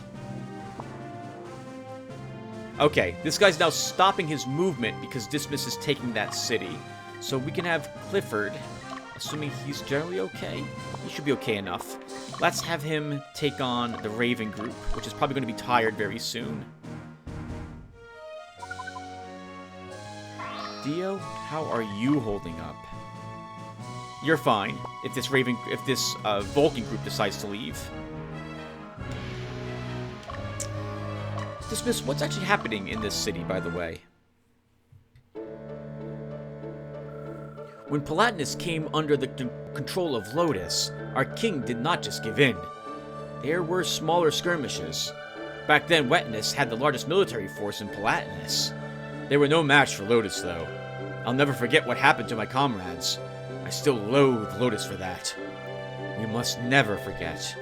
Okay, this guy's now stopping his movement because Dismas is taking that city. So we can have Clifford, assuming he's generally okay. He should be okay enough. Let's have him take on the Raven group, which is probably going to be tired very soon. Dio, how are you holding up? You're fine if this Vulcan group decides to leave. Dismiss, what's actually happening in this city, by the way? When Palatinus came under the control of Lotus, our king did not just give in. There were smaller skirmishes. Back then, Westinus had the largest military force in Palatinus. They were no match for Lotus, though. I'll never forget what happened to my comrades. I still loathe Lotus for that. We must never forget.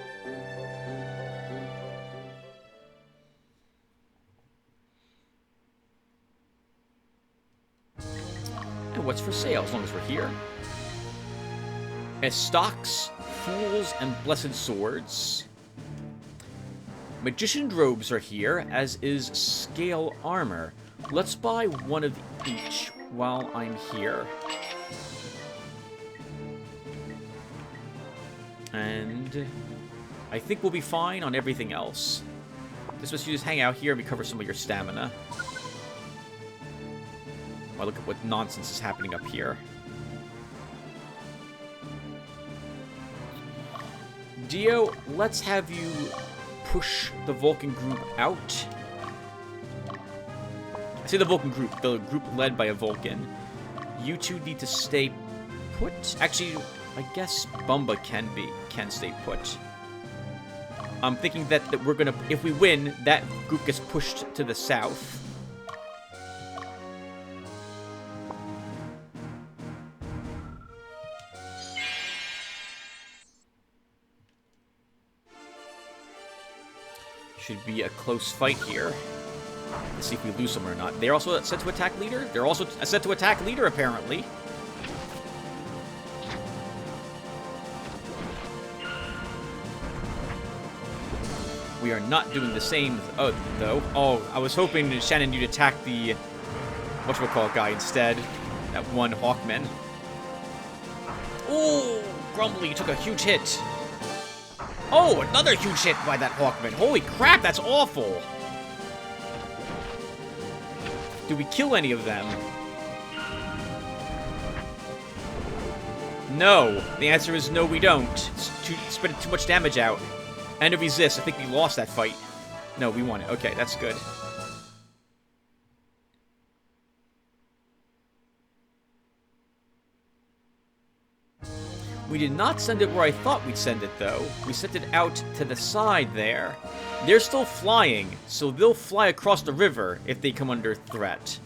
And what's for sale, as long as we're here? Estocks, Fools, and Blessed Swords. Magician robes are here, as is scale armor. Let's buy one of each while I'm here. And I think we'll be fine on everything else. This was you just hang out here and recover some of your stamina. Well, look at what nonsense is happening up here. Dio, let's have you push the Vulcan group out. I say the Vulcan group, the group led by a Vulcan. You two need to stay put. Actually, I guess Bumba can stay put. I'm thinking that we're gonna, if we win, that group gets pushed to the south. Should be a close fight here. Let's see if we lose them or not. They're also set to attack leader? They're also set to attack leader, apparently. We are not doing the same, though. Oh, I was hoping, Shannon, you'd attack the whatchamacallit guy instead. That one Hawkman. Ooh, Grumbly took a huge hit. Oh, another huge hit by that Hawkman. Holy crap, that's awful. Do we kill any of them? No. The answer is no, we don't. Spread too much damage out. End of resist. I think we lost that fight. No, we won it. Okay, that's good. We did not send it where I thought we'd send it, though. We sent it out to the side there. They're still flying, so they'll fly across the river if they come under threat.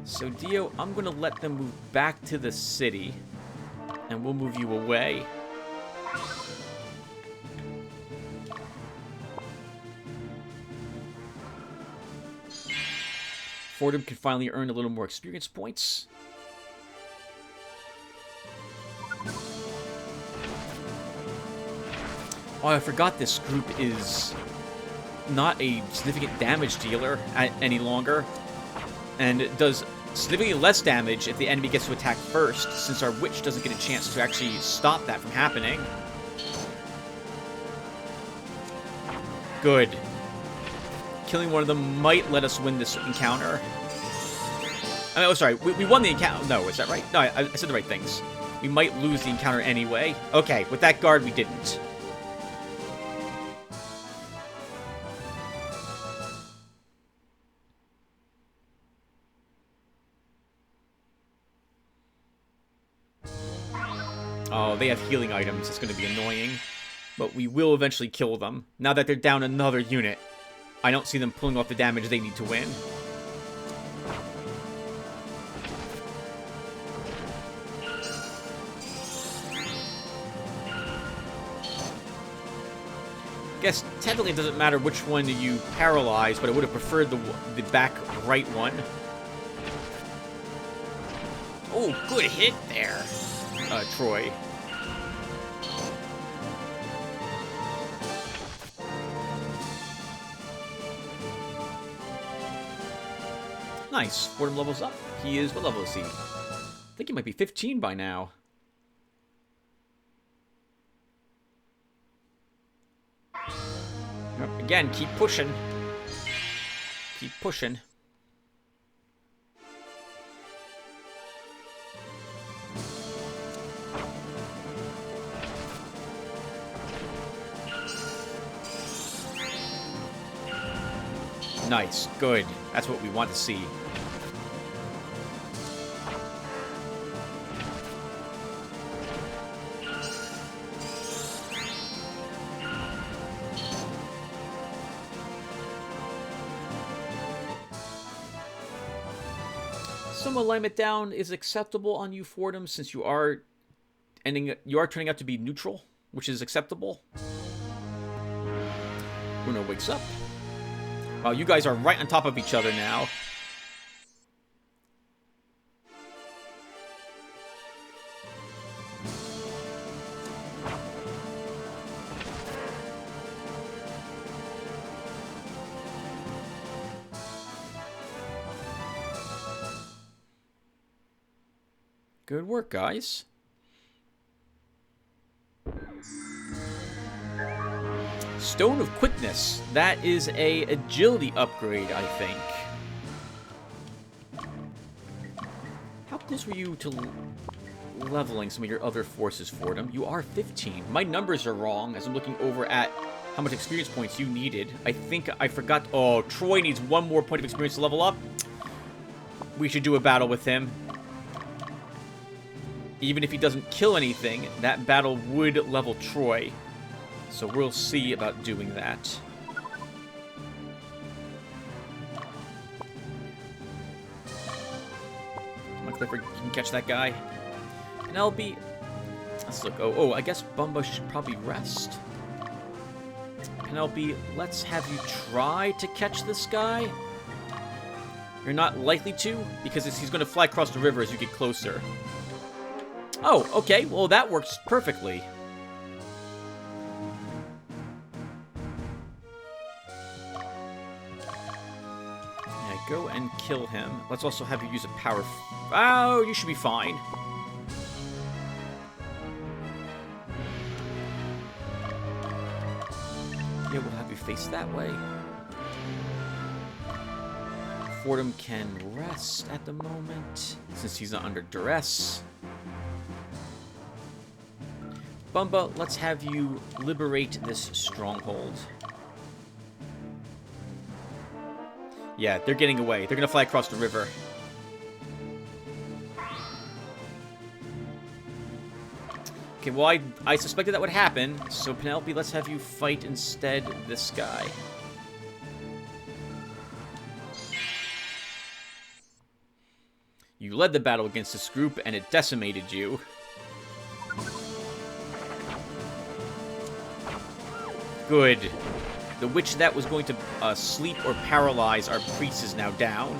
So, Dio, I'm going to let them move back to the city, and we'll move you away. Fordham can finally earn a little more experience points. Oh, I forgot this group is not a significant damage dealer any longer, and it does significantly less damage if the enemy gets to attack first, since our witch doesn't get a chance to actually stop that from happening. Good. Killing one of them might let us win this encounter. I mean, oh, sorry, we won the encounter. No, is that right? No, I said the right things. We might lose the encounter anyway. Okay, with that guard, we didn't. Oh, they have healing items. It's going to be annoying. But we will eventually kill them. Now that they're down another unit, I don't see them pulling off the damage they need to win. I guess technically it doesn't matter which one you paralyze, but I would have preferred the back right one. Oh, good hit there, Troy. Nice. Fordham levels up. He is, what level is he? I think he might be 15 by now. Again, keep pushing. Keep pushing. Nice. Good. That's what we want to see. Some alignment down is acceptable on you, Fordham, since you are turning out to be neutral, which is acceptable. Bruno wakes up. Wow, you guys are right on top of each other now. Good work, guys. Stone of Quickness. That is a agility upgrade, I think. How close were you to leveling some of your other forces, Fordham? You are 15. My numbers are wrong as I'm looking over at how much experience points you needed. I think I forgot. Oh, Troy needs one more point of experience to level up. We should do a battle with him. Even if he doesn't kill anything, that battle would level Troy. So we'll see about doing that. Come on, Clifford, you can catch that guy. Penelope, let's look. Oh, I guess Bumba should probably rest. Penelope, let's have you try to catch this guy. You're not likely to, because he's going to fly across the river as you get closer. Oh, okay. Well, that works perfectly. Yeah, go and kill him. Let's also have you use a power... Oh, you should be fine. Yeah, we'll have you face that way. Fordham can rest at the moment, since he's not under duress. Bumba, let's have you liberate this stronghold. Yeah, they're getting away. They're going to fly across the river. Okay, well, I suspected that would happen. So, Penelope, let's have you fight instead this guy. You led the battle against this group, and it decimated you. Good. The witch that was going to sleep or paralyze our priest is now down.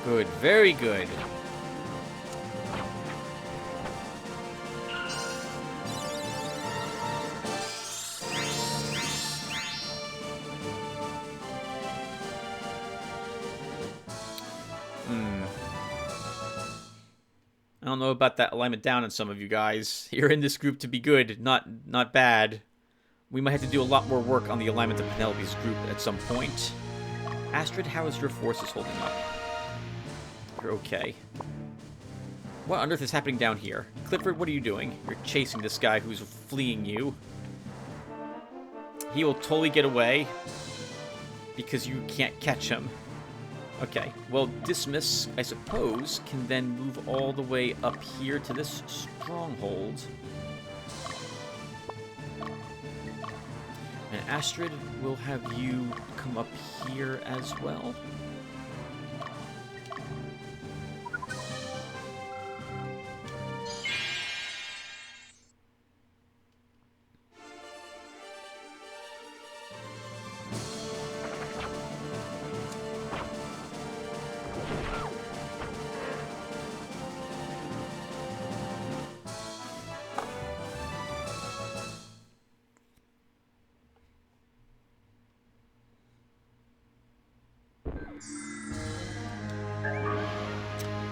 Good. Very good. I don't know about that alignment down on some of you guys. You're in this group to be good, not bad. We might have to do a lot more work on the alignment of Penelope's group at some point. Astrid, how is your forces holding up? You're okay. What on earth is happening down here? Clifford, what are you doing? You're chasing this guy who's fleeing you. He will totally get away because you can't catch him. Okay, well, Dismiss, I suppose, can then move all the way up here to this stronghold. And Astrid will have you come up here as well.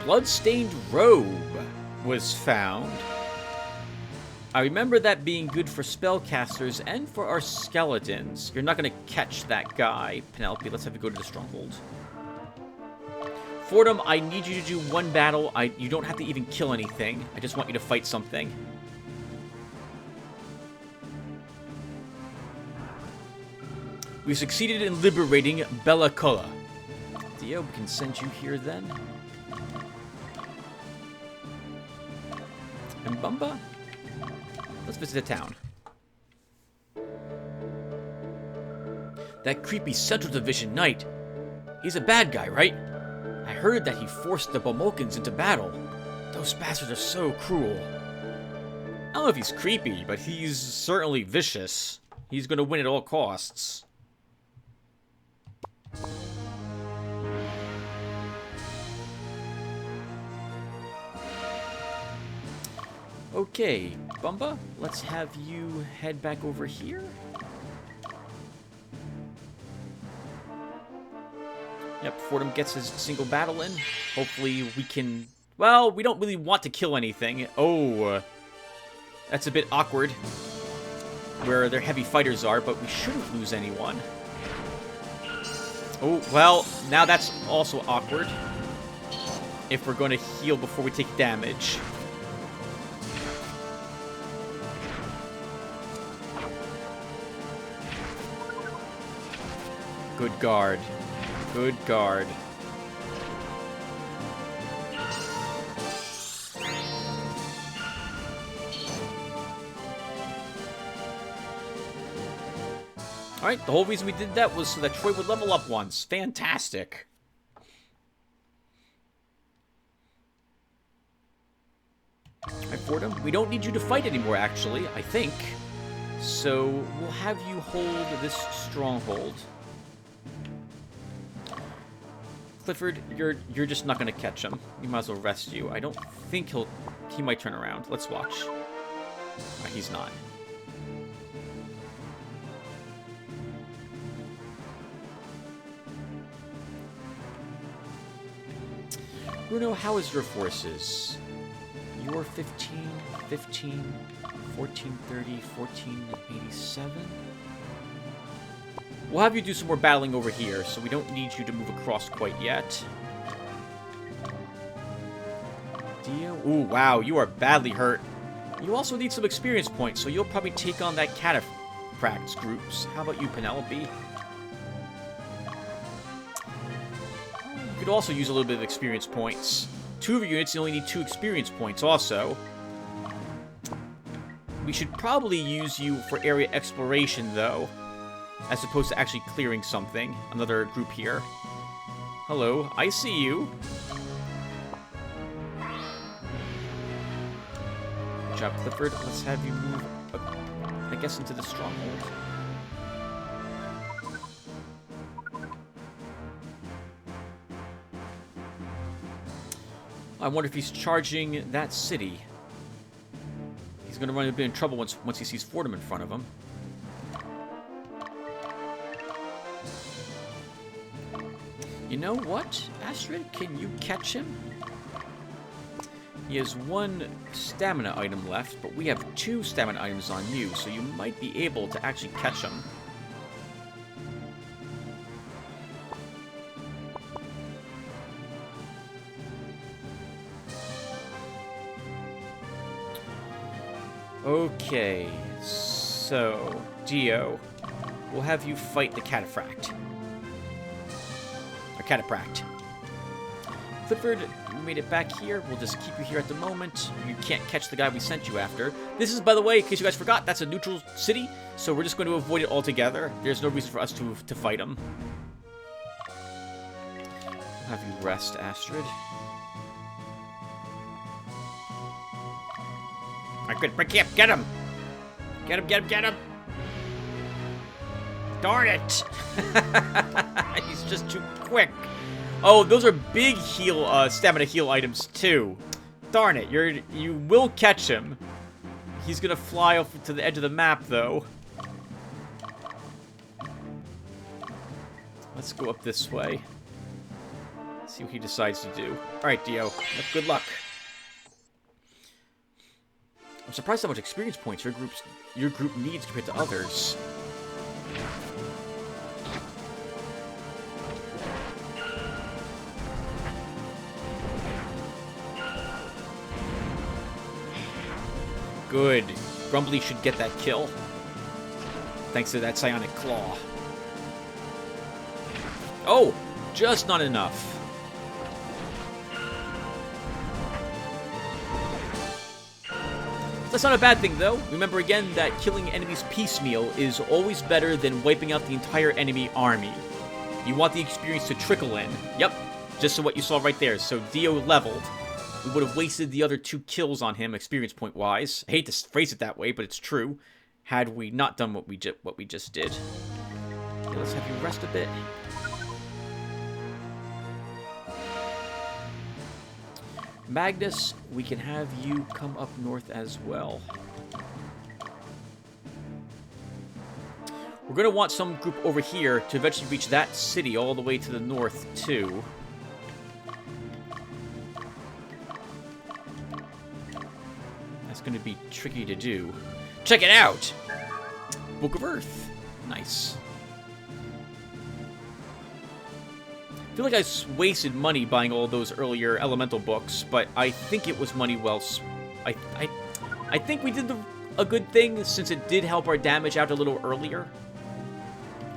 blood-stained robe was found. I remember that being good for spellcasters and for our skeletons. You're not going to catch that guy, Penelope. Let's have you go to the stronghold. Fordham, I need you to do one battle. You don't have to even kill anything. I just want you to fight something. We succeeded in liberating Bella Colla. Dio, we can send you here then. And Bumba? Let's visit the town. That creepy Central Division knight. He's a bad guy, right? I heard that he forced the Bomokans into battle. Those bastards are so cruel. I don't know if he's creepy, but he's certainly vicious. He's going to win at all costs. Okay, Bumba, let's have you head back over here. Yep, Fordham gets his single battle in. Hopefully we can... Well, we don't really want to kill anything. Oh, that's a bit awkward where their heavy fighters are, but we shouldn't lose anyone. Oh, well, now that's also awkward if we're going to heal before we take damage. Good guard. Good guard. Alright, the whole reason we did that was so that Troy would level up once. Fantastic. Alright, Fordham, we don't need you to fight anymore, actually, I think. So, we'll have you hold this stronghold. Clifford, you're just not going to catch him. You might as well rest you. I don't think he might turn around. Let's watch. He's not. Bruno, how is your forces? You're 15, 15, 14, 30, 14, 87? We'll have you do some more battling over here, so we don't need you to move across quite yet. Dio? Ooh, wow, you are badly hurt. You also need some experience points, so you'll probably take on that Cataphracts groups. How about you, Penelope? You could also use a little bit of experience points. 2 of your units, you only need 2 experience points also. We should probably use you for area exploration, though, as opposed to actually clearing something. Another group here. Hello, I see you. Good job, Clifford. Let's have you move up, I guess, into the stronghold. I wonder if he's charging that city. He's going to run a bit in trouble once he sees Fordham in front of him. You know what, Astrid? Can you catch him? He has 1 stamina item left, but we have 2 stamina items on you, so you might be able to actually catch him. Okay, so, Dio, we'll have you fight the Cataphract. Cataphract. Clifford, you made it back here. We'll just keep you here at the moment. You can't catch the guy we sent you after. This is, by the way, in case you guys forgot, that's a neutral city, so we're just going to avoid it altogether. There's no reason for us to fight him. I'll have you rest, Astrid. Alright, good. Break up. Get him! Get him, get him, get him! Darn it! He's just too quick. Oh, those are big heal, stamina heal items too. Darn it! You will catch him. He's gonna fly off to the edge of the map, though. Let's go up this way. See what he decides to do. Alright, Dio. Good luck. I'm surprised how much experience points your group needs compared to others. Good. Grumbly should get that kill. Thanks to that psionic claw. Oh! Just not enough. That's not a bad thing, though. Remember again that killing enemies piecemeal is always better than wiping out the entire enemy army. You want the experience to trickle in. Yep, just what you saw right there. So Dio leveled. We would have wasted the other 2 kills on him, experience point-wise. I hate to phrase it that way, but it's true. Had we not done what we just did. Okay, let's have you rest a bit. Magnus, we can have you come up north as well. We're going to want some group over here to eventually reach that city all the way to the north, too. That's going to be tricky to do. Check it out! Book of Earth. Nice. I feel like I wasted money buying all those earlier elemental books, but I think it was money well I think we did a good thing, since it did help our damage out a little earlier.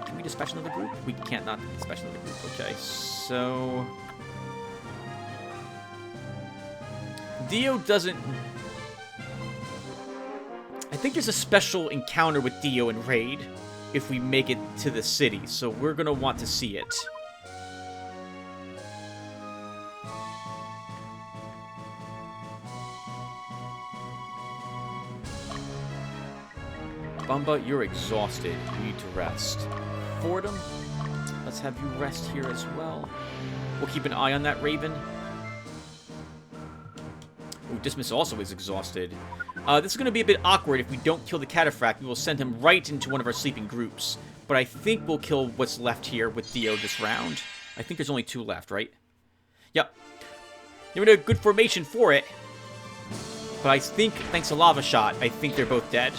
Can we dispatch another group? We can't not dispatch another group. Okay, so... Dio doesn't... I think there's a special encounter with Dio in Raid if we make it to the city, so we're going to want to see it. Bumba, you're exhausted. You need to rest. Fordham, let's have you rest here as well. We'll keep an eye on that Raven. Ooh, Dismiss also is exhausted. This is going to be a bit awkward if we don't kill the Cataphract. We will send him right into one of our sleeping groups. But I think we'll kill what's left here with Dio this round. I think there's only 2 left, right? Yep. They're in a good formation for it. But I think, thanks to Lava Shot, I think they're both dead.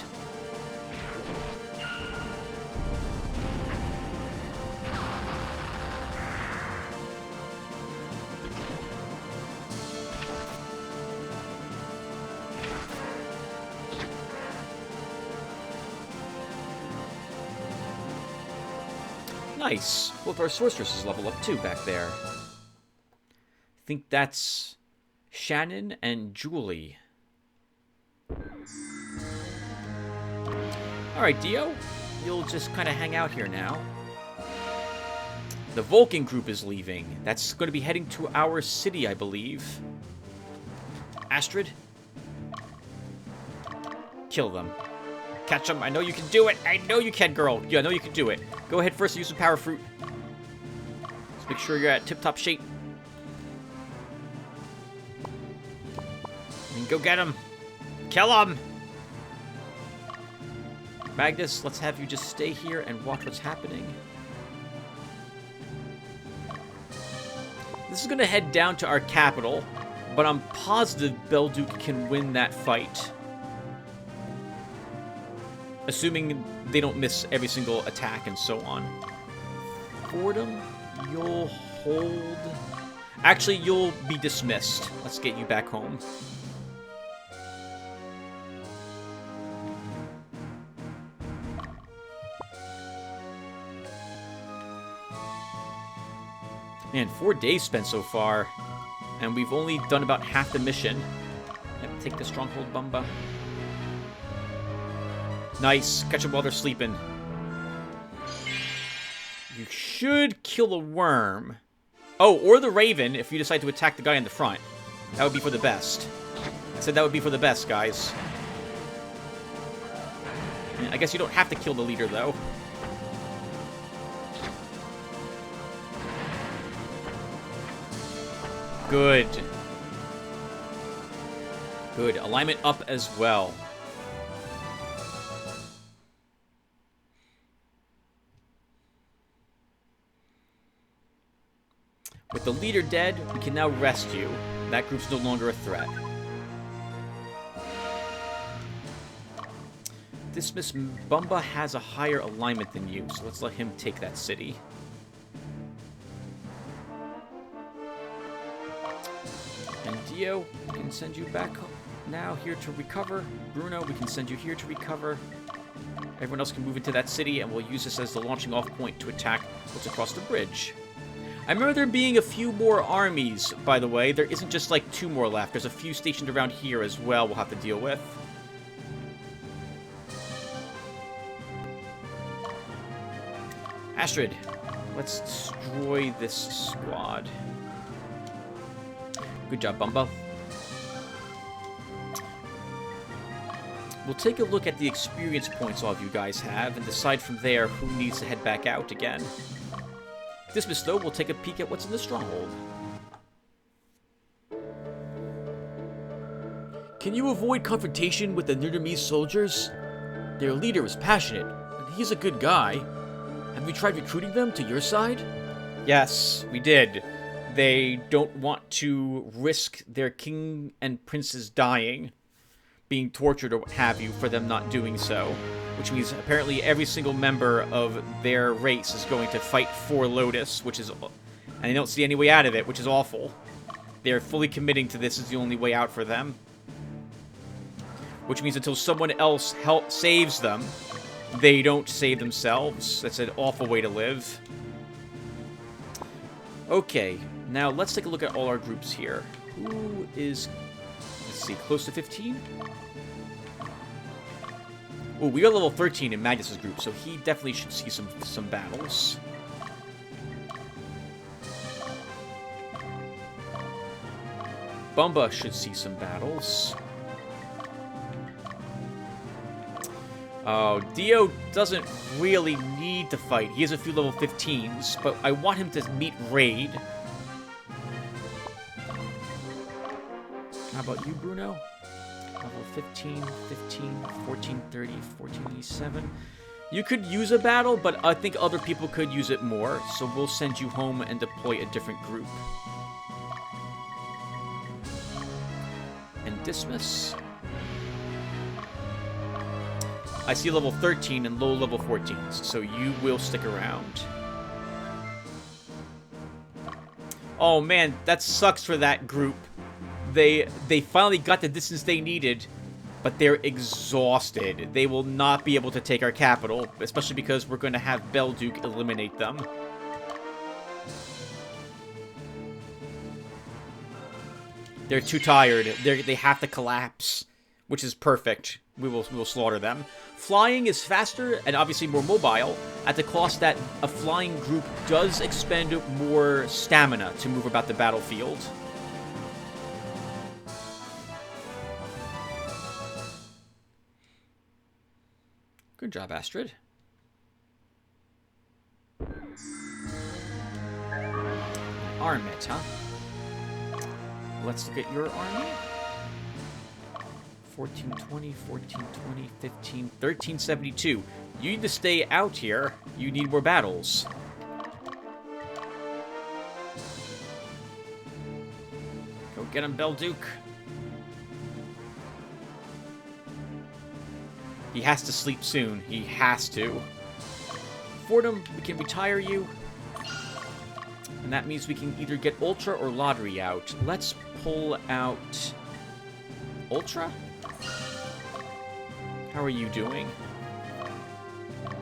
Nice. Both our sorceresses level up too back there. I think that's Shannon and Julie. Alright, Dio. You'll just kind of hang out here now. The Vulcan group is leaving. That's going to be heading to our city, I believe. Astrid? Kill them. Catch them. I know you can do it. I know you can, girl. Yeah, I know you can do it. Go ahead first and use some Power Fruit. Let's make sure you're at tip-top shape. And go get him. Kill him. Magnus, let's have you just stay here and watch what's happening. This is going to head down to our capital, but I'm positive Belduke can win that fight. Assuming they don't miss every single attack and so on. Fordham, you'll hold... Actually, you'll be dismissed. Let's get you back home. Man, 4 days spent so far. And we've only done about half the mission. Yep, take the stronghold, Bumba. Nice. Catch them while they're sleeping. You should kill the worm. Oh, or the raven if you decide to attack the guy in the front. That would be for the best. I said that would be for the best, guys. I guess you don't have to kill the leader, though. Good. Good. Alignment up as well. With the leader dead, we can now rest you. That group's no longer a threat. Dismiss Bumba has a higher alignment than you, so let's let him take that city. And Dio, we can send you back now here to recover. Bruno, we can send you here to recover. Everyone else can move into that city, and we'll use this as the launching off point to attack what's across the bridge. I remember there being a few more armies, by the way. There isn't just like 2 more left. There's a few stationed around here as well we'll have to deal with. Astrid, let's destroy this squad. Good job, Bumba. We'll take a look at the experience points all of you guys have and decide from there who needs to head back out again. Dismiss, though, we'll take a peek at what's in the stronghold. Can you avoid confrontation with the Nurmese soldiers? Their leader is passionate, and he's a good guy. Have you tried recruiting them to your side? Yes, we did. They don't want to risk their king and princes dying, being tortured or what have you, for them not doing so. Which means apparently every single member of their race is going to fight for Lotus, which is... and they don't see any way out of it, which is awful. They're fully committing to this as the only way out for them. Which means until someone else saves them, they don't save themselves. That's an awful way to live. Okay, now let's take a look at all our groups here. Who is... let's see, close to 15? Oh, we got level 13 in Magnus's group, so he definitely should see some battles. Bumba should see some battles. Oh, Dio doesn't really need to fight. He has a few level 15s, but I want him to meet Raid. How about you, Bruno? Level 15, 15, 14, 30, 14, 87. You could use a battle, but I think other people could use it more, so we'll send you home and deploy a different group. And dismiss. I see level 13 and low level 14s, so you will stick around. Oh man, that sucks for that group. They finally got the distance they needed, but they're exhausted. They will not be able to take our capital, especially because we're going to have Belduke eliminate them. They're too tired. They have to collapse, which is perfect. We will slaughter them. Flying is faster and obviously more mobile, at the cost that a flying group does expend more stamina to move about the battlefield. Good job, Astrid. Armit, huh? Let's look at your army. 1420, 1420, 15, 1372. You need to stay out here. You need more battles. Go get him, Belduke. He has to sleep soon. He has to. Fordham, we can retire you. And that means we can either get Ultra or Lottery out. Let's pull out... Ultra? How are you doing?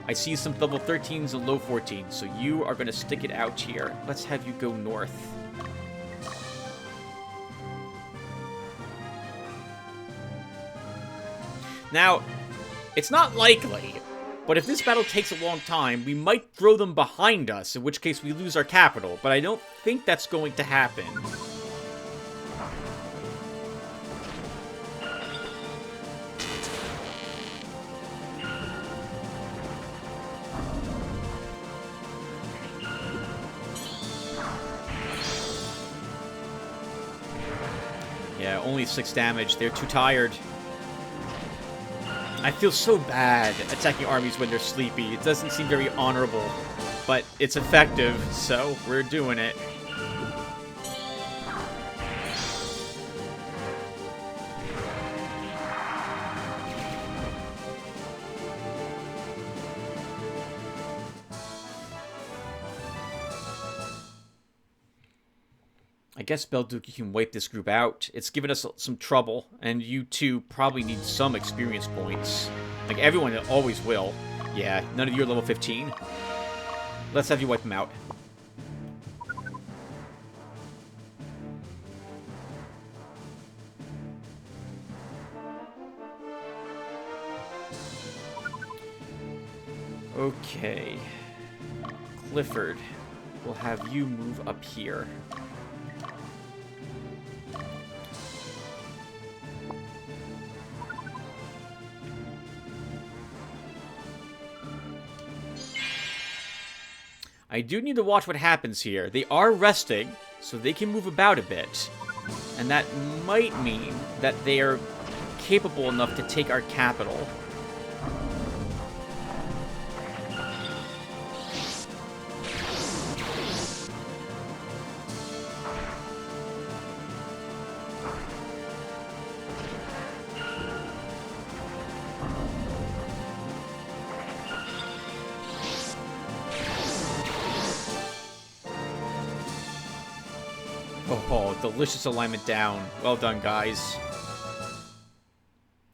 I see some level 13s and low 14s, so you are going to stick it out here. Let's have you go north. Now, it's not likely, but if this battle takes a long time, we might throw them behind us, in which case we lose our capital, but I don't think that's going to happen. Yeah, only 6 damage. They're too tired. I feel so bad attacking armies when they're sleepy. It doesn't seem very honorable, but it's effective, so we're doing it. guess, Belduke, you can wipe this group out. It's given us some trouble, and you two probably need some experience points. Like, everyone always will. Yeah, none of you are level 15. Let's have you wipe them out. Okay. Clifford, we'll have you move up here. I do need to watch what happens here. They are resting, so they can move about a bit. And that might mean that they are capable enough to take our capital. Oh, delicious alignment down. Well done, guys.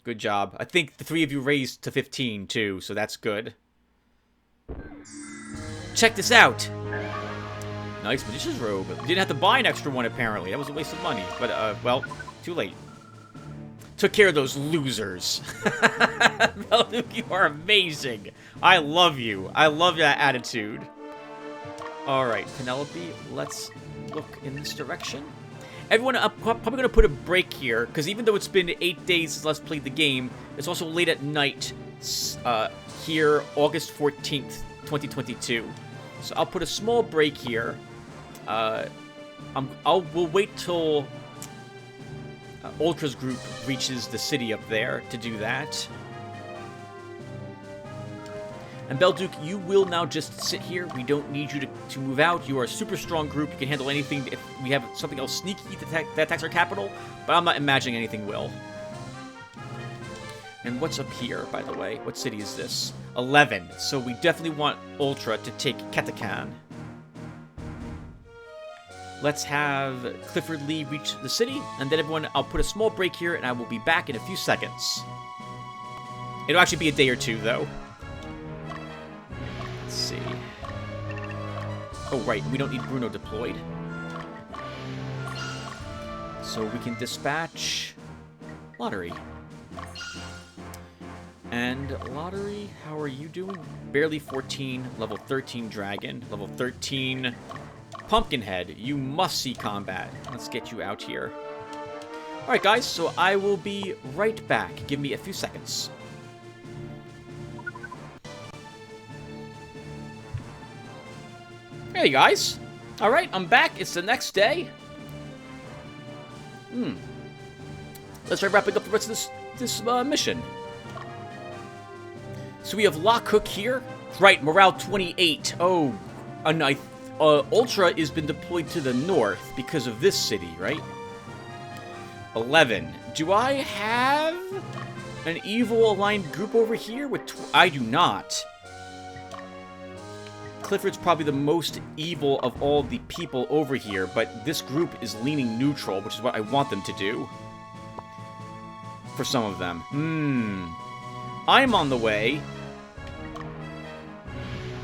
Good job. I think the 3 of you raised to 15, too, so that's good. Check this out! Nice Magician's Robe. Didn't have to buy an extra one, apparently. That was a waste of money. But, well, too late. Took care of those losers. Belduke, you are amazing. I love you. I love that attitude. Alright, Penelope, let's look in this direction. Everyone, I'm probably going to put a break here, because even though it's been 8 days since last played the game, it's also late at night here, August 14th, 2022. So I'll put a small break here. We'll wait till Ultra's group reaches the city up there to do that. And Belduke, you will now just sit here. We don't need you to move out. You are a super strong group. You can handle anything if we have something else sneaky that attacks our capital. But I'm not imagining anything will. And what's up here, by the way? What city is this? 11. So we definitely want Ultra to take Katakan. Let's have Clifford Lee reach the city. And then everyone, I'll put a small break here, and I will be back in a few seconds. It'll actually be a day or two, though. Let's see. Oh, right. We don't need Bruno deployed. So we can dispatch Lotaeri. And Lotaeri, how are you doing? Barely 14, level 13 Dragon, level 13 Pumpkinhead. You must see combat. Let's get you out here. Alright, guys, so I will be right back. Give me a few seconds. Hey, guys. Alright, I'm back. It's the next day. Let's try wrapping up the rest of this mission. So we have Lockhook here. Right, morale 28. Oh, and Ultra has been deployed to the north because of this city, right? 11. Do I have an evil aligned group over here? I do not. Clifford's probably the most evil of all the people over here, but this group is leaning neutral, which is what I want them to do. For some of them. I'm on the way.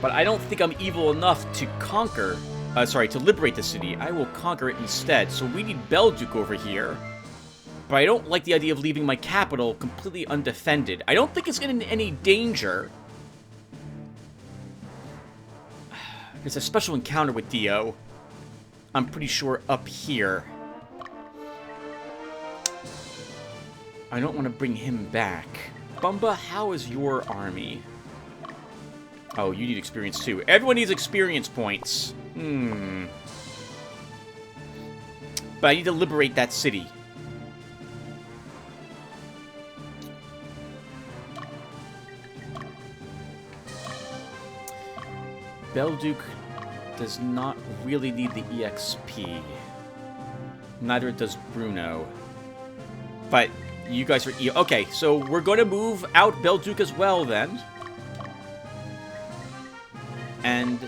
But I don't think I'm evil enough to conquer... to liberate the city. I will conquer it instead. So we need Belduke over here. But I don't like the idea of leaving my capital completely undefended. I don't think it's in any danger. There's a special encounter with Dio. I'm pretty sure up here. I don't want to bring him back. Bumba, how is your army? Oh, you need experience too. Everyone needs experience points. But I need to liberate that city. Belduke does not really need the EXP. Neither does Bruno. But you guys are... Okay, so we're going to move out Belduke as well, then. And...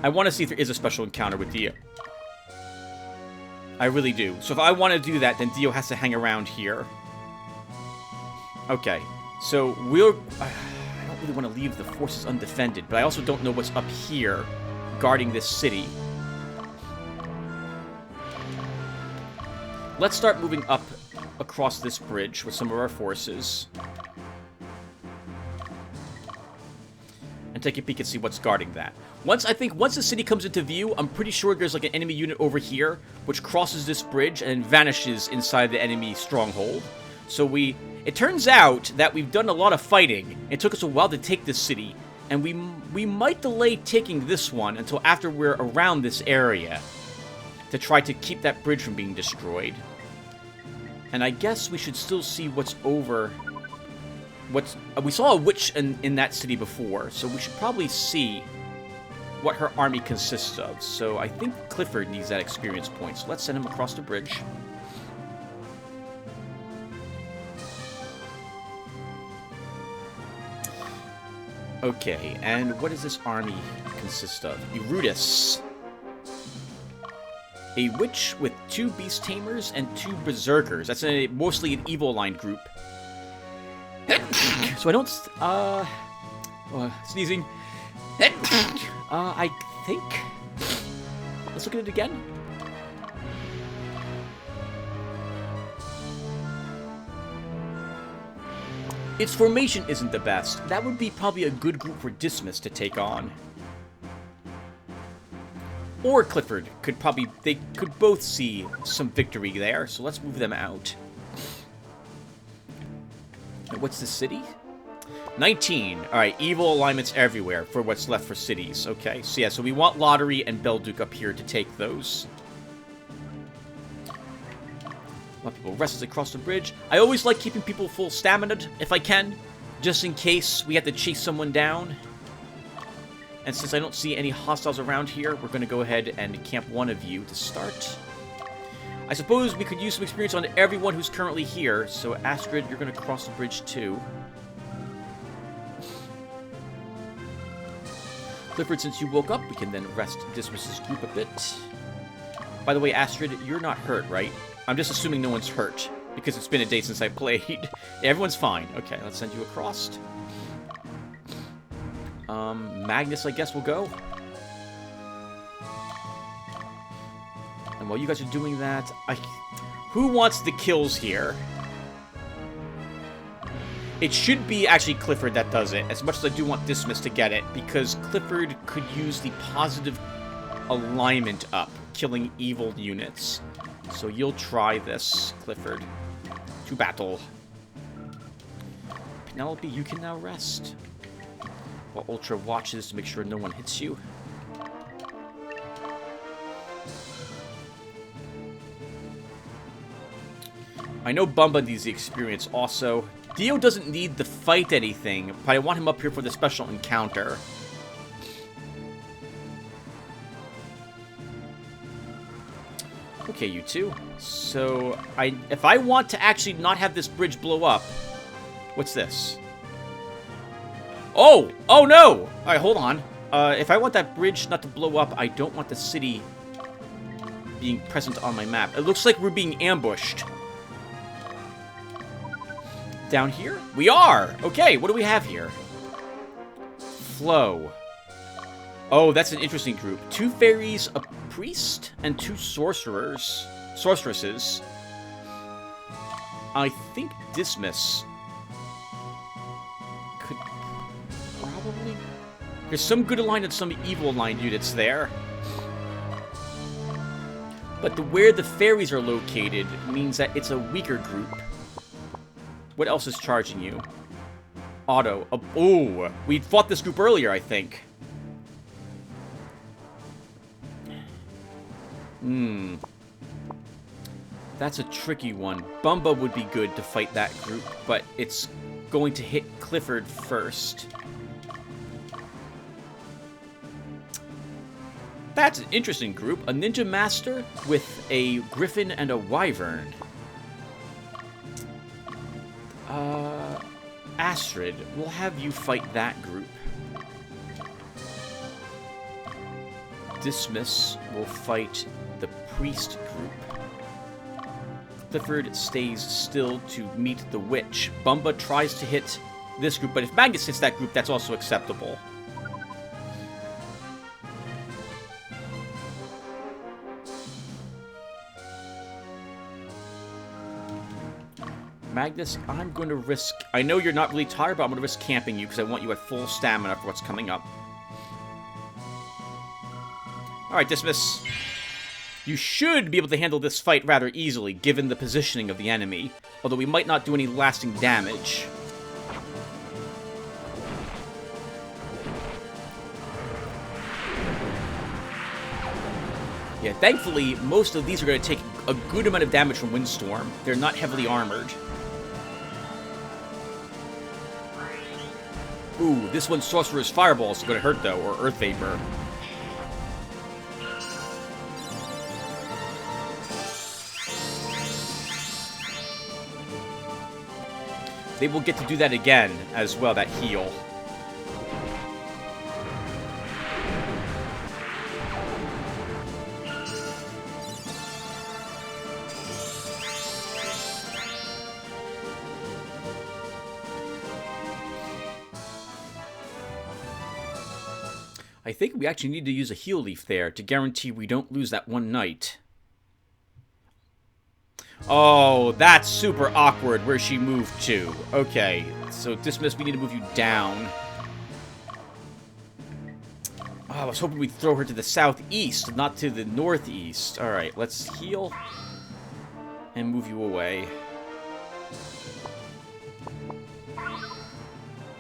I want to see if there is a special encounter with Dio. I really do. So if I want to do that, then Dio has to hang around here. Okay. So we'll... I don't really want to leave the forces undefended, but I also don't know what's up here guarding this city. Let's start moving up across this bridge with some of our forces. And take a peek and see what's guarding that. Once the city comes into view, I'm pretty sure there's like an enemy unit over here, which crosses this bridge and vanishes inside the enemy stronghold. So it turns out that we've done a lot of fighting. It took us a while to take this city, and we might delay taking this one until after we're around this area to try to keep that bridge from being destroyed. And I guess we should still see what's over... we saw a witch in that city before, so we should probably see what her army consists of. So I think Clifford needs that experience point, so let's send him across the bridge. Okay, and what does this army consist of? Eurytus. A witch with 2 beast tamers and 2 berserkers. That's mostly an evil line group. So I don't... sneezing. I think... Let's look at it again. Its formation isn't the best. That would be probably a good group for Dismas to take on. Or Clifford could probably... They could both see some victory there, so let's move them out. What's the city? 19. Alright, evil alignments everywhere for what's left for cities. Okay, so yeah, so we want Lotaeri and Belduke up here to take those. A lot of people rest as they cross the bridge. I always like keeping people full stamina if I can, just in case we have to chase someone down. And since I don't see any hostiles around here, we're going to go ahead and camp one of you to start. I suppose we could use some experience on everyone who's currently here. So, Astrid, you're going to cross the bridge too. Clifford, since you woke up, we can then rest Dismas's group a bit. By the way, Astrid, you're not hurt, right? I'm just assuming no one's hurt, because it's been a day since I played. Yeah, everyone's fine. Okay, let's send you across. Magnus, I guess, will go. And while you guys are doing that, who wants the kills here? It should be actually Clifford that does it, as much as I do want Dismas to get it, because Clifford could use the positive alignment up, killing evil units. So you'll try this, Clifford. To battle. Penelope, you can now rest. While Ultra watches to make sure no one hits you. I know Bumba needs the experience also. Dio doesn't need to fight anything, but I want him up here for the special encounter. Okay, you two. So, if I want to actually not have this bridge blow up... What's this? Oh! Oh, no! Alright, hold on. If I want that bridge not to blow up, I don't want the city being present on my map. It looks like we're being ambushed. Down here? We are! Okay, what do we have here? Flow. Oh, that's an interesting group. 2 fairies, a priest, and 2 sorceresses. I think Dismas could probably... There's some good aligned and some evil aligned units there. But where the fairies are located means that it's a weaker group. What else is charging you? Auto. Oh, we fought this group earlier, I think. That's a tricky one. Bumba would be good to fight that group, but it's going to hit Clifford first. That's an interesting group. A ninja master with a griffin and a wyvern. Astrid, we'll have you fight that group. Dismiss will fight the priest group. Clifford stays still to meet the witch. Bumba tries to hit this group, but if Magnus hits that group, that's also acceptable. Magnus, I'm going to risk... I know you're not really tired, but I'm going to risk camping you because I want you at full stamina for what's coming up. Alright, Dismiss. You should be able to handle this fight rather easily, given the positioning of the enemy. Although we might not do any lasting damage. Yeah, thankfully, most of these are going to take a good amount of damage from Windstorm. They're not heavily armored. Ooh, this one's Sorcerer's Fireball is going to hurt, though, or Earth Vapor. They will get to do that again, as well, that heal. I think we actually need to use a heal leaf there to guarantee we don't lose that one knight. Oh, that's super awkward where she moved to. Okay, so Dismiss, we need to move you down. Oh, I was hoping we'd throw her to the southeast, not to the northeast. Alright, let's heal and move you away.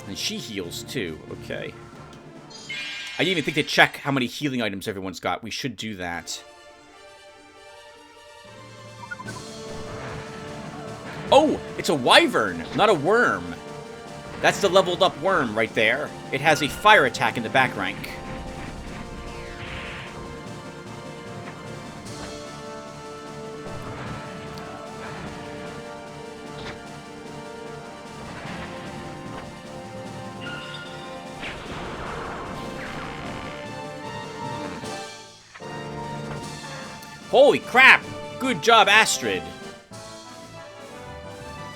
And she heals too, okay. I didn't even think to check how many healing items everyone's got. We should do that. Oh, it's a wyvern, not a worm. That's the leveled up worm right there. It has a fire attack in the back rank. Holy crap! Good job, Astrid.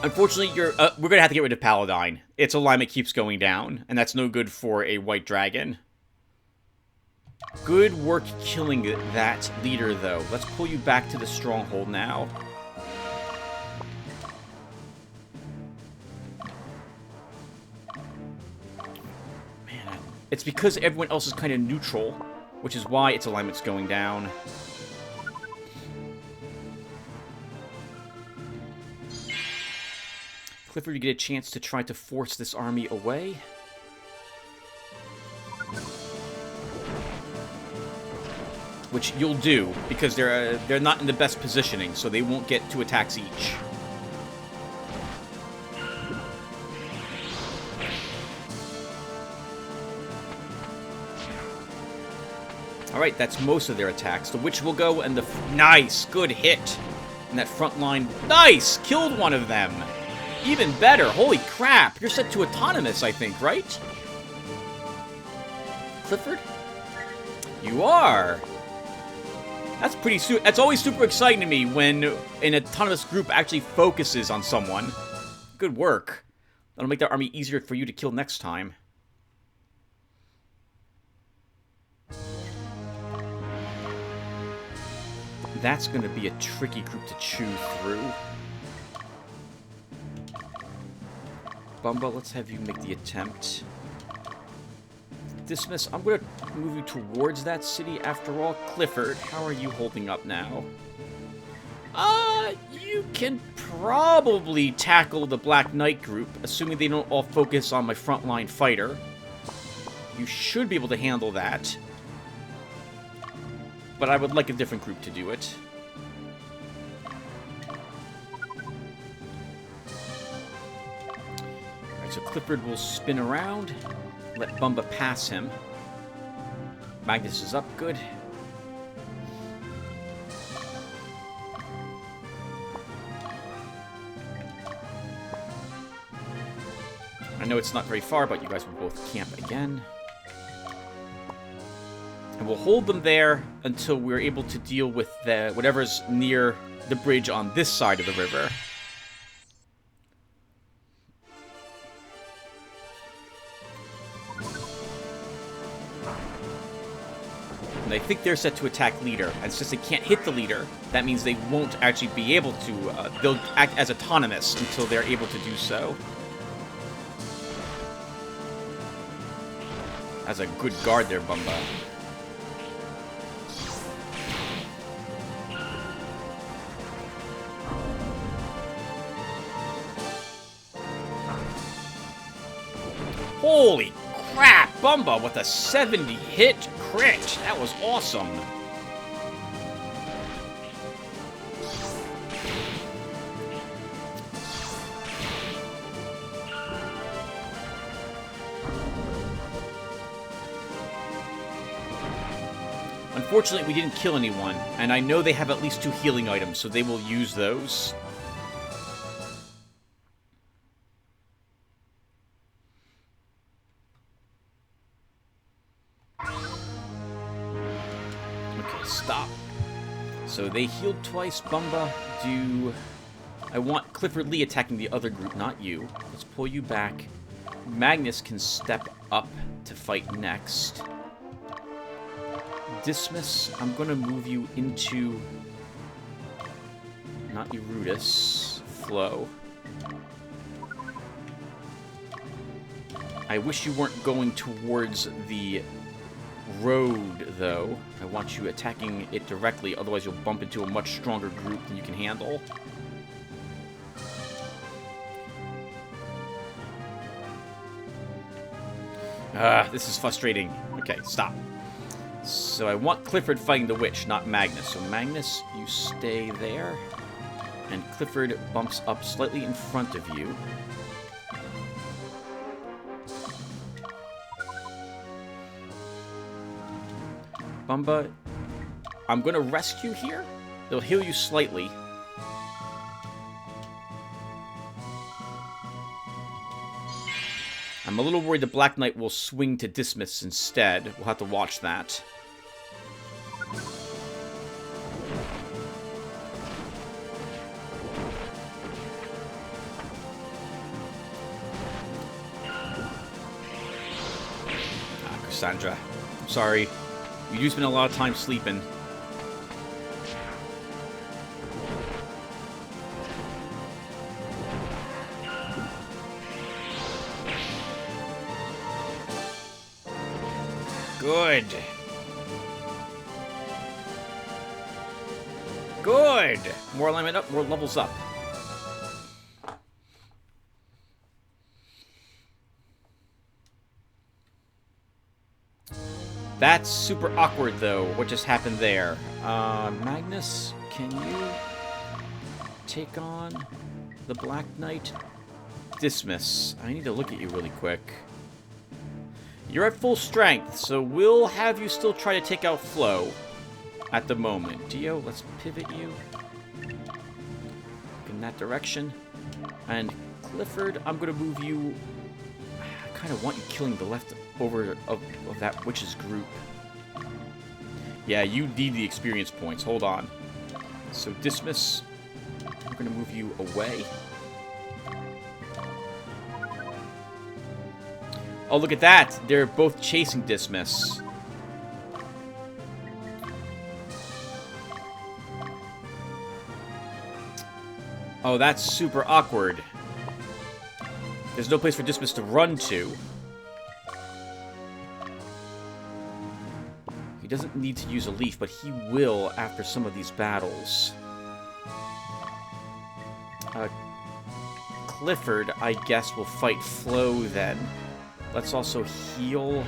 Unfortunately, we're going to have to get rid of Paladine. Its alignment keeps going down, and that's no good for a white dragon. Good work killing that leader, though. Let's pull you back to the stronghold now. Man, it's because everyone else is kind of neutral, which is why its alignment's going down. Clifford, you get a chance to try to force this army away. Which you'll do, because they're not in the best positioning, so they won't get 2 attacks each. Alright, that's most of their attacks. The Witch will go, and the... Nice! Good hit! And that front line... Nice! Killed one of them! Even better. Holy crap. You're set to autonomous, I think, right? Clifford? You are. That's pretty that's always super exciting to me when an autonomous group actually focuses on someone. Good work. That'll make their army easier for you to kill next time. That's going to be a tricky group to chew through. Bumba, let's have you make the attempt. Dismiss, I'm going to move you towards that city after all. Clifford, how are you holding up now? You can probably tackle the Black Knight group, assuming they don't all focus on my frontline fighter. You should be able to handle that. But I would like a different group to do it. So Clifford will spin around, let Bumba pass him. Magnus is up, good. I know it's not very far, but you guys will both camp again. And And we'll hold them there until we're able to deal with whatever's near the bridge on this side of the river. And I think they're set to attack leader. And since they can't hit the leader, that means they won't actually be able to... they'll act as autonomous until they're able to do so. That's a good guard there, Bumba. Holy crap! Bumba with a 70-hit crit! That was awesome! Unfortunately, we didn't kill anyone, and I know they have at least 2 healing items, so they will use those. Stop. So they healed twice. Bumba, do... I want Clifford Lee attacking the other group, not you. Let's pull you back. Magnus can step up to fight next. Dismiss, I'm going to move you into... not Eurytus. Flow. I wish you weren't going towards the road, though. I want you attacking it directly, otherwise you'll bump into a much stronger group than you can handle. This is frustrating. Okay, stop. So I want Clifford fighting the witch, not Magnus. So Magnus, you stay there. And Clifford bumps up slightly in front of you. Bumba, I'm going to rest you here. They'll heal you slightly. I'm a little worried the Black Knight will swing to Dismiss instead. We'll have to watch that. Cassandra, I'm sorry. You do spend a lot of time sleeping. Good. Good. More alignment up, more levels up. That's super awkward, though. What just happened there? Magnus, can you take on the Black Knight? Dismiss. I need to look at you really quick. You're at full strength, so we'll have you still try to take out Flo at the moment. Dio, let's pivot you in that direction. And Clifford, I'm going to move you... I kind of want you killing the leftover of that witch's group. Yeah, you need the experience points. Hold on. So Dismiss, I'm going to move you away. Oh, look at that! They're both chasing Dismiss. Oh, that's super awkward. There's no place for Dismiss to run to. He doesn't need to use a leaf, but he will after some of these battles. Clifford, I guess, will fight Flo then. Let's also heal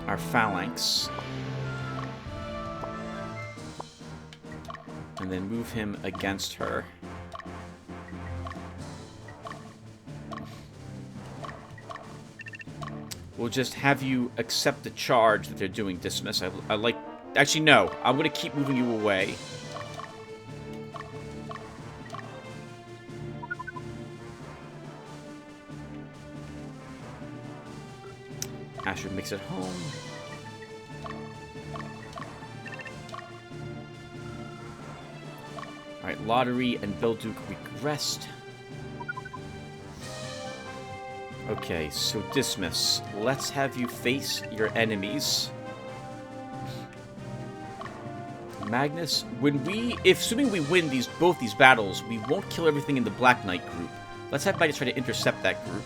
our phalanx. And then move him against her. We'll just have you accept the charge that they're doing, Dismiss. I like... Actually, no. I'm going to keep moving you away. Asher makes it home. Alright, Lotaeri and Belduke rest. Okay, so Dismas, let's have you face your enemies. Magnus, assuming we win both these battles, we won't kill everything in the Black Knight group. Let's have Magnus try to intercept that group.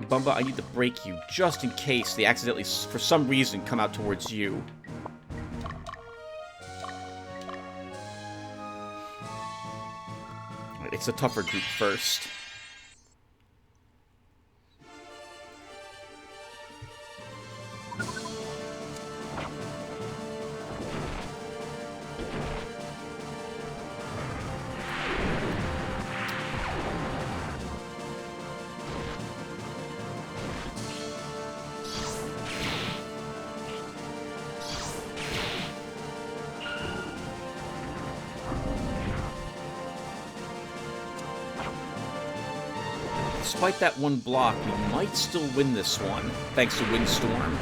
Bumba, I need to break you, just in case they accidentally, for some reason, come out towards you. It's a tougher group first. Despite that one block, we might still win this one, thanks to Windstorm.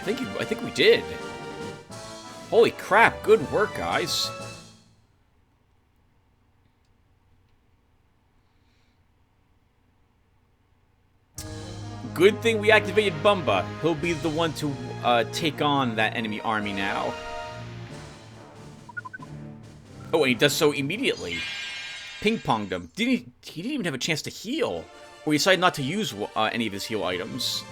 I think we did. Holy crap, good work, guys. Good thing we activated Bumba. He'll be the one to take on that enemy army now. Oh, and he does so immediately. Ping-ponged him. He didn't even have a chance to heal. Or he decided not to use any of his heal items.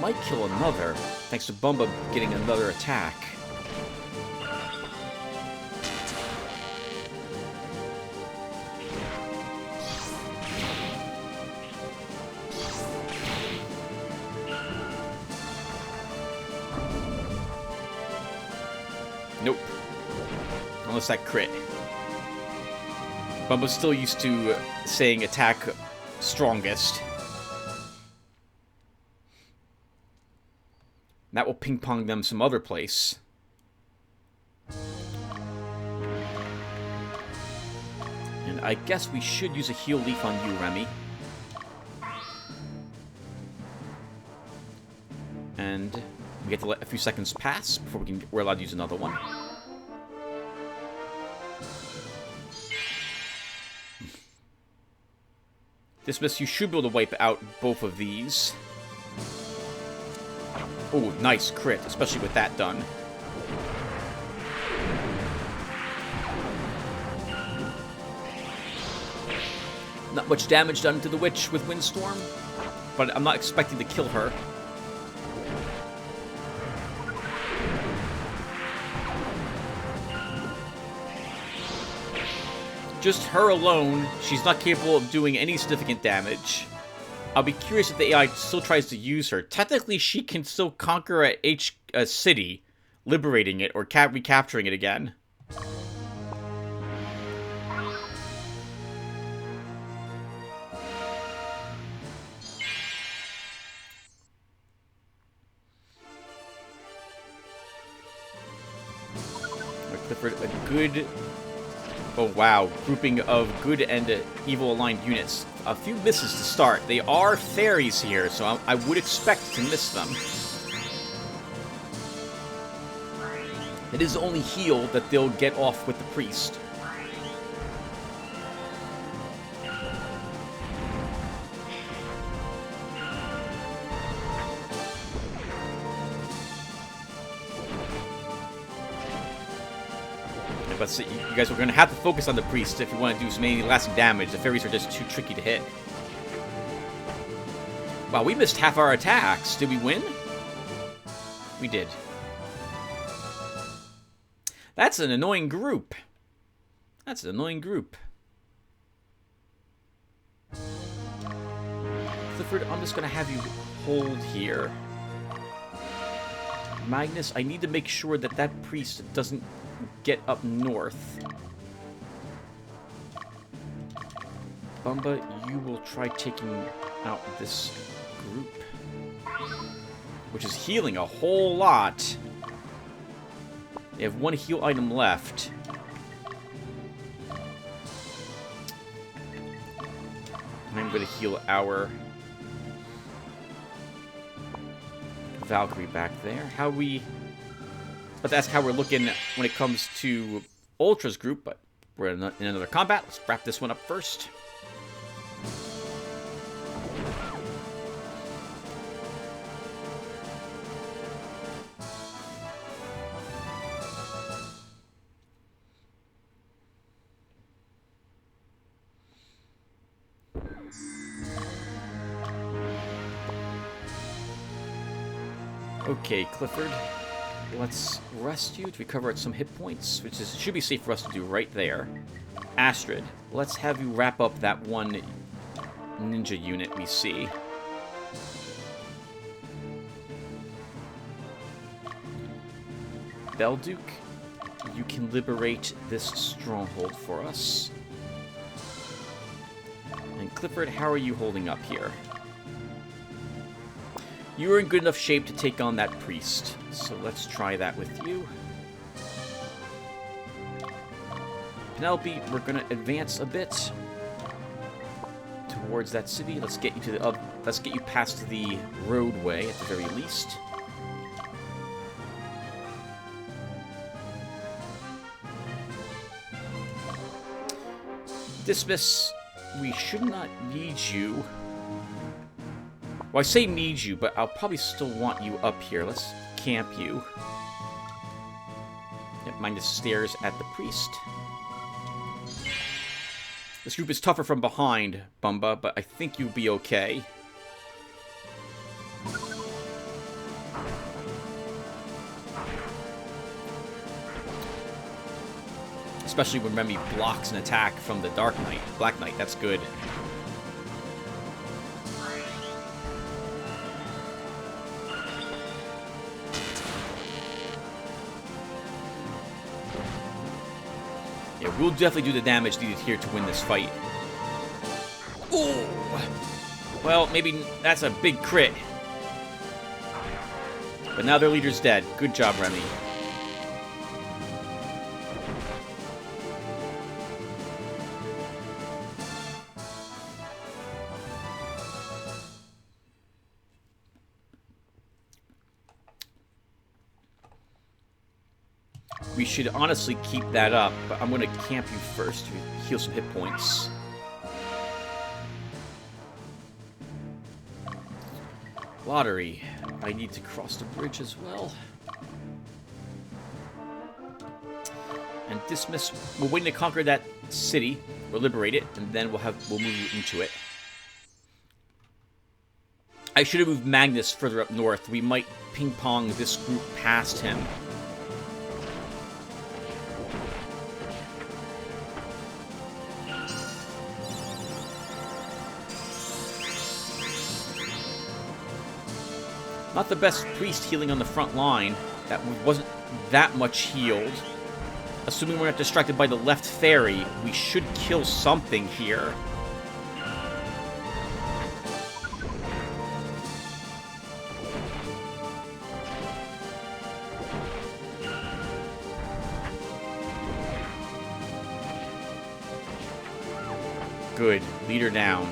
Might kill another, thanks to Bumba getting another attack. Nope. Unless that crit. Bumba's still used to saying attack strongest. That will ping-pong them some other place. And I guess we should use a heal leaf on you, Remy. And we get to let a few seconds pass before we're allowed to use another one. Dismiss, you should be able to wipe out both of these. Oh, nice crit, especially with that done. Not much damage done to the witch with Windstorm, but I'm not expecting to kill her. Just her alone, she's not capable of doing any significant damage. I'll be curious if the AI still tries to use her. Technically, she can still conquer a city, liberating it or recapturing it again. Clifford, a good... Oh, wow. Grouping of good and evil aligned units. A few misses to start. They are fairies here, so I would expect to miss them. It is only heal that they'll get off with the priest. But you guys are going to have to focus on the priest if you want to do some any lasting damage. The fairies are just too tricky to hit. Wow, we missed half our attacks. Did we win? We did. That's an annoying group. That's an annoying group. Clifford, I'm just going to have you hold here. Magnus, I need to make sure that that priest doesn't get up north. Bumba, you will try taking out this group, which is healing a whole lot. They have one heal item left. I'm going to heal our Valkyrie back there. How we... But that's how we're looking when it comes to Ultra's group, but we're in another combat. Let's wrap this one up first. Okay, Clifford, let's rest you to recover some hit points, which should be safe for us to do right there. Astrid, let's have you wrap up that one ninja unit we see. Belduke, you can liberate this stronghold for us. And Clifford, how are you holding up here? You are in good enough shape to take on that priest, so let's try that with you. Penelope, we're going to advance a bit towards that city. Let's get you to the let's get you past the roadway at the very least. Dismiss, we should not need you. Well, I say need you, but I'll probably still want you up here. Let's camp you. Yep, mind the stairs at the priest. This group is tougher from behind, Bumba, but I think you'll be okay. Especially when Remy blocks an attack from the Dark Knight. Black Knight, that's good. Yeah, we'll definitely do the damage needed here to win this fight. Ooh! Well, maybe that's a big crit. But now their leader's dead. Good job, Remy. We should honestly keep that up, but I'm going to camp you first to heal some hit points. Lotaeri. I need to cross the bridge as well. And dismiss. We're waiting to conquer that city, or liberate it, and then we'll move you into it. I should have moved Magnus further up north. We might ping-pong this group past him. Not the best priest healing on the front line. That wasn't that much healed. Assuming we're not distracted by the left ferry, we should kill something here. Good. Leader down.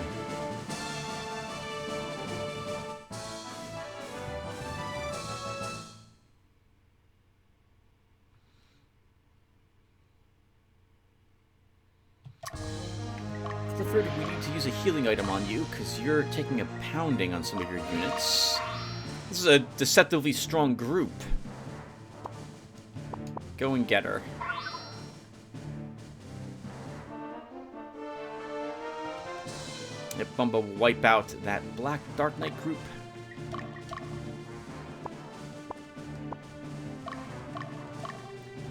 Clifford, we need to use a healing item on you, because you're taking a pounding on some of your units. This is a deceptively strong group. Go and get her. Yep, Bumba will wipe out that Black Dark Knight group.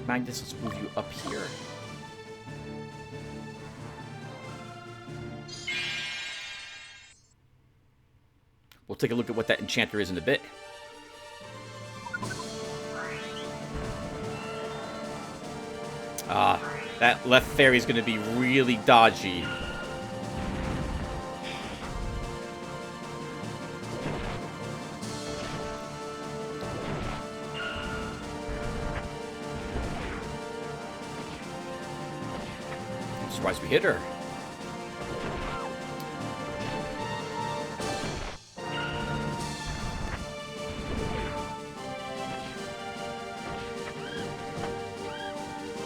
Magnus, let's move you up here. We'll take a look at what that enchanter is in a bit. That left fairy is going to be really dodgy. I'm surprised we hit her.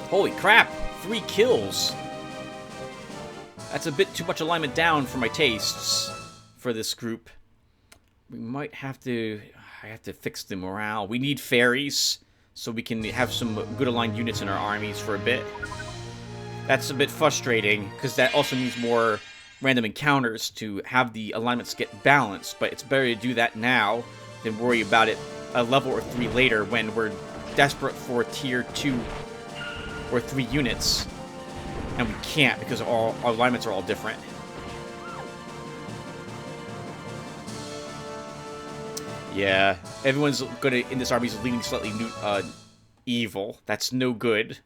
Holy crap! 3 kills! That's a bit too much alignment down for my tastes for this group. We might have to... I have to fix the morale. We need fairies so we can have some good aligned units in our armies for a bit. That's a bit frustrating because that also means more random encounters to have the alignments get balanced, but it's better to do that now than worry about it a level or 3 later when we're desperate for tier 2 or 3 units, and we can't because our alignments are all different. Yeah, everyone's gonna in this army is leaning slightly evil. That's no good.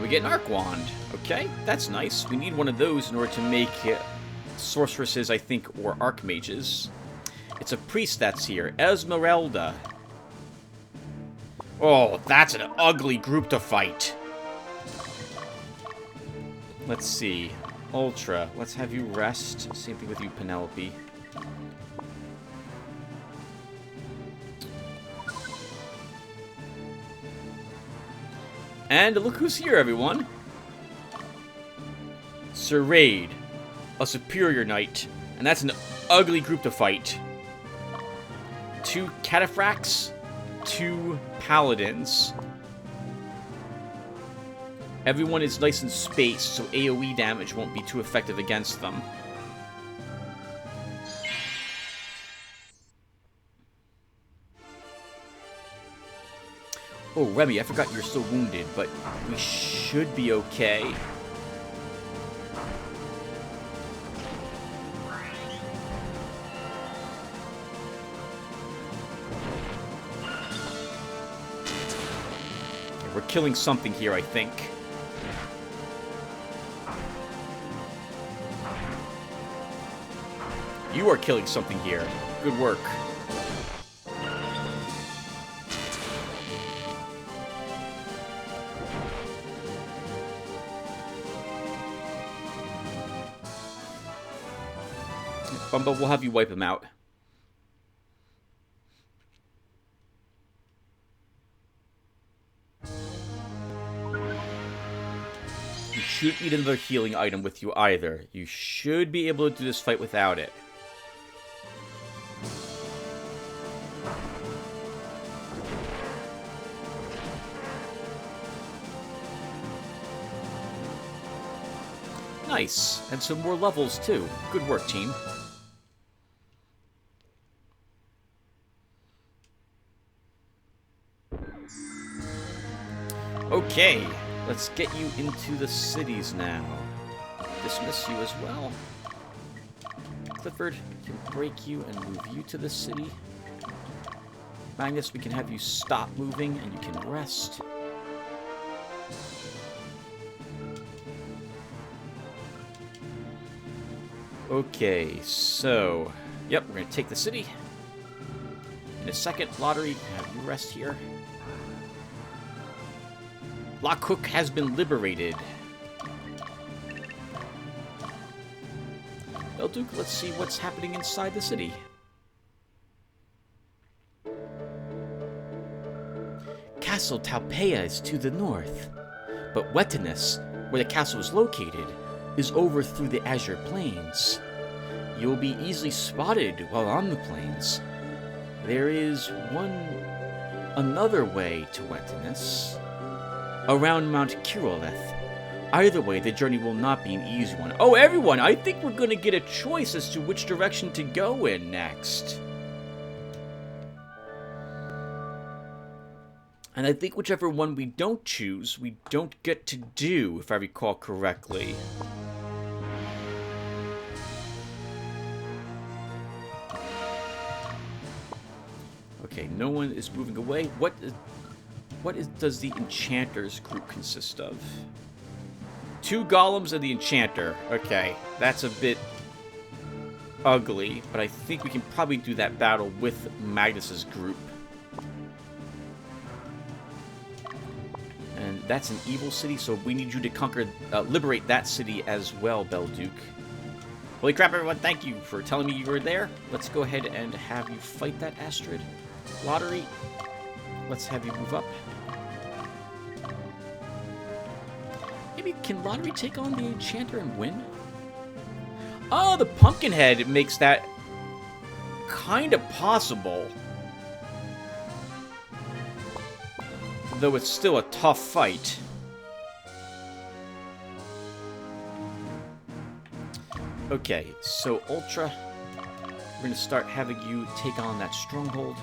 We get an Arc Wand. Okay, that's nice. We need one of those in order to make sorceresses, I think, or archmages. It's a priest that's here. Esmeralda. Oh, that's an ugly group to fight. Let's see. Ultra. Let's have you rest. Same thing with you, Penelope. And look who's here, everyone. Sir Raid. A superior knight. And that's an ugly group to fight. 2 cataphracts, 2 paladins. Everyone is nice and spaced, so AoE damage won't be too effective against them. Oh, Remy, I forgot you're still wounded, but we should be okay. We're killing something here, I think. You are killing something here. Good work. But we'll have you wipe him out. You shouldn't need another healing item with you either. You should be able to do this fight without it. Nice. And some more levels, too. Good work, team. Okay, let's get you into the cities now. Dismiss you as well. Clifford, we can break you and move you to the city. Magnus, we can have you stop moving and you can rest. Okay, so... Yep, we're going to take the city. In a second, Lotaeri, have you rest here. Lockhook has been liberated. Belduke, let's see what's happening inside the city. Castle Talpeia is to the north, but Westinus, where the castle is located, is over through the Azure Plains. You'll be easily spotted while on the plains. There is another way to Westinus, around Mount Kiroleth. Either way, the journey will not be an easy one. Oh, everyone, I think we're going to get a choice as to which direction to go in next. And I think whichever one we don't choose, we don't get to do, if I recall correctly. Okay, no one is moving away. Does the Enchanters group consist of? 2 golems and the Enchanter. Okay, that's a bit ugly, but I think we can probably do that battle with Magnus's group. And that's an evil city, so we need you to conquer, liberate that city as well, Belduke. Holy crap, everyone, thank you for telling me you were there. Let's go ahead and have you fight that Astrid. Lotaeri, let's have you move up. Maybe, can Lotaeri take on the Enchanter and win? Oh, the Pumpkinhead makes that kind of possible. Though it's still a tough fight. Okay, so Ultra, we're going to start having you take on that stronghold.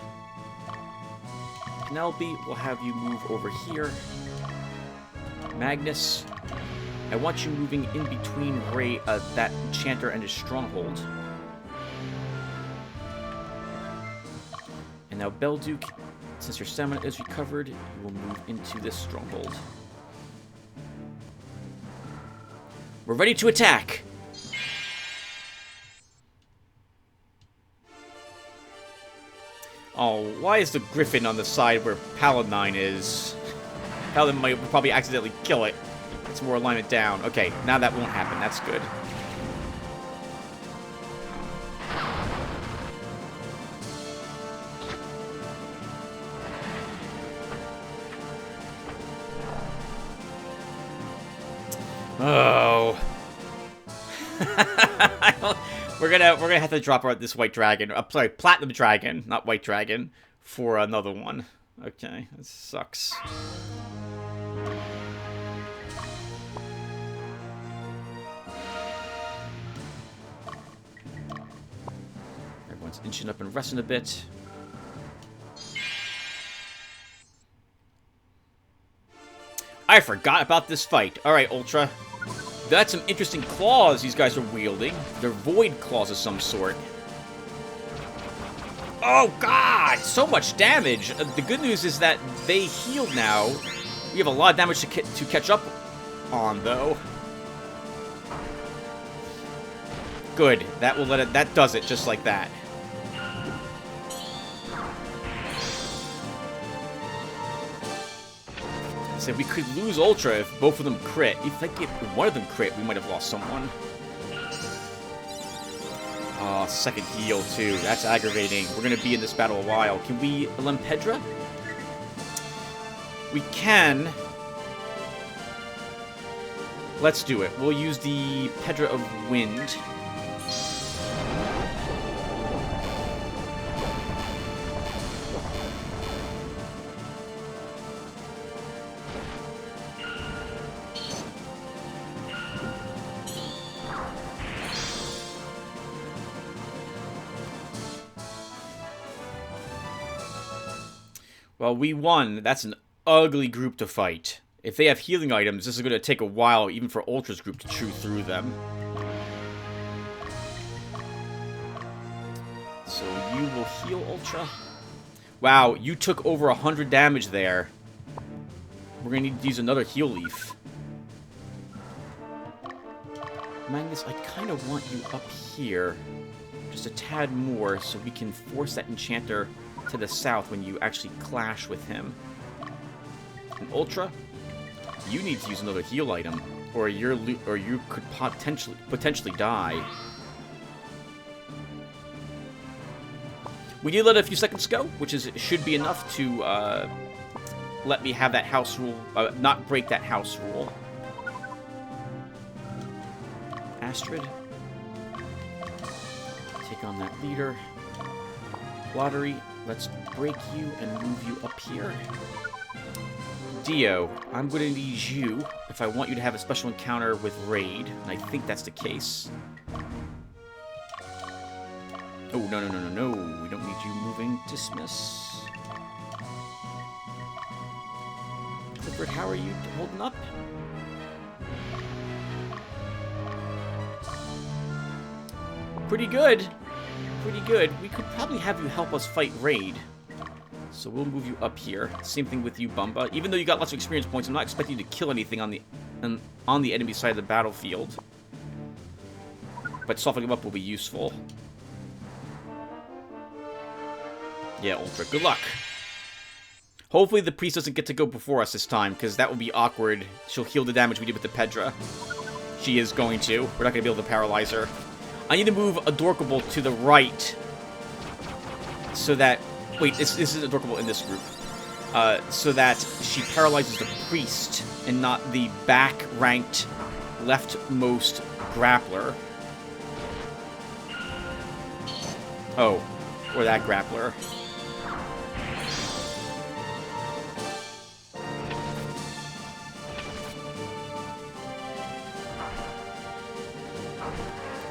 Penelope, we'll have you move over here. Magnus, I want you moving in between that Enchanter and his stronghold. And now Belduke, since your stamina is recovered, you will move into this stronghold. We're ready to attack! Oh, why is the Griffin on the side where Paladin is? Paladin might probably accidentally kill it. It's more alignment down. Okay, now that won't happen. That's good. Oh. We're gonna have to drop out this white dragon. Sorry, platinum dragon, not white dragon, for another one. Okay, this sucks. Everyone's inching up and resting a bit. I forgot about this fight. All right, Ultra. That's some interesting claws these guys are wielding. They're void claws of some sort. Oh, God! So much damage! The good news is that they healed now. We have a lot of damage to catch up on, though. Good. That will let it. That does it just like that. So we could lose Ultra if both of them crit. If one of them crit, we might have lost someone. Oh, second heal, too. That's aggravating. We're going to be in this battle a while. Can we Lempedra? We can. Let's do it. We'll use the Pedra of Wind. Well, we won. That's an ugly group to fight. If they have healing items, this is going to take a while, even for Ultra's group, to chew through them. So you will heal Ultra. Wow, you took over 100 damage there. We're going to need to use another heal leaf. Magnus, I kind of want you up here. Just a tad more, so we can force that Enchanter to the south when you actually clash with him. And Ultra, you need to use another heal item, or you could potentially die. We did let a few seconds go, which should be enough to let me have that house rule, not break that house rule. Astrid, take on that leader. Lotaeri, let's break you and move you up here. Dio, I'm going to need you if I want you to have a special encounter with Raid, and I think that's the case. Oh, no. We don't need you moving. Dismiss. Alfred, how are you holding up? Pretty good. Pretty good. We could probably have you help us fight Raid. So we'll move you up here. Same thing with you, Bumba. Even though you got lots of experience points, I'm not expecting you to kill anything on the enemy side of the battlefield. But softening them up will be useful. Yeah, Ultra. Good luck. Hopefully the priest doesn't get to go before us this time, because that would be awkward. She'll heal the damage we did with the Pedra. She is going to. We're not going to be able to paralyze her. I need to move Adorkable to the right. So that... Wait, this is Adorkable in this group. So that she paralyzes the priest and not the back-ranked leftmost grappler. Oh, or that grappler.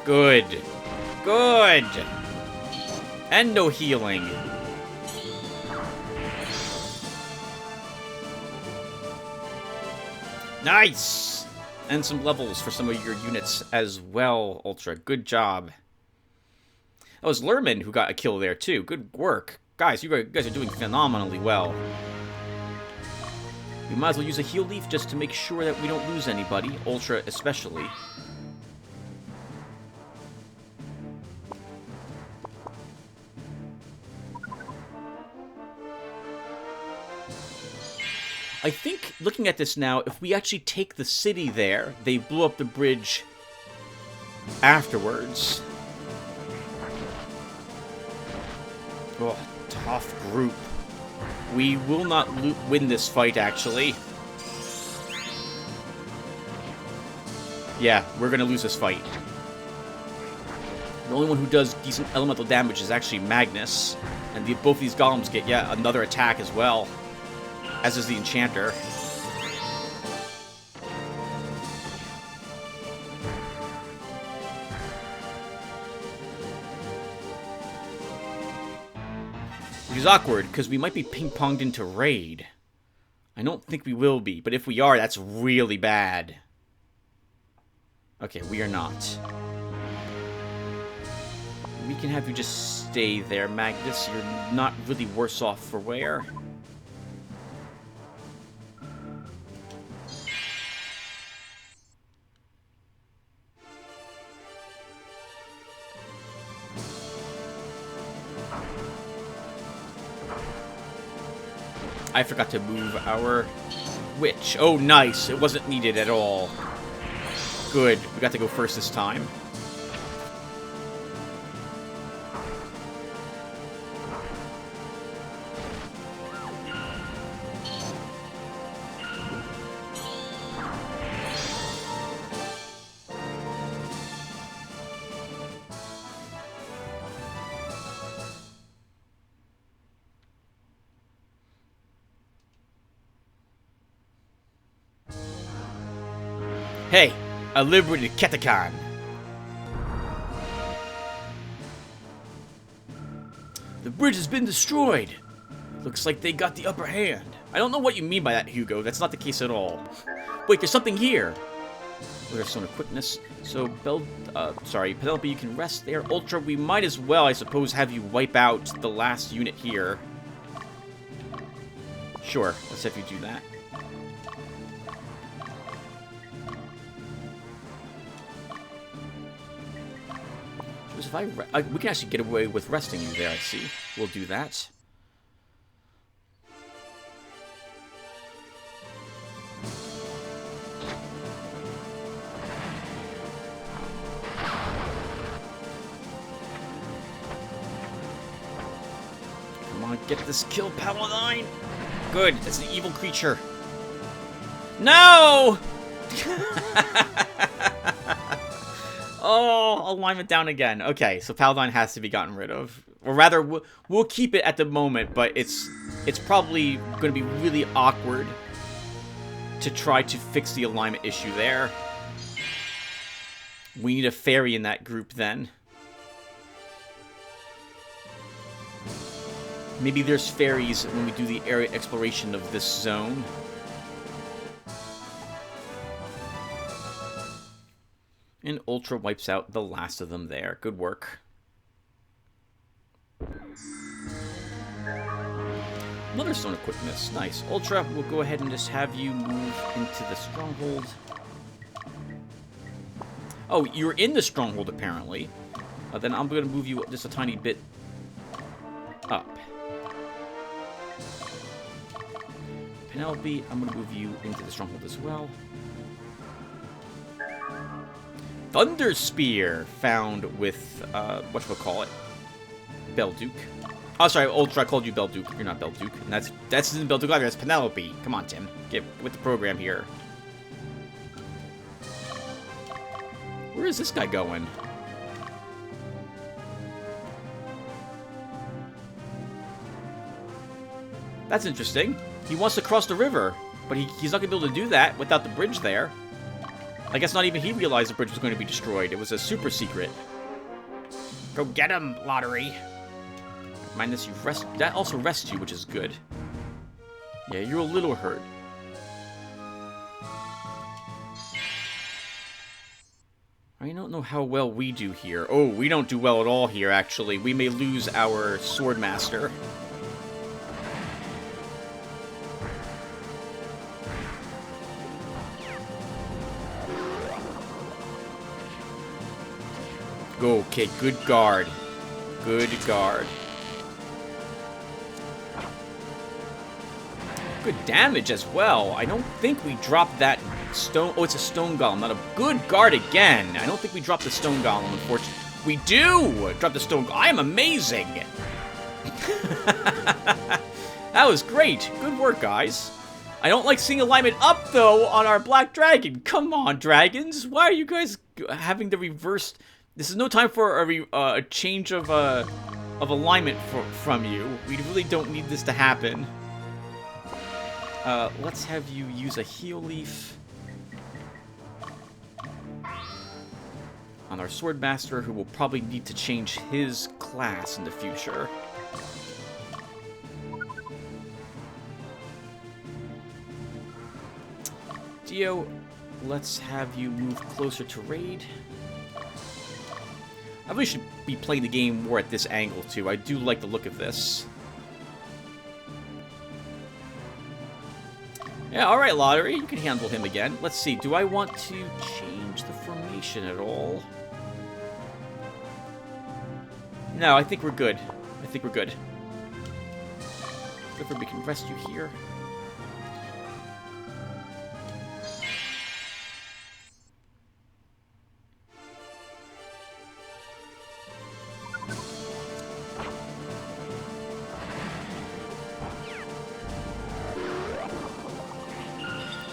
Good. Good. And no healing. Nice! And some levels for some of your units as well, Ultra. Good job. That was Lerman who got a kill there, too. Good work. Guys, you guys are doing phenomenally well. We might as well use a heal leaf just to make sure that we don't lose anybody, Ultra especially. I think, looking at this now, if we actually take the city there, they blew up the bridge afterwards. Oh, tough group. We will not win this fight, actually. Yeah, we're going to lose this fight. The only one who does decent elemental damage is actually Magnus. And both these golems get, yeah, another attack as well. As is the Enchanter. Which is awkward, because we might be ping-ponged into Raid. I don't think we will be, but if we are, that's really bad. Okay, we are not. We can have you just stay there, Magnus. You're not really worse off for wear. I forgot to move our witch. Oh, nice. It wasn't needed at all. Good. We got to go first this time. Hey, a liberated Ketakan. The bridge has been destroyed. Looks like they got the upper hand. I don't know what you mean by that, Hugo. That's not the case at all. Wait, there's something here. Oh, there's some quickness. So, Penelope, you can rest there. Ultra, we might as well, I suppose, have you wipe out the last unit here. Sure, let's have you do that. If we can actually get away with resting you there, I see. We'll do that. Come on, get this kill, Paladine! Good, it's an evil creature. No! Oh, alignment down again. Okay, so Paladine has to be gotten rid of. Or rather, we'll keep it at the moment, but it's probably going to be really awkward to try to fix the alignment issue there. We need a fairy in that group then. Maybe there's fairies when we do the area exploration of this zone. And Ultra wipes out the last of them there. Good work. Another stone of quickness. Nice. Ultra, we'll go ahead and just have you move into the stronghold. Oh, you're in the stronghold, apparently. Then I'm going to move you just a tiny bit up. Penelope, I'm going to move you into the stronghold as well. Thunder Spear, found with, whatchamacallit? Belduke. Oh, sorry, Ultra, I called you Belduke. You're not Belduke. And that's isn't Belduke either, that's Penelope. Come on, Tim. Get with the program here. Where is this guy going? That's interesting. He wants to cross the river, but he's not going to be able to do that without the bridge there. I guess not even he realized the bridge was going to be destroyed. It was a super secret. Go get him, Lotaeri. Mind this, that also rests you, which is good. Yeah, you're a little hurt. I don't know how well we do here. Oh, we don't do well at all here, actually. We may lose our Swordmaster. Okay, good guard. Good guard. Good damage as well. I don't think we dropped that stone... Oh, it's a stone golem, not a... Good guard again. I don't think we dropped the stone golem, unfortunately. We do drop the stone golem. I am amazing. That was great. Good work, guys. I don't like seeing alignment up, though, on our black dragon. Come on, dragons. Why are you guys having the reversed... This is no time for a change of alignment from you. We really don't need this to happen. Let's have you use a heal leaf on our Swordmaster, who will probably need to change his class in the future. Dio, let's have you move closer to raid. I really should be playing the game more at this angle, too. I do like the look of this. Yeah, alright, Lotaeri. You can handle him again. Let's see. Do I want to change the formation at all? No, I think we're good. I think we're good. Therefore, we can rest you here.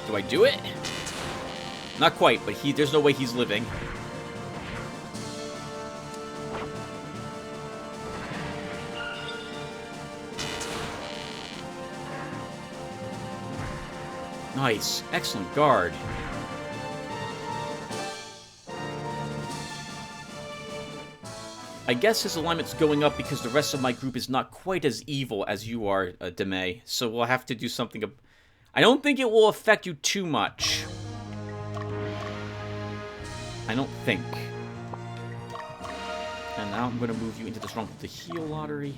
Do I do it? Not quite, but there's no way he's living. Nice. Excellent guard. I guess his alignment's going up because the rest of my group is not quite as evil as you are, Demay. So we'll have to do something... I don't think it will affect you too much. I don't think. And now I'm going to move you into the stronghold to heal, Lotaeri.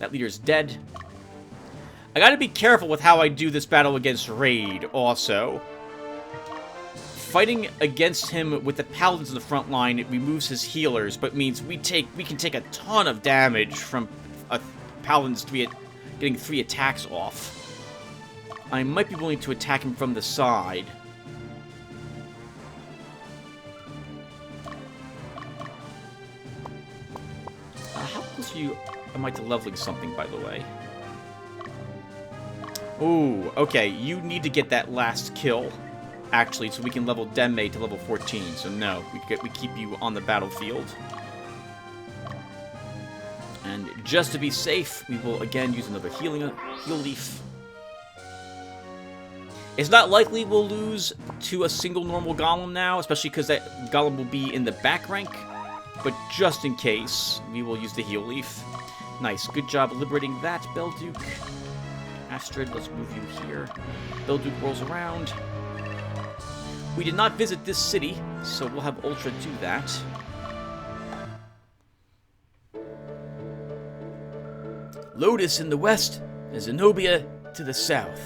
That leader's dead. I gotta be careful with how I do this battle against Raid, also. Fighting against him with the Paladins in the front line, it removes his healers, but means we can take a ton of damage from Paladins getting 3 attacks off. I might be willing to attack him from the side. How close am I to leveling something, by the way? Ooh, okay, you need to get that last kill, actually, so we can level Demay to level 14. So no, we keep you on the battlefield. And just to be safe, we will again use another heal leaf. It's not likely we'll lose to a single normal golem now, especially because that golem will be in the back rank. But just in case, we will use the heal leaf. Nice, good job liberating that, Belduke. Astrid, let's move you here. Belduke rolls around. We did not visit this city, so we'll have Ultra do that. Lotus in the west and Zenobia to the south.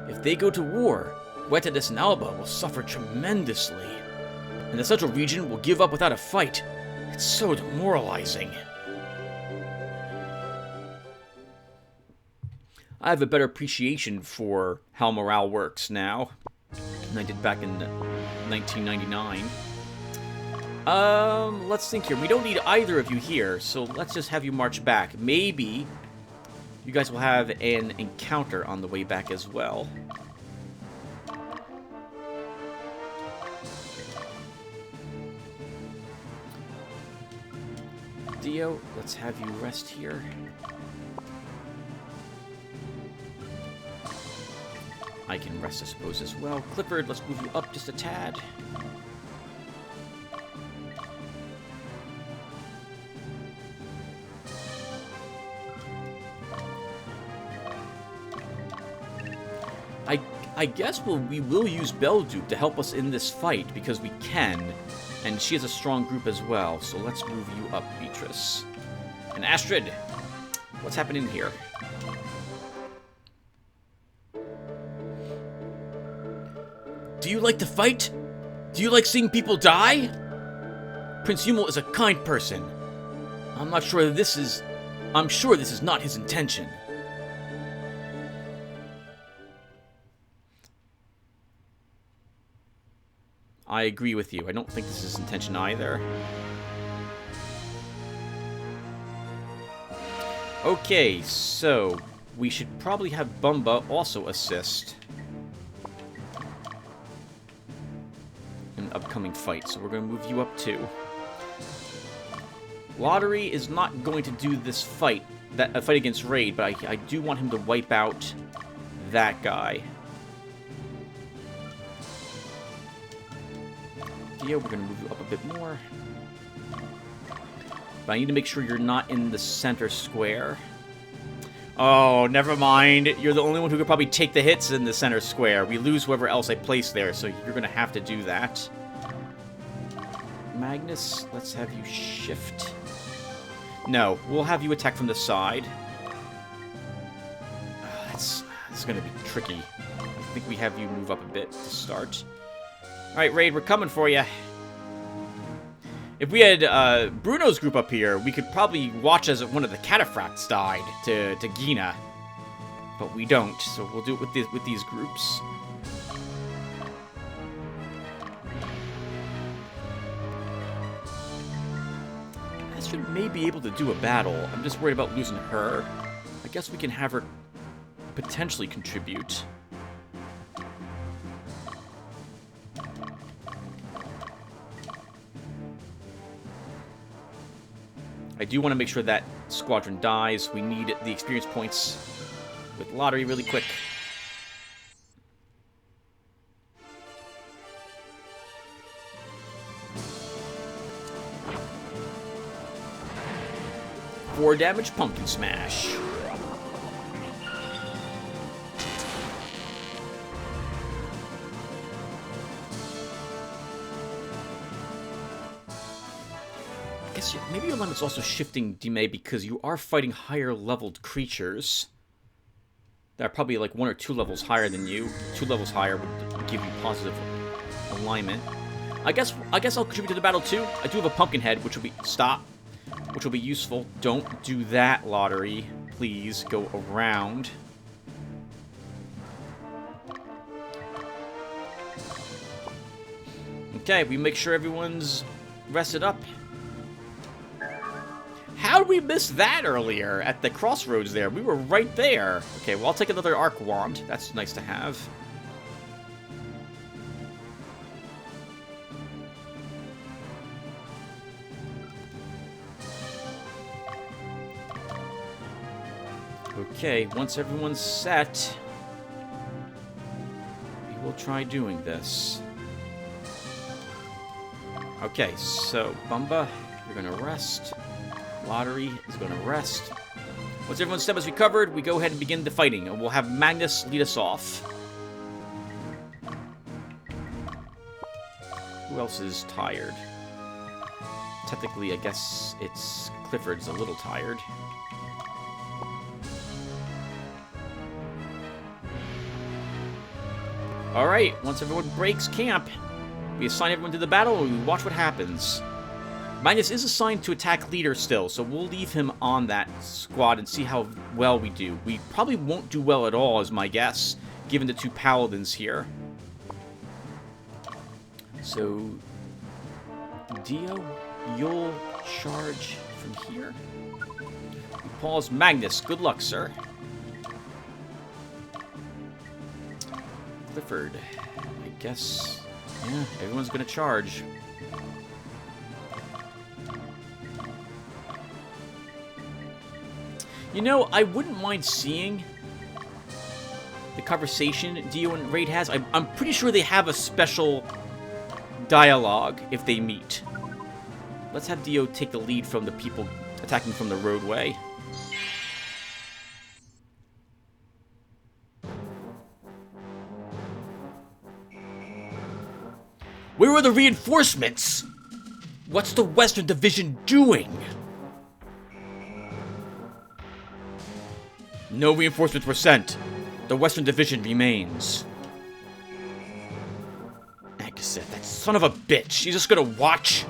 If they go to war, Wetidus and Alba will suffer tremendously. And the central region will give up without a fight. It's so demoralizing. I have a better appreciation for how morale works now than I did back in 1999. Let's think here. We don't need either of you here, so let's just have you march back. Maybe you guys will have an encounter on the way back as well. Dio, let's have you rest here. I can rest, I suppose, as well. Clifford, let's move you up just a tad. I guess we will use Belduke to help us in this fight, because we can, and she has a strong group as well, so let's move you up, Beatrice. And Astrid, what's happening here? Do you like to fight? Do you like seeing people die? Prince Humil is a kind person. I'm sure this is not his intention. I agree with you. I don't think this is his intention either. Okay, so we should probably have Bumba also assist in the upcoming fight. So we're going to move you up too. Lottery is not going to do this fight, a fight against Raid, but I do want him to wipe out that guy. We're going to move you up a bit more. But I need to make sure you're not in the center square. Oh, never mind. You're the only one who could probably take the hits in the center square. We lose whoever else I place there, so you're going to have to do that. Magnus, let's have you shift. No, we'll have you attack from the side. Oh, this is going to be tricky. I think we have you move up a bit to start. Alright, Raid, we're coming for you. If we had Bruno's group up here, we could probably watch as one of the cataphracts died to Gina. But we don't, so we'll do it with these groups. Astrid may be able to do a battle. I'm just worried about losing her. I guess we can have her potentially contribute. I do want to make sure that squadron dies. We need the experience points with Lottery really quick. Four damage pumpkin smash. Maybe your limit's also shifting, Dime, because you are fighting higher leveled creatures that are probably like 1 or 2 levels higher than you. 2 levels higher would give you positive alignment. I guess I'll contribute to the battle too. I do have a pumpkin head, which will be which will be useful. Don't do that, Lottery. Please go around. Okay, we make sure everyone's rested up. How did we miss that earlier at the crossroads there? We were right there. Okay, well, I'll take another Arc Wand. That's nice to have. Okay, once everyone's set, we will try doing this. Okay, so, Bumba, you're gonna rest. Lottery is going to rest. Once everyone's step is recovered, we go ahead and begin the fighting, and we'll have Magnus lead us off. Who else is tired? Technically, I guess it's Clifford's a little tired. Alright, once everyone breaks camp, we assign everyone to the battle and we watch what happens. Magnus is assigned to attack leader still, so we'll leave him on that squad and see how well we do. We probably won't do well at all, is my guess, given the 2 paladins here. So, Dio, you'll charge from here. We pause. Magnus, good luck, sir. Clifford, I guess, yeah, everyone's gonna charge. You know, I wouldn't mind seeing the conversation Dio and Raid has. I'm pretty sure they have a special dialogue if they meet. Let's have Dio take the lead from the people attacking from the roadway. Where are the reinforcements? What's the Western Division doing? No reinforcements were sent. The Western Division remains. Agaseth, that son of a bitch. He's just gonna watch.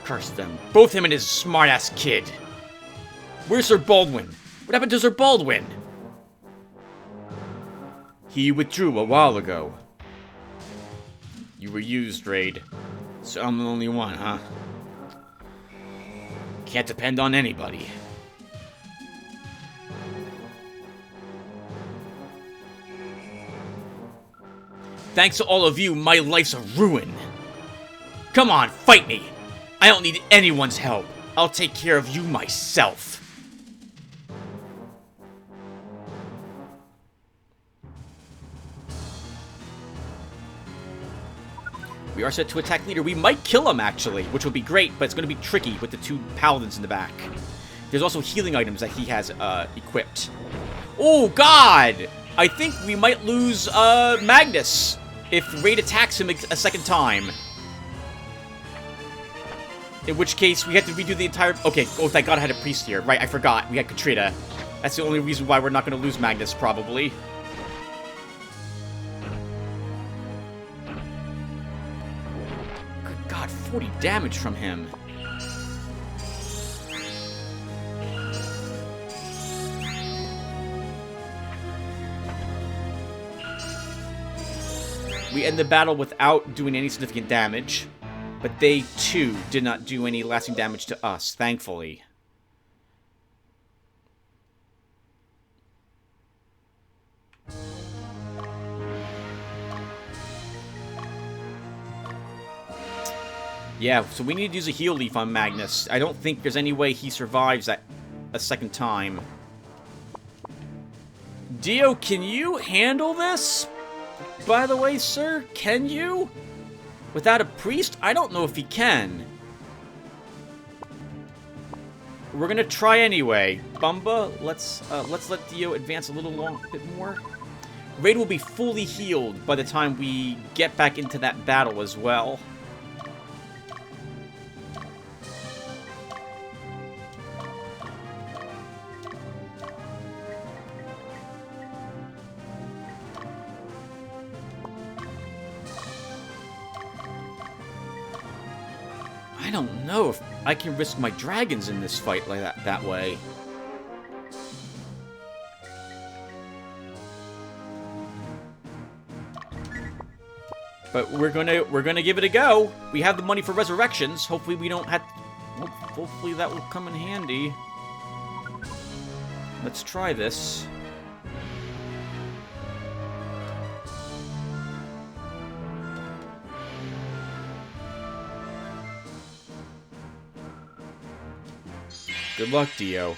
Curse them. Both him and his smart-ass kid. Where's Sir Baldwin? What happened to Sir Baldwin? He withdrew a while ago. You were used, Raid. So I'm the only one, huh? Can't depend on anybody. Thanks to all of you, my life's a ruin. Come on, fight me. I don't need anyone's help. I'll take care of you myself. We are set to attack leader. We might kill him, actually, which would be great, but it's going to be tricky with the 2 paladins in the back. There's also healing items that he has equipped. Oh, God! I think we might lose Magnus if Raid attacks him a second time. In which case, we have to redo the entire... Okay, oh, thank God I had a priest here. Right, I forgot. We had Katrina. That's the only reason why we're not going to lose Magnus, probably. Good God, 40 damage from him. We end the battle without doing any significant damage. But they, too, did not do any lasting damage to us, thankfully. Yeah, so we need to use a heal leaf on Magnus. I don't think there's any way he survives that a second time. Dio, can you handle this? By the way, sir, can you? Without a priest? I don't know if he can. We're gonna try anyway. Bumba, let's let Dio advance a little bit more. Raid will be fully healed by the time we get back into that battle as well. I don't know if I can risk my dragons in this fight like that way. But we're gonna give it a go. We have the money for resurrections. Hopefully we don't have. Hopefully that will come in handy. Let's try this. Good luck, Dio.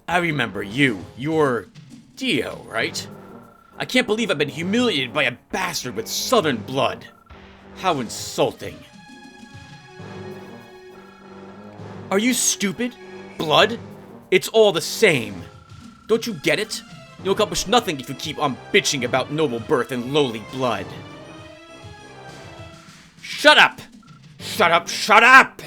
I remember you. You're Dio, right? I can't believe I've been humiliated by a bastard with southern blood. How insulting. Are you stupid? Blood? It's all the same. Don't you get it? You'll accomplish nothing if you keep on bitching about noble birth and lowly blood. Shut up! Shut up, shut up!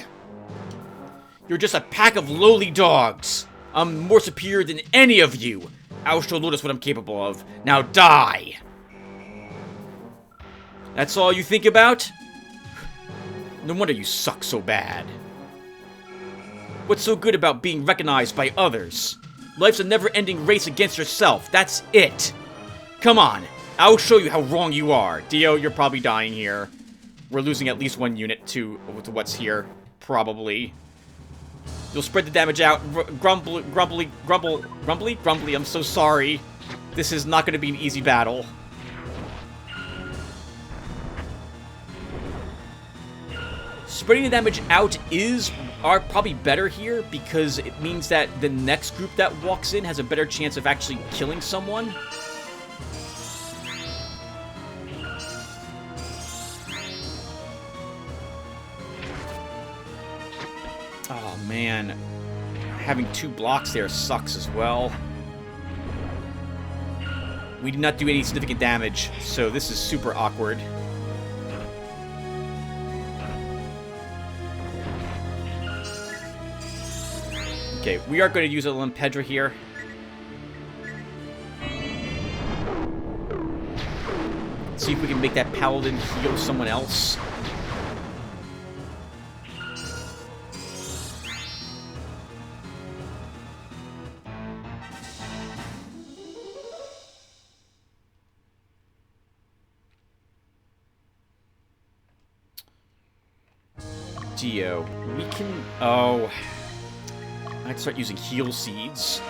You're just a pack of lowly dogs. I'm more superior than any of you. I'll show Lotus what I'm capable of. Now die! That's all you think about? No wonder you suck so bad. What's so good about being recognized by others? Life's a never-ending race against yourself. That's it. Come on. I'll show you how wrong you are. Dio, you're probably dying here. We're losing at least 1 unit to what's here. Probably. You'll spread the damage out. Grumbly, I'm so sorry. This is not going to be an easy battle. Spreading the damage out are probably better here because it means that the next group that walks in has a better chance of actually killing someone. Oh man, having 2 blocks there sucks as well. We did not do any significant damage, so this is super awkward. Okay, we are going to use a Limpedra here. See if we can make that Paladin heal someone else. Dio, we can... Oh... I'd start using heal seeds.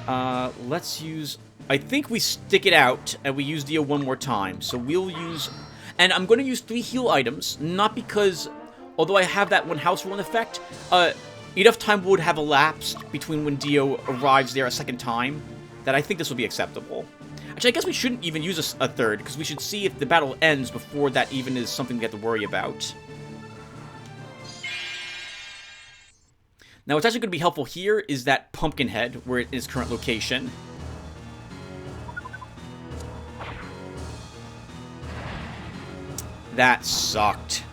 Let's use... I think we stick it out, and we use Dio 1 more time. So we'll use... And I'm going to use 3 heal items, not because... Although I have that 1 house rune effect, enough time would have elapsed between when Dio arrives there a second time, that I think this will be acceptable. Actually, I guess we shouldn't even use a third, because we should see if the battle ends before that even is something we have to worry about. Now, what's actually going to be helpful here is that Pumpkinhead, where it is current location. That sucked.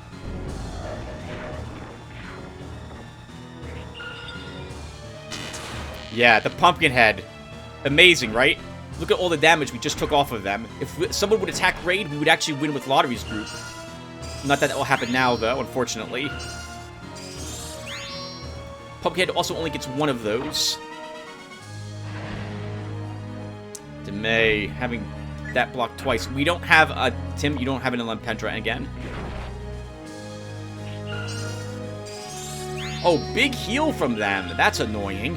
Yeah, the Pumpkinhead. Amazing, right? Look at all the damage we just took off of them. If someone would attack Raid, we would actually win with Lotaeri's group. Not that will happen now, though, unfortunately. Pumpkinhead also only gets 1 of those. Demay, having that blocked twice. We don't have a... Tim, you don't have an Limpedra again. Oh, big heal from them. That's annoying.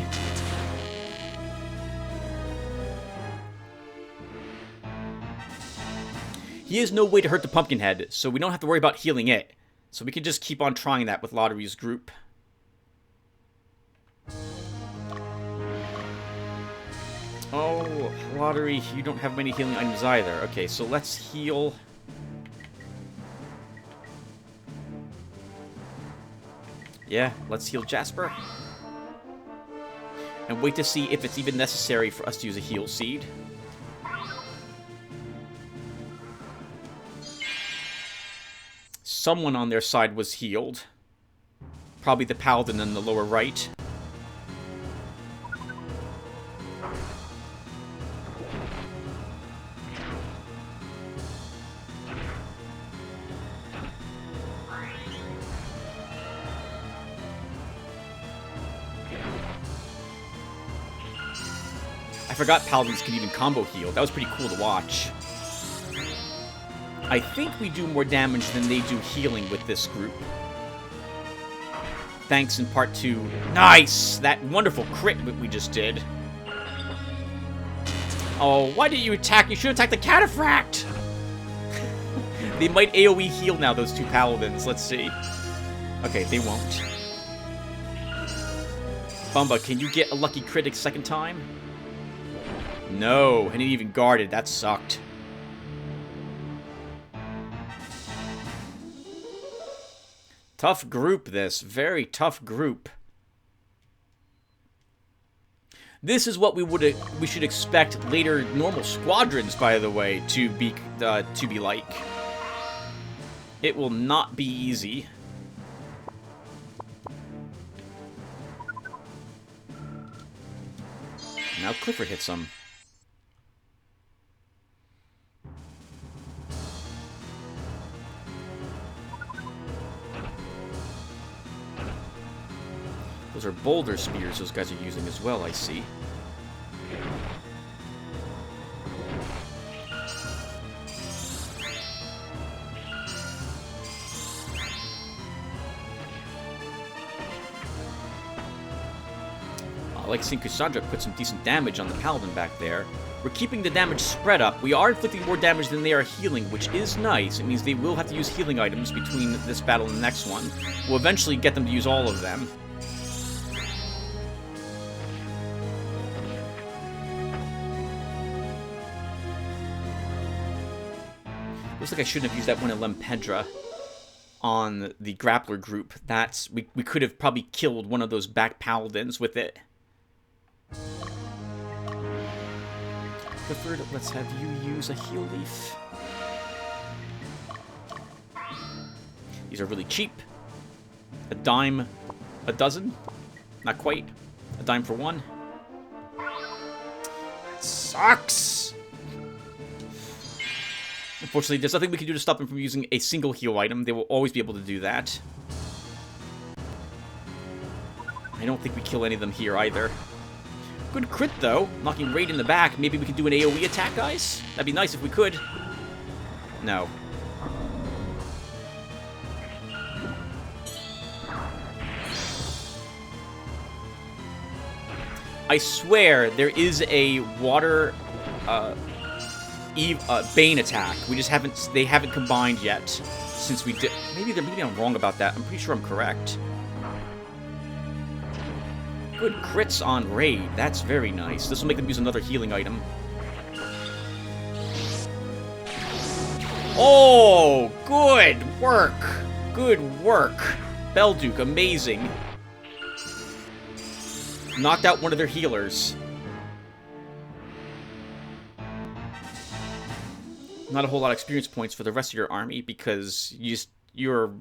He has no way to hurt the Pumpkinhead, so we don't have to worry about healing it. So we can just keep on trying that with Lotaeri's group. Oh, Lotaeri, you don't have many healing items either. Okay, so let's heal. Yeah, let's heal Jasper. And wait to see if it's even necessary for us to use a heal seed. Someone on their side was healed. Probably the Paladin in the lower right. I forgot Paladins can even combo heal. That was pretty cool to watch. I think we do more damage than they do healing with this group. Thanks in part to... Nice! That wonderful crit that we just did. Oh, why did you attack? You should attack the Cataphract! They might AoE heal now, those 2 Paladins. Let's see. Okay, they won't. Bumba, can you get a lucky crit a second time? No, and it even guarded. That sucked. Tough group, this. Very tough group. This is what we should expect later normal squadrons, by the way, to be like. It will not be easy. Now Clifford hits him. Those are boulder spears those guys are using as well, I see. I like seeing Cassandra put some decent damage on the Paladin back there. We're keeping the damage spread up. We are inflicting more damage than they are healing, which is nice. It means they will have to use healing items between this battle and the next one. We'll eventually get them to use all of them. Looks like I shouldn't have used that one in Lempedra on the grappler group. We could have probably killed one of those back paladins with it. Clifford, let's have you use a heal leaf. These are really cheap. A dime a dozen? Not quite. A dime for one. That sucks! Unfortunately, there's nothing we can do to stop them from using a single heal item. They will always be able to do that. I don't think we kill any of them here either. Good crit, though. Knocking right in the back. Maybe we could do an AoE attack, guys? That'd be nice if we could. No. I swear there is a water Bane attack. They haven't combined yet since we did. Maybe I'm wrong about that. I'm pretty sure I'm correct. Good crits on Raid. That's very nice. This will make them use another healing item. Oh, good work. Good work. Belduke, amazing. Knocked out one of their healers. Not a whole lot of experience points for the rest of your army because you're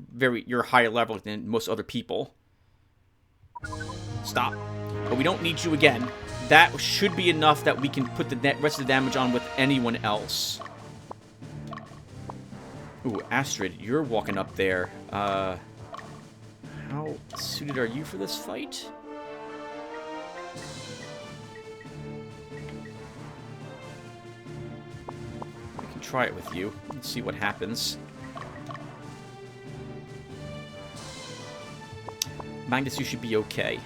higher level than most other people. Stop. But we don't need you again. That should be enough that we can put the rest of the damage on with anyone else. Ooh, Astrid, you're walking up there. How suited are you for this fight? We can try it with you. Let's see what happens. Magnus, you should be okay.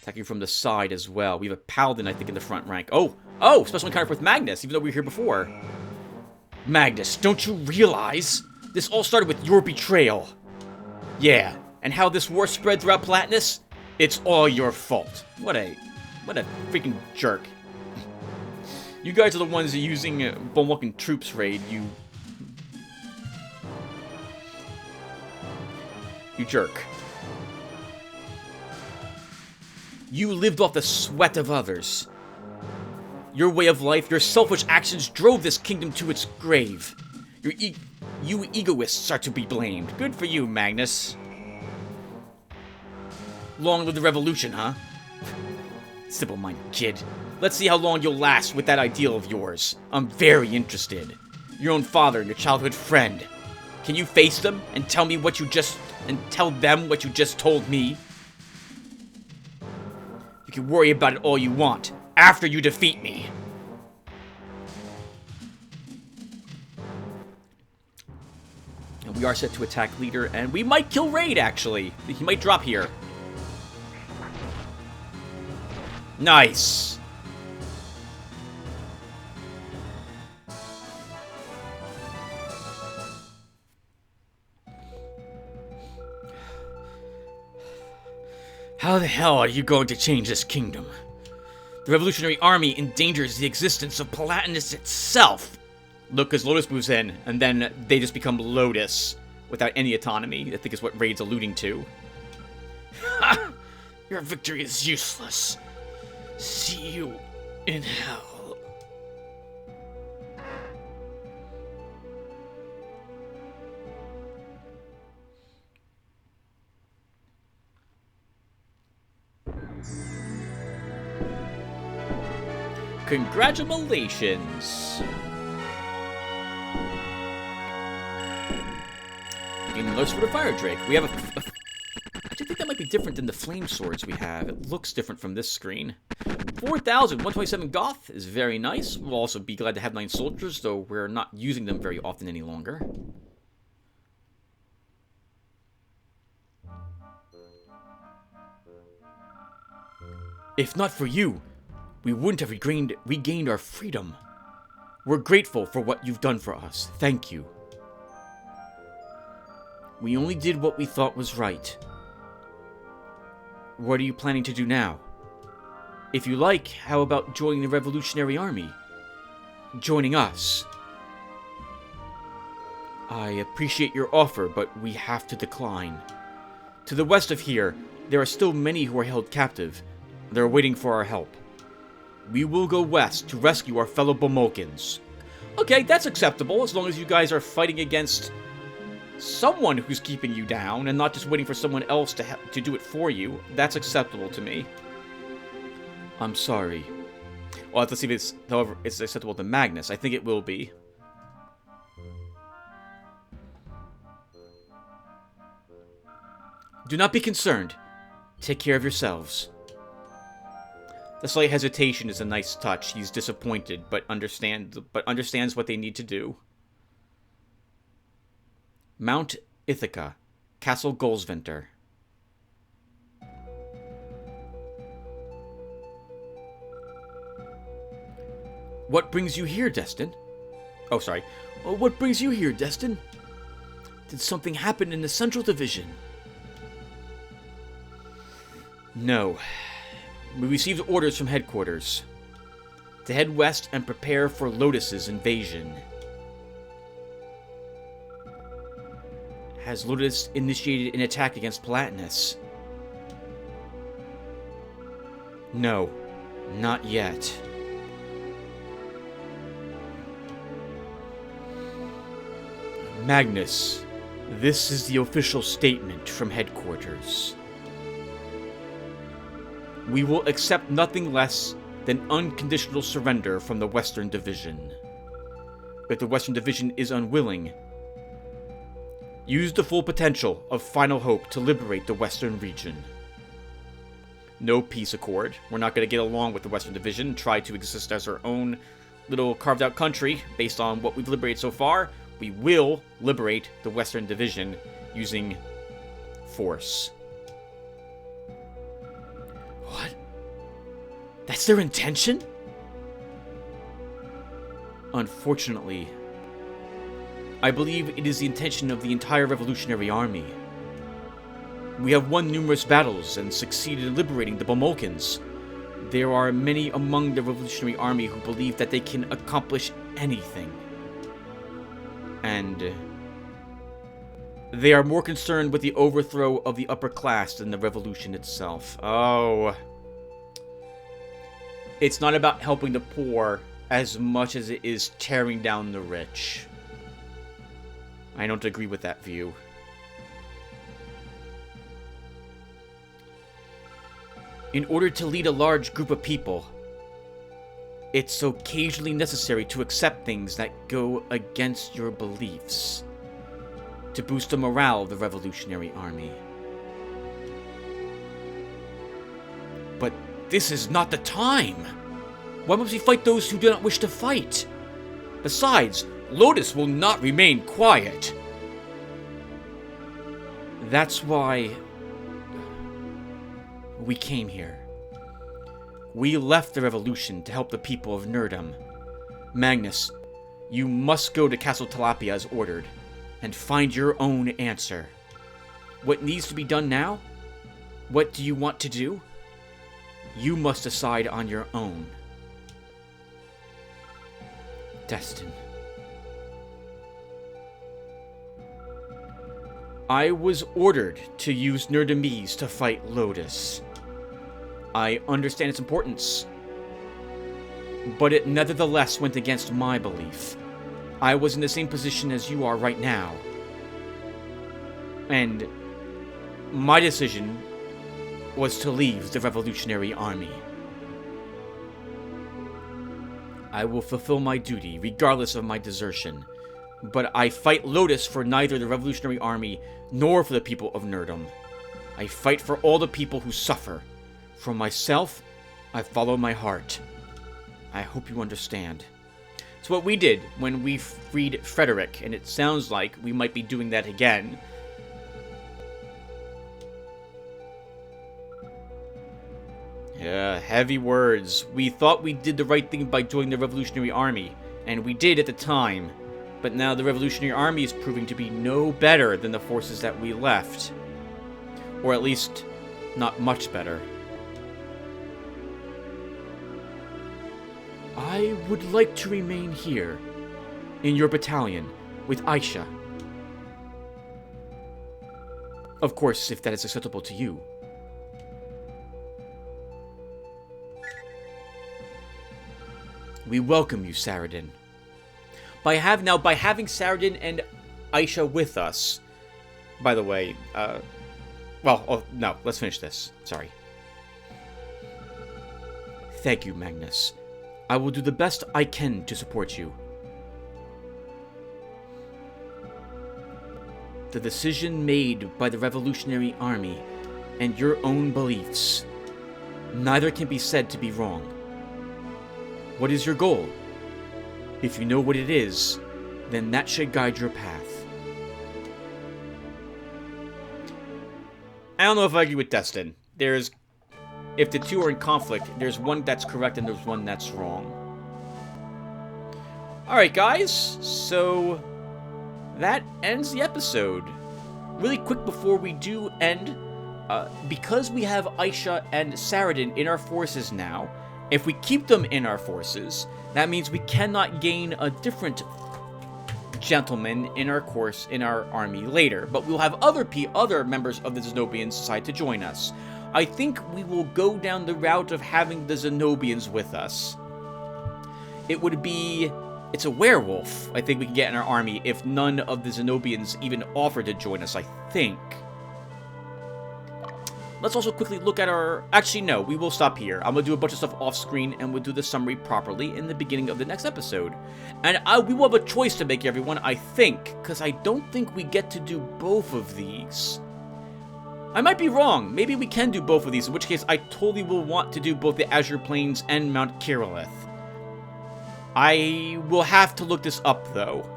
Attacking from the side as well. We have a Paladin, I think, in the front rank. Oh! Special encounter with Magnus, even though we were here before. Magnus, don't you realize? This all started with your betrayal. Yeah, and how this war spread throughout Platinus? It's all your fault. What a freaking jerk. You guys are the ones using Bonwalking Troops raid, you jerk. You lived off the sweat of others. Your way of life, your selfish actions drove this kingdom to its grave. You egoists are to be blamed. Good for you, Magnus. Long live the revolution, huh? Simple-minded kid. Let's see how long you'll last with that ideal of yours. I'm very interested. Your own father and your childhood friend. Can you face them and tell them what you just told me? You can worry about it all you want, after you defeat me. And we are set to attack leader, and we might kill Raid, actually. He might drop here. Nice. How the hell are you going to change this kingdom? The Revolutionary Army endangers the existence of Platinus itself. Look, as Lotus moves in, and then they just become Lotus. without any autonomy, I think is what Raid's alluding to. Ha! Your victory is useless. See you in hell. Congratulations! Getting another Sword of Fire Drake. We have a I think that might be different than the flame swords we have. It looks different from this screen. 4,127 Goth is very nice. We'll also be glad to have 9 soldiers, though we're not using them very often any longer. If not for you, we wouldn't have regained our freedom. We're grateful for what you've done for us. Thank you. We only did what we thought was right. What are you planning to do now? If you like, how about joining the Revolutionary Army? Joining us. I appreciate your offer, but we have to decline. To the west of here, there are still many who are held captive. They're waiting for our help. We will go west to rescue our fellow Bomokans. Okay, that's acceptable, as long as you guys are fighting against someone who's keeping you down, and not just waiting for someone else to do it for you. That's acceptable to me. I'm sorry. Well, let's see if it's, however, it's acceptable to Magnus. I think it will be. Do not be concerned. Take care of yourselves. The slight hesitation is a nice touch. He's disappointed, but understands what they need to do. Mount Ithaca, Castle Goldsvinter. What brings you here, Destin? Oh, sorry. What brings you here, Destin? Did something happen in the Central Division? No. We received orders from headquarters to head west and prepare for Lotus's invasion. Has Lotus initiated an attack against Palatinus? No, not yet. Magnus, this is the official statement from headquarters. We will accept nothing less than unconditional surrender from the Western Division. If the Western Division is unwilling, use the full potential of Final Hope to liberate the Western region. No peace accord. We're not going to get along with the Western Division, try to exist as our own little carved-out country based on what we've liberated so far. We will liberate the Western Division using force. What? That's their intention? Unfortunately, I believe it is the intention of the entire Revolutionary Army. We have won numerous battles and succeeded in liberating the Bomokans. There are many among the Revolutionary Army who believe that they can accomplish anything. And they are more concerned with the overthrow of the upper class than the revolution itself. Oh. It's not about helping the poor as much as it is tearing down the rich. I don't agree with that view. In order to lead a large group of people, it's occasionally necessary to accept things that go against your beliefs to boost the morale of the Revolutionary Army. But this is not the time! Why must we fight those who do not wish to fight? Besides, Lotus will not remain quiet. That's why we came here. We left the revolution to help the people of Nerdum. Magnus, you must go to Castle Talapia as ordered, and find your own answer. What needs to be done now? What do you want to do? You must decide on your own. Destin. I was ordered to use Nerdamise to fight Lotus. I understand its importance, but it nevertheless went against my belief. I was in the same position as you are right now. And my decision was to leave the Revolutionary Army. I will fulfill my duty, regardless of my desertion. But I fight Lotus for neither the Revolutionary Army nor for the people of Nerdom. I fight for all the people who suffer. For myself, I follow my heart. I hope you understand. It's what we did when we freed Frederick, and it sounds like we might be doing that again. Yeah, heavy words. We thought we did the right thing by joining the Revolutionary Army, and we did at the time. But now the Revolutionary Army is proving to be no better than the forces that we left. Or at least, not much better. I would like to remain here, in your battalion, with Aisha. Of course, if that is acceptable to you. We welcome you, Saradin. By having Saradin and Aisha with us, by the way, no, let's finish this. Sorry. Thank you, Magnus. I will do the best I can to support you. The decision made by the Revolutionary Army and your own beliefs, neither can be said to be wrong. What is your goal? If you know what it is, then that should guide your path. I don't know if I agree with Destin. If the two are in conflict, there's one that's correct and there's one that's wrong. Alright guys, so that ends the episode. Really quick before we do end, because we have Aisha and Saradin in our forces now, if we keep them in our forces, that means we cannot gain a different gentleman in our army later. But we'll have other members of the Zenobian Society to join us. I think we will go down the route of having the Zenobians with us. It's a werewolf, I think we can get in our army if none of the Zenobians even offer to join us, I think. Let's also quickly look at our... Actually, no, we will stop here. I'm going to do a bunch of stuff off-screen, and we'll do the summary properly in the beginning of the next episode. And we will have a choice to make, everyone, I think, because I don't think we get to do both of these. I might be wrong. Maybe we can do both of these, in which case I totally will want to do both the Azure Plains and Mount Kirillith. I will have to look this up, though.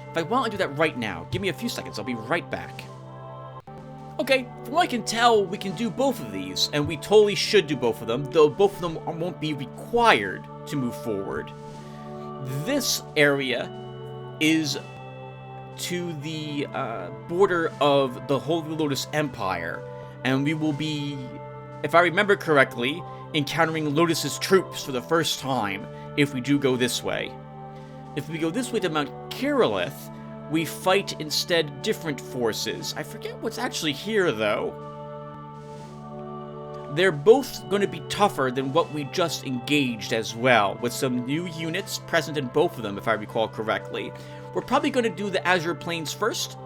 If I want to do that right now, give me a few seconds. I'll be right back. Okay, from what I can tell, we can do both of these, and we totally should do both of them, though both of them won't be required to move forward. This area is to the border of the Holy Lotus Empire, and we will be, if I remember correctly, encountering Lotus's troops for the first time if we do go this way. If we go this way to Mount Kirillith, we fight instead different forces. I forget what's actually here, though. They're both going to be tougher than what we just engaged as well, with some new units present in both of them, if I recall correctly. We're probably going to do the Azure Plains first,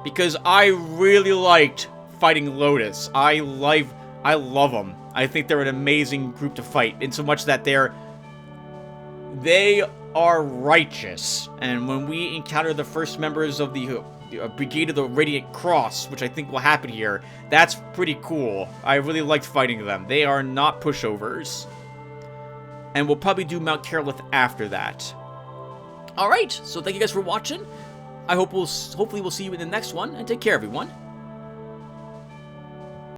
because I really liked fighting Lotus. I love them. I think they're an amazing group to fight, in so much that they are righteous, and when we encounter the first members of the Brigade of the Radiant Cross, which I think will happen here, that's pretty cool. I really liked fighting them. They are not pushovers. And we'll probably do Mount Kirillith after that. Alright, so thank you guys for watching. I hope hopefully we'll see you in the next one, and take care, everyone.